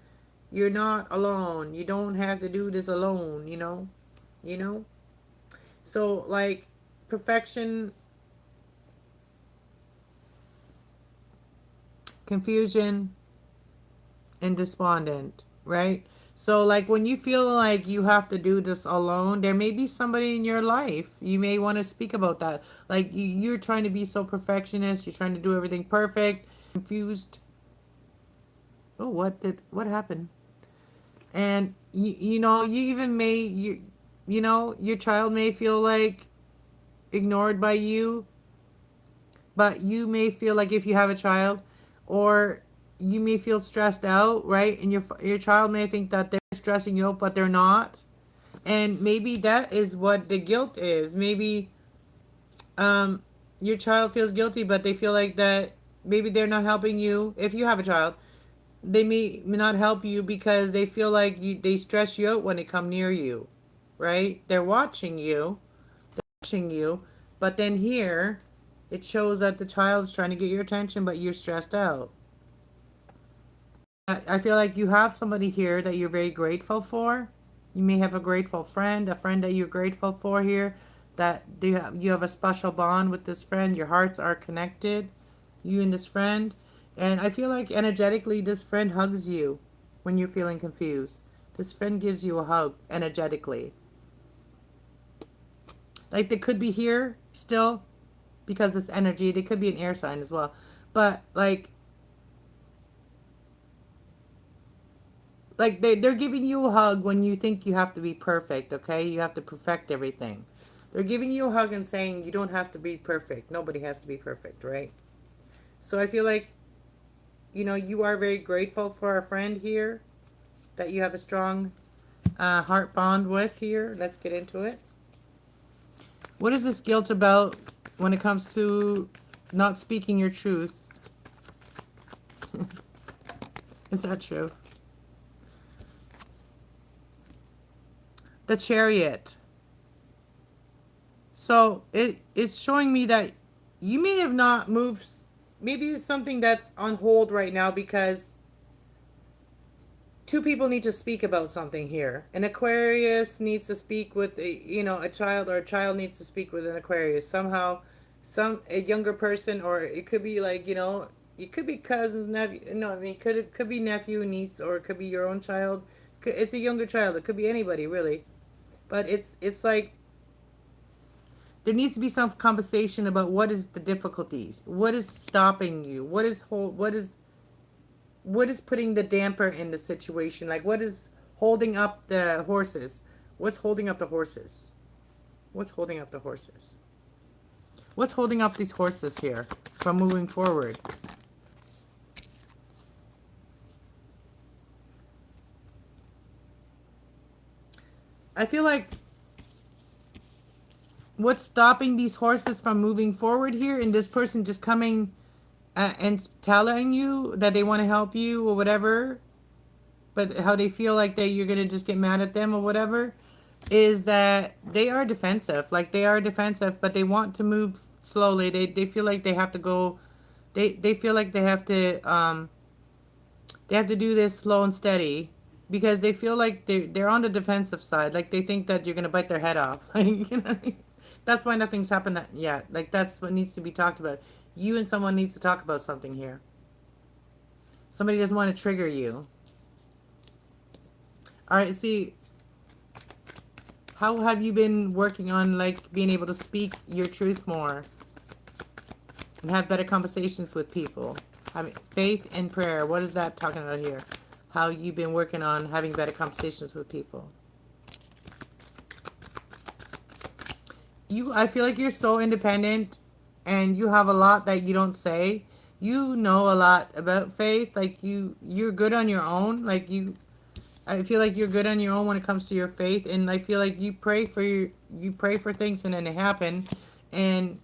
You're not alone. You don't have to do this alone, you know? You know? So, like, perfection, confusion, and despondent, right? So, like, when you feel like you have to do this alone, there may be somebody in your life. You may want to speak about that. Like, you're trying to be so perfectionist, you're trying to do everything perfect, confused. Oh, what happened? And you know, you even may you know, your child may feel like ignored by you, but you may feel like if you have a child, or you may feel stressed out, right? And your child may think that they're stressing you out, but they're not. And maybe that is what the guilt is. Maybe um your child feels guilty, but they feel like that maybe they're not helping you. If you have a child, they may not help you because they feel like they stress you out when they come near you, right? They're watching you, but then here it shows that the child's trying to get your attention, but you're stressed out. I feel like you have somebody here that you're very grateful for. You may have a grateful friend, a friend that you're grateful for here, that you have a special bond with this friend. Your hearts are connected, you and this friend. And I feel like energetically, this friend hugs you when you're feeling confused. This friend gives you a hug energetically. Like they could be here still because this energy, they could be an air sign as well. But like they're giving you a hug when you think you have to be perfect, okay? You have to perfect everything. They're giving you a hug and saying you don't have to be perfect. Nobody has to be perfect, right? So I feel like, you know, you are very grateful for a friend here that you have a strong heart bond with here. Let's get into it. What is this guilt about when it comes to not speaking your truth? Is that true? The Chariot. So it's showing me that you may have not moved. Maybe it's something that's on hold right now because two people need to speak about something here. An Aquarius needs to speak with a child, or a child needs to speak with an Aquarius somehow. A younger person, or it could be like, it could be cousins, nephew. No, I mean, could be nephew, niece, or it could be your own child. It's a younger child. It could be anybody really, but it's like there needs to be some conversation about what is the difficulties, what is stopping you, what is putting the damper in the situation, like what is holding up the horses, what's holding up the horses, what's holding up the horses, what's holding up these horses here from moving forward. I feel like what's stopping these horses from moving forward here, and this person just coming and telling you that they want to help you or whatever, but how they feel like that you're gonna just get mad at them or whatever, is that they are defensive. Like they are defensive, but they want to move slowly. They feel like they have to go. They feel like they have to do this slow and steady because they feel like they're on the defensive side. Like they think that you're gonna bite their head off. Like that's why nothing's happened yet. Like that's what needs to be talked about. You and someone needs to talk about something here. Somebody doesn't want to trigger you. All right, see, how have you been working on like being able to speak your truth more and have better conversations with people? Having faith and prayer. What is that talking about here? How you've been working on having better conversations with people. I feel like you're so independent and you have a lot that you don't say. You know a lot about faith. Like you're good on your own. I feel like you're good on your own when it comes to your faith, and I feel like you pray for things and then they happen, and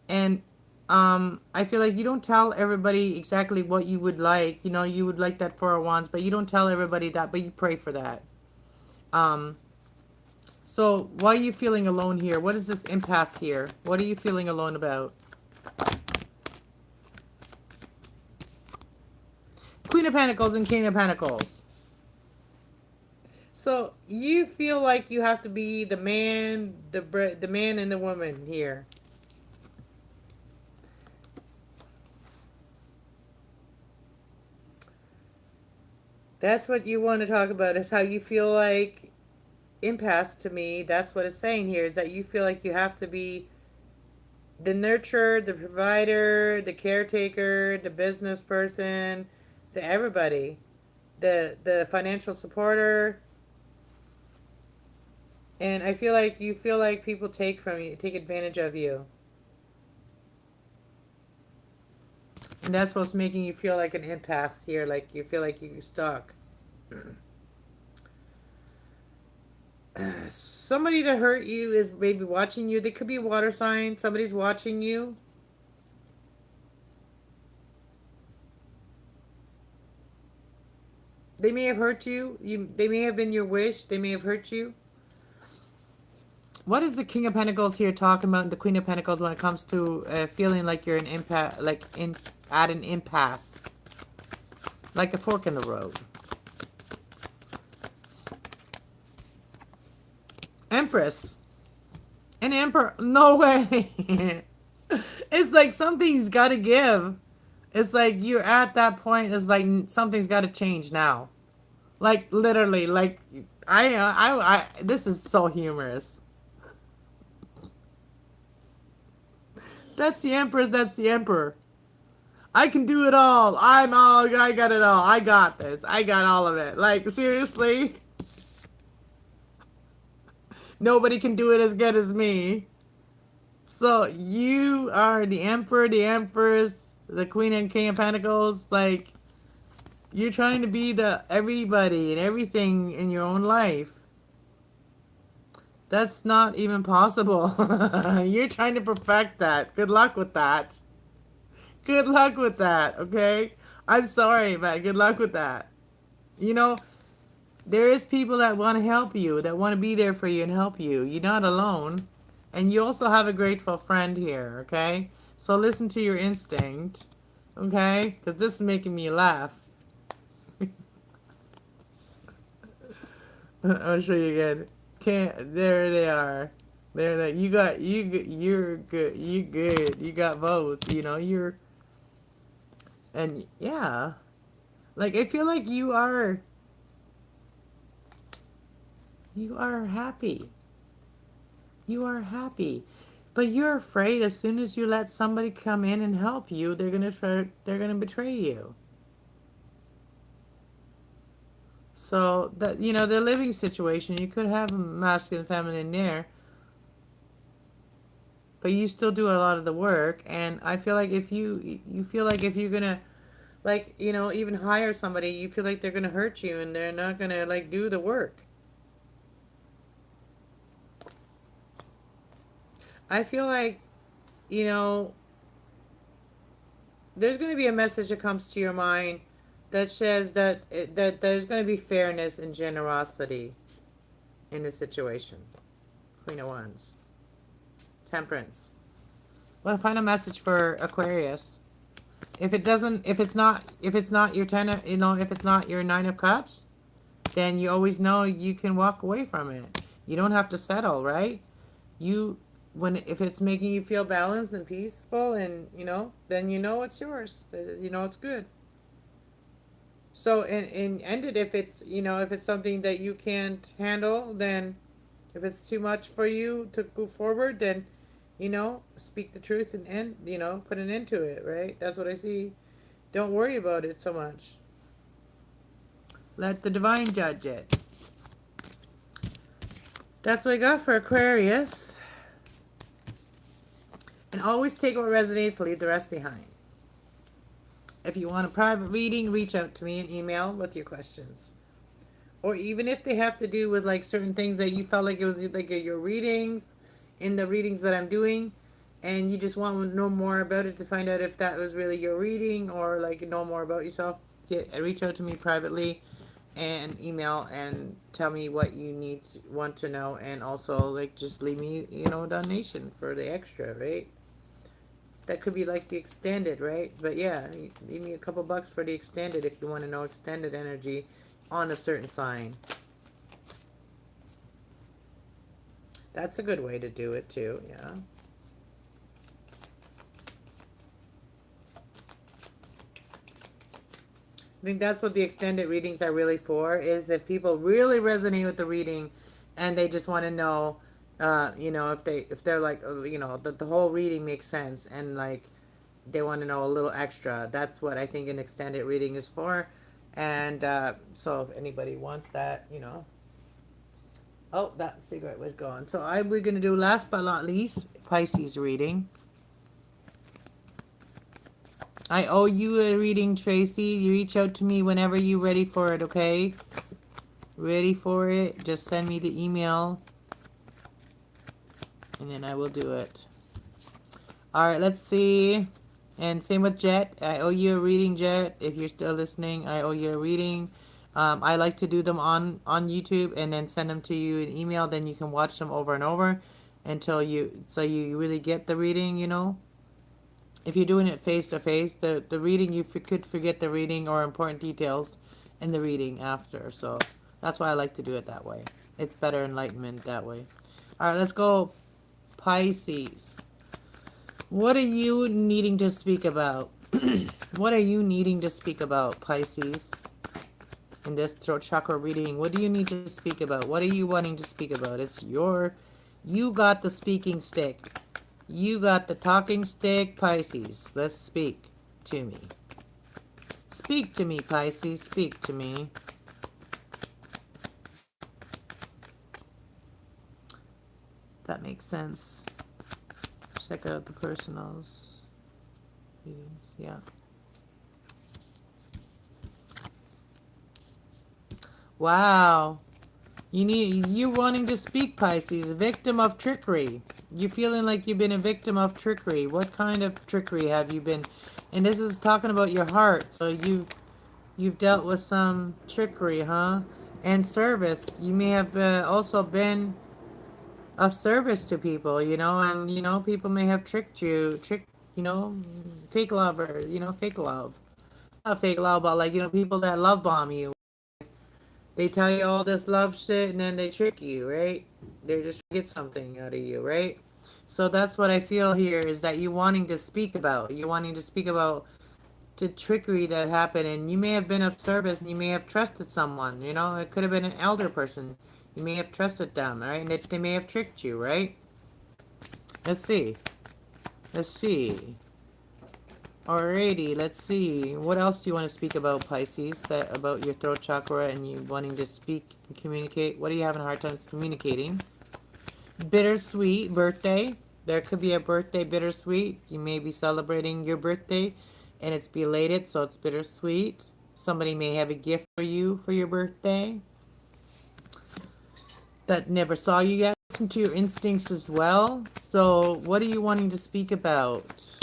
and I feel like you don't tell everybody exactly what you would like. You know, you would like that 4 of Wands, but you don't tell everybody that, but you pray for that. Um, so why are you feeling alone here? What is this impasse here? What are you feeling alone about? Queen of Pentacles and King of Pentacles. So you feel like you have to be the man, the man and the woman here. That's what you want to talk about, is how you feel like impasse to me. That's what it's saying here, is that you feel like you have to be the nurturer, the provider, the caretaker, the business person, the everybody, the financial supporter. And I feel like you feel like people take from you, take advantage of you. And that's what's making you feel like an impasse here, like you feel like you're stuck. Somebody to hurt you is maybe watching you. They could be a water sign. Somebody's watching you. They may have hurt you. They may have been your wish. They may have hurt you. What is the King of Pentacles here talking about, and the Queen of Pentacles, when it comes to feeling like you're at an impasse, like a fork in the road? Empress. An emperor. No way. It's like something's got to give. It's like you're at that point. It's like something's got to change now. Like literally. Like I. This is so humorous. That's the Empress. That's the Emperor. I can do it all. I got it all. I got this. I got all of it. Like seriously. Nobody can do it as good as me. So you are the Emperor, the Empress, the Queen and King of Pentacles. Like, you're trying to be the everybody and everything in your own life. That's not even possible. You're trying to perfect that. Good luck with that. Good luck with that, okay? I'm sorry, but good luck with that. You know, there is people that want to help you, that want to be there for you and help you. You're not alone. And you also have a grateful friend here, okay? So listen to your instinct, okay? Because this is making me laugh. I'll show you again. There they are. There they. You're good. You good. You got both. You know you're. And yeah, like I feel like you are. You are happy. You are happy. But you're afraid as soon as you let somebody come in and help you, they're gonna betray you. So that the living situation, you could have a masculine, feminine there, but you still do a lot of the work. And I feel like if you feel like if you're gonna even hire somebody, you feel like they're gonna hurt you and they're not gonna do the work. I feel like you know there's going to be a message that comes to your mind that says that there's going to be fairness and generosity in the situation. Queen of Wands. Temperance. Well, find a message for Aquarius. If it's not your ten, if it's not your Nine of Cups, then you always know you can walk away from it. You don't have to settle, right? If it's making you feel balanced and peaceful, and then it's yours. It's good. So and end it if it's something that you can't handle. Then if it's too much for you to go forward, then speak the truth and end. Put an end to it. Right? That's what I see. Don't worry about it so much. Let the divine judge it. That's what I got for Aquarius. And always take what resonates, leave the rest behind. If you want a private reading, reach out to me in email with your questions. Or even if they have to do with certain things that you felt like it was your readings, in the readings that I'm doing, and you just want to know more about it to find out if that was really your reading, or know more about yourself, reach out to me privately and email and tell me what you want to know, and also just leave me a donation for the extra, right? That could be the extended, right? But yeah, leave me a couple bucks for the extended if you want to know extended energy on a certain sign. That's a good way to do it too, yeah. I think that's what the extended readings are really for, is if people really resonate with the reading and they just want to know, if they're like, the whole reading makes sense and like they want to know a little extra. That's what I think an extended reading is for. And so if anybody wants that. Oh, that cigarette was gone. So we're going to do, last but not least, Pisces reading. I owe you a reading, Tracy. You reach out to me whenever you're ready for it, okay? Ready for it? Just send me the email. And then I will do it. Alright, let's see. And same with Jet. I owe you a reading, Jet. If you're still listening, I owe you a reading. I like to do them on YouTube and then send them to you in email. Then you can watch them over and over until so you really get the reading. If you're doing it face to face, the reading, you could forget the reading or important details in the reading after. So that's why I like to do it that way. It's better enlightenment that way. Alright, let's go Pisces. What are you needing to speak about? What are you needing to speak about, Pisces? In this throat chakra reading, what do you need to speak about? What are you wanting to speak about? You got the speaking stick. You got the talking stick, Pisces. Let's speak to me. Speak to me, Pisces. Speak to me. That makes sense. Check out the personals. Readings. Yeah. Wow. You're wanting to speak, Pisces. Victim of trickery. You're feeling like you've been a victim of trickery. What kind of trickery have you been? And this is talking about your heart. So you've dealt with some trickery, huh? And service. You may have also been of service to people, and people may have tricked you, fake lover, fake love. Not fake love, but like, people that love bomb you. They tell you all this love shit and then they trick you, right? They just get something out of you, right? So that's what I feel here, is that you're wanting to speak about. You're wanting to speak about the trickery that happened, and you may have been of service and you may have trusted someone, it could have been an elder person. You may have trusted them, right? And they may have tricked you, right? Let's see. Let's see. Alrighty, let's see. What else do you want to speak about, Pisces? About your throat chakra and you wanting to speak and communicate? What are you having a hard time communicating? Bittersweet birthday. There could be a birthday bittersweet. You may be celebrating your birthday and it's belated, so it's bittersweet. Somebody may have a gift for you for your birthday that never saw you yet. Listen to your instincts as well. So what are you wanting to speak about?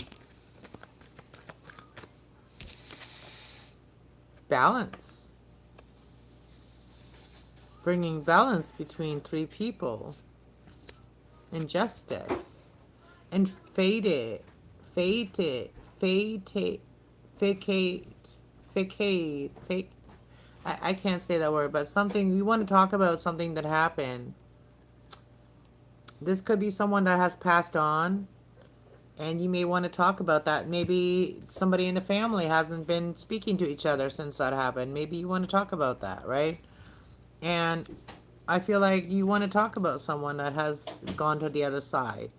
Balance. Bringing balance between three people. Injustice. And faded. Fake. I can't say that word, but something, you want to talk about something that happened. This could be someone that has passed on, and you may want to talk about that. Maybe somebody in the family hasn't been speaking to each other since that happened. Maybe you want to talk about that, right? And I feel like you want to talk about someone that has gone to the other side.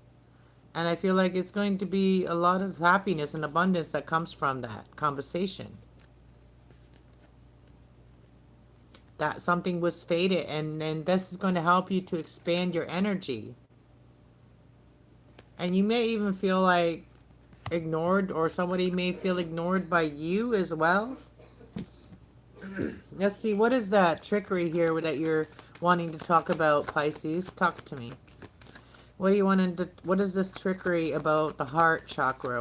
And I feel like it's going to be a lot of happiness and abundance that comes from that conversation. That something was fated, and this is going to help you to expand your energy. And you may even feel like ignored, or somebody may feel ignored by you as well. Let's see, what is that trickery here that you're wanting to talk about, Pisces? Talk to me. What is this trickery about the heart chakra?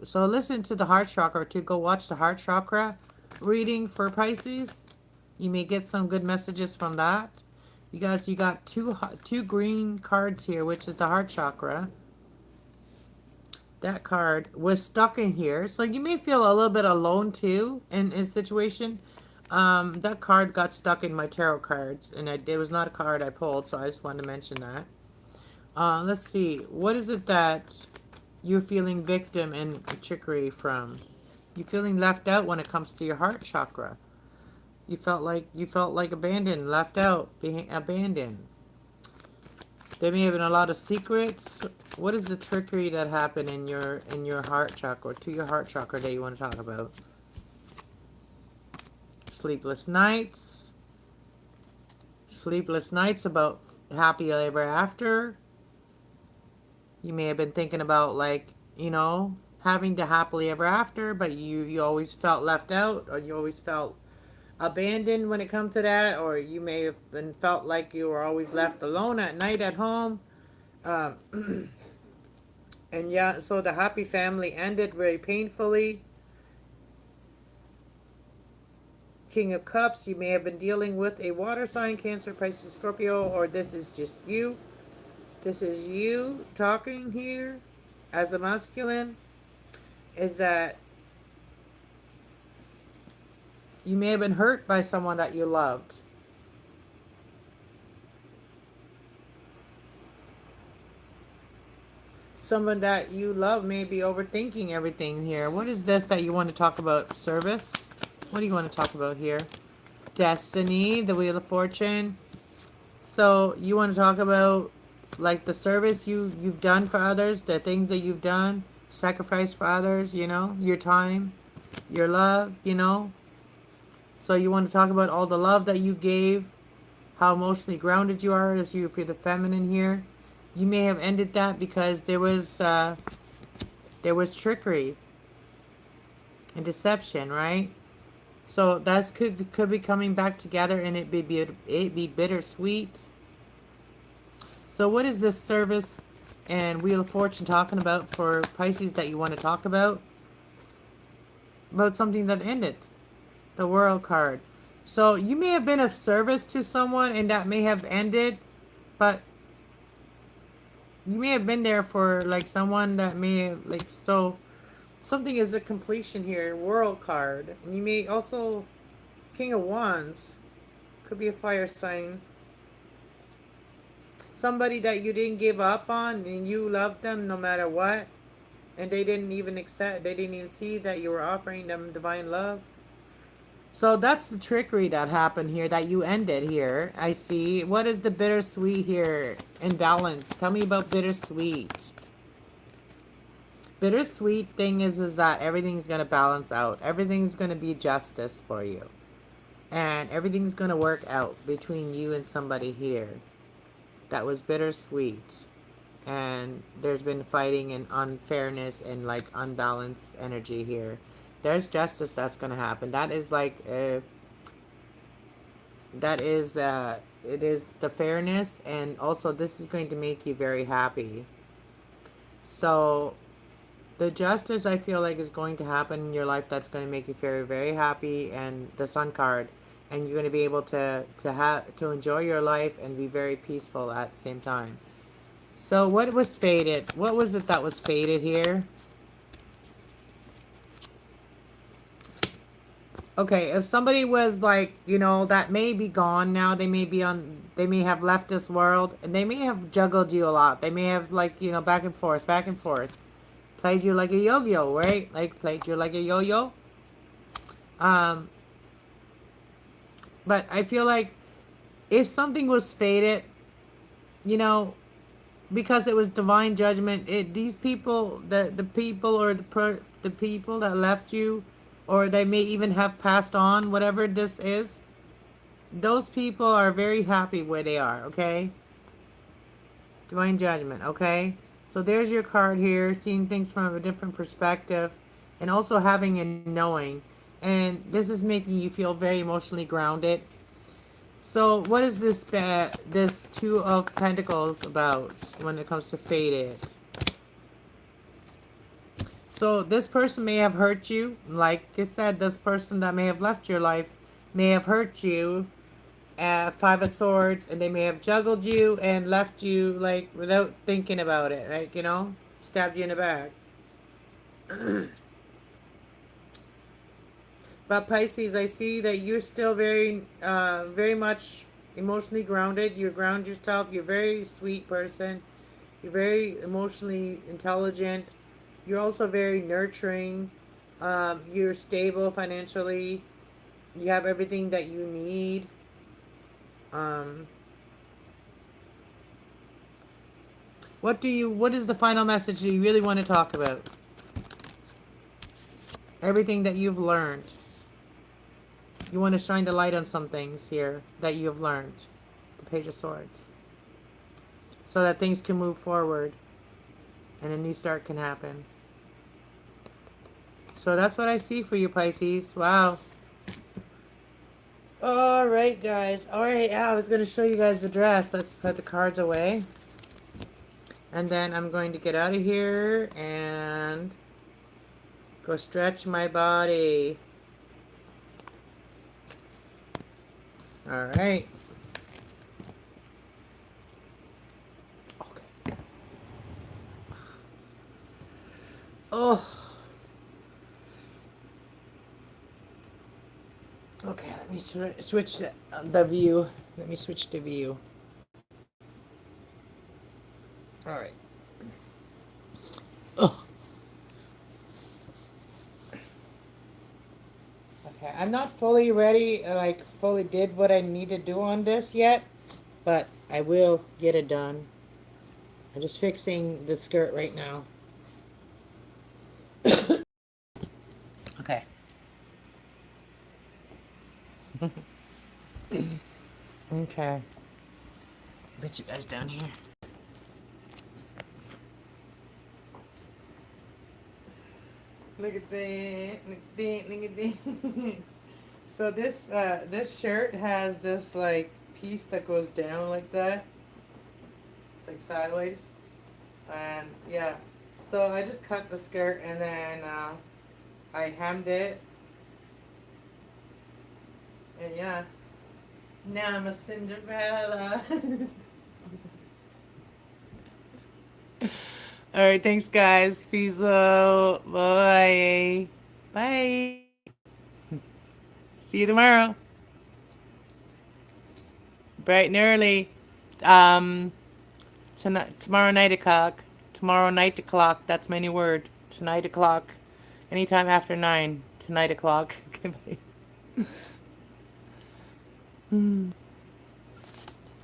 So listen to the heart chakra too. Go watch the heart chakra reading for Pisces. You may get some good messages from that. You guys, you got two green cards here, which is the heart chakra. That card was stuck in here. So you may feel a little bit alone too in a situation. That card got stuck in my tarot cards, and it was not a card I pulled, so I just wanted to mention that. Let's see. What is it that you're feeling victim and trickery from? You're feeling left out when it comes to your heart chakra. You felt like abandoned, left out, being abandoned. There may have been a lot of secrets. What is the trickery that happened in your heart chakra, to your heart chakra, that you want to talk about? Sleepless nights. Sleepless nights about happy ever after. You may have been thinking about, like, having the happily ever after, but you always felt left out, or you always felt abandoned when it comes to that, or you may have been felt like you were always left alone at night at home. Um, and yeah, so the happy family ended very painfully. King of Cups, you may have been dealing with a water sign, Cancer, Pisces, Scorpio, or this is just you. This is you talking here as a masculine, is that you may have been hurt by someone that you loved. Someone that you love may be overthinking everything here. What is this that you want to talk about? Service? What do you want to talk about here? Destiny, the Wheel of Fortune. So you want to talk about, like, the service you've done for others, the things that you've done, sacrifice for others, your time, your love, So you want to talk about all the love that you gave, how emotionally grounded you are, as you feel the feminine here. You may have ended that because there was trickery and deception, right? So that could be coming back together, and it be bittersweet. So what is this service and Wheel of Fortune talking about for Pisces that you want to talk about? About something that ended. The World card. So you may have been of service to someone and that may have ended, but you may have been there for, like, someone that may have, like, so something is a completion here. World card. And you may also, King of Wands, could be a fire sign. Somebody that you didn't give up on and you loved them no matter what, and they didn't even see that you were offering them divine love. So that's the trickery that happened here, that you ended here. I see. What is the bittersweet here in balance? Tell me about bittersweet. Bittersweet thing is that everything's going to balance out. Everything's going to be justice for you. And everything's going to work out between you and somebody here. That was bittersweet. And there's been fighting and unfairness and, like, unbalanced energy here. There's justice that's going to happen. That is like, it is the fairness, and also this is going to make you very happy. So the justice, I feel like, is going to happen in your life that's going to make you very, very happy, and the Sun card, and you're going to be able to enjoy your life and be very peaceful at the same time. So what was fated? What was it that was fated here? Okay, if somebody was, like, that may be gone now, they may have left this world, and they may have juggled you a lot. They may have, like, back and forth, played you like a yo-yo, right? Like, played you like a yo-yo. But I feel like if something was fated, because it was divine judgment, these people, the people, or the people that left you, or they may even have passed on, whatever this is, those people are very happy where they are, okay? Divine judgment, okay? So there's your card here, seeing things from a different perspective, and also having a knowing. And this is making you feel very emotionally grounded. So what is this Two of Pentacles about when it comes to fated? So this person may have hurt you. Like I said, this person that may have left your life may have hurt you. Five of Swords, and they may have juggled you and left you, like, without thinking about it, right? Stabbed you in the back. But Pisces, I see that you're still very, very much emotionally grounded. You ground yourself. You're a very sweet person. You're very emotionally intelligent. You're also very nurturing. You're stable financially. You have everything that you need. Um, what is the final message that you really want to talk about? Everything that you've learned. You want to shine the light on some things here that you have learned. The Page of Swords. So that things can move forward and a new start can happen. So that's what I see for you, Pisces. Wow. Alright, guys. Alright, yeah, I was going to show you guys the dress. Let's put the cards away. And then I'm going to get out of here and go stretch my body. Alright. Okay. Oh. Okay, let me switch the view. Let me switch the view. Alright. Oh. Okay, I'm not fully ready, like fully did what I need to do on this yet, but I will get it done. I'm just fixing the skirt right now. Okay. Okay. Put you guys down here. Look at that. Look at that. Look at that. So this shirt has this like piece that goes down like that. It's like sideways. And yeah. So I just cut the skirt and then I hemmed it. And yeah. Now I'm a Cinderella. Alright, thanks guys. Peace out. Bye. Bye. See you tomorrow. Bright and early. Tonight, tomorrow night o'clock. Tomorrow night o'clock. That's my new word. Tonight o'clock. Anytime after 9. Tonight o'clock. Goodbye.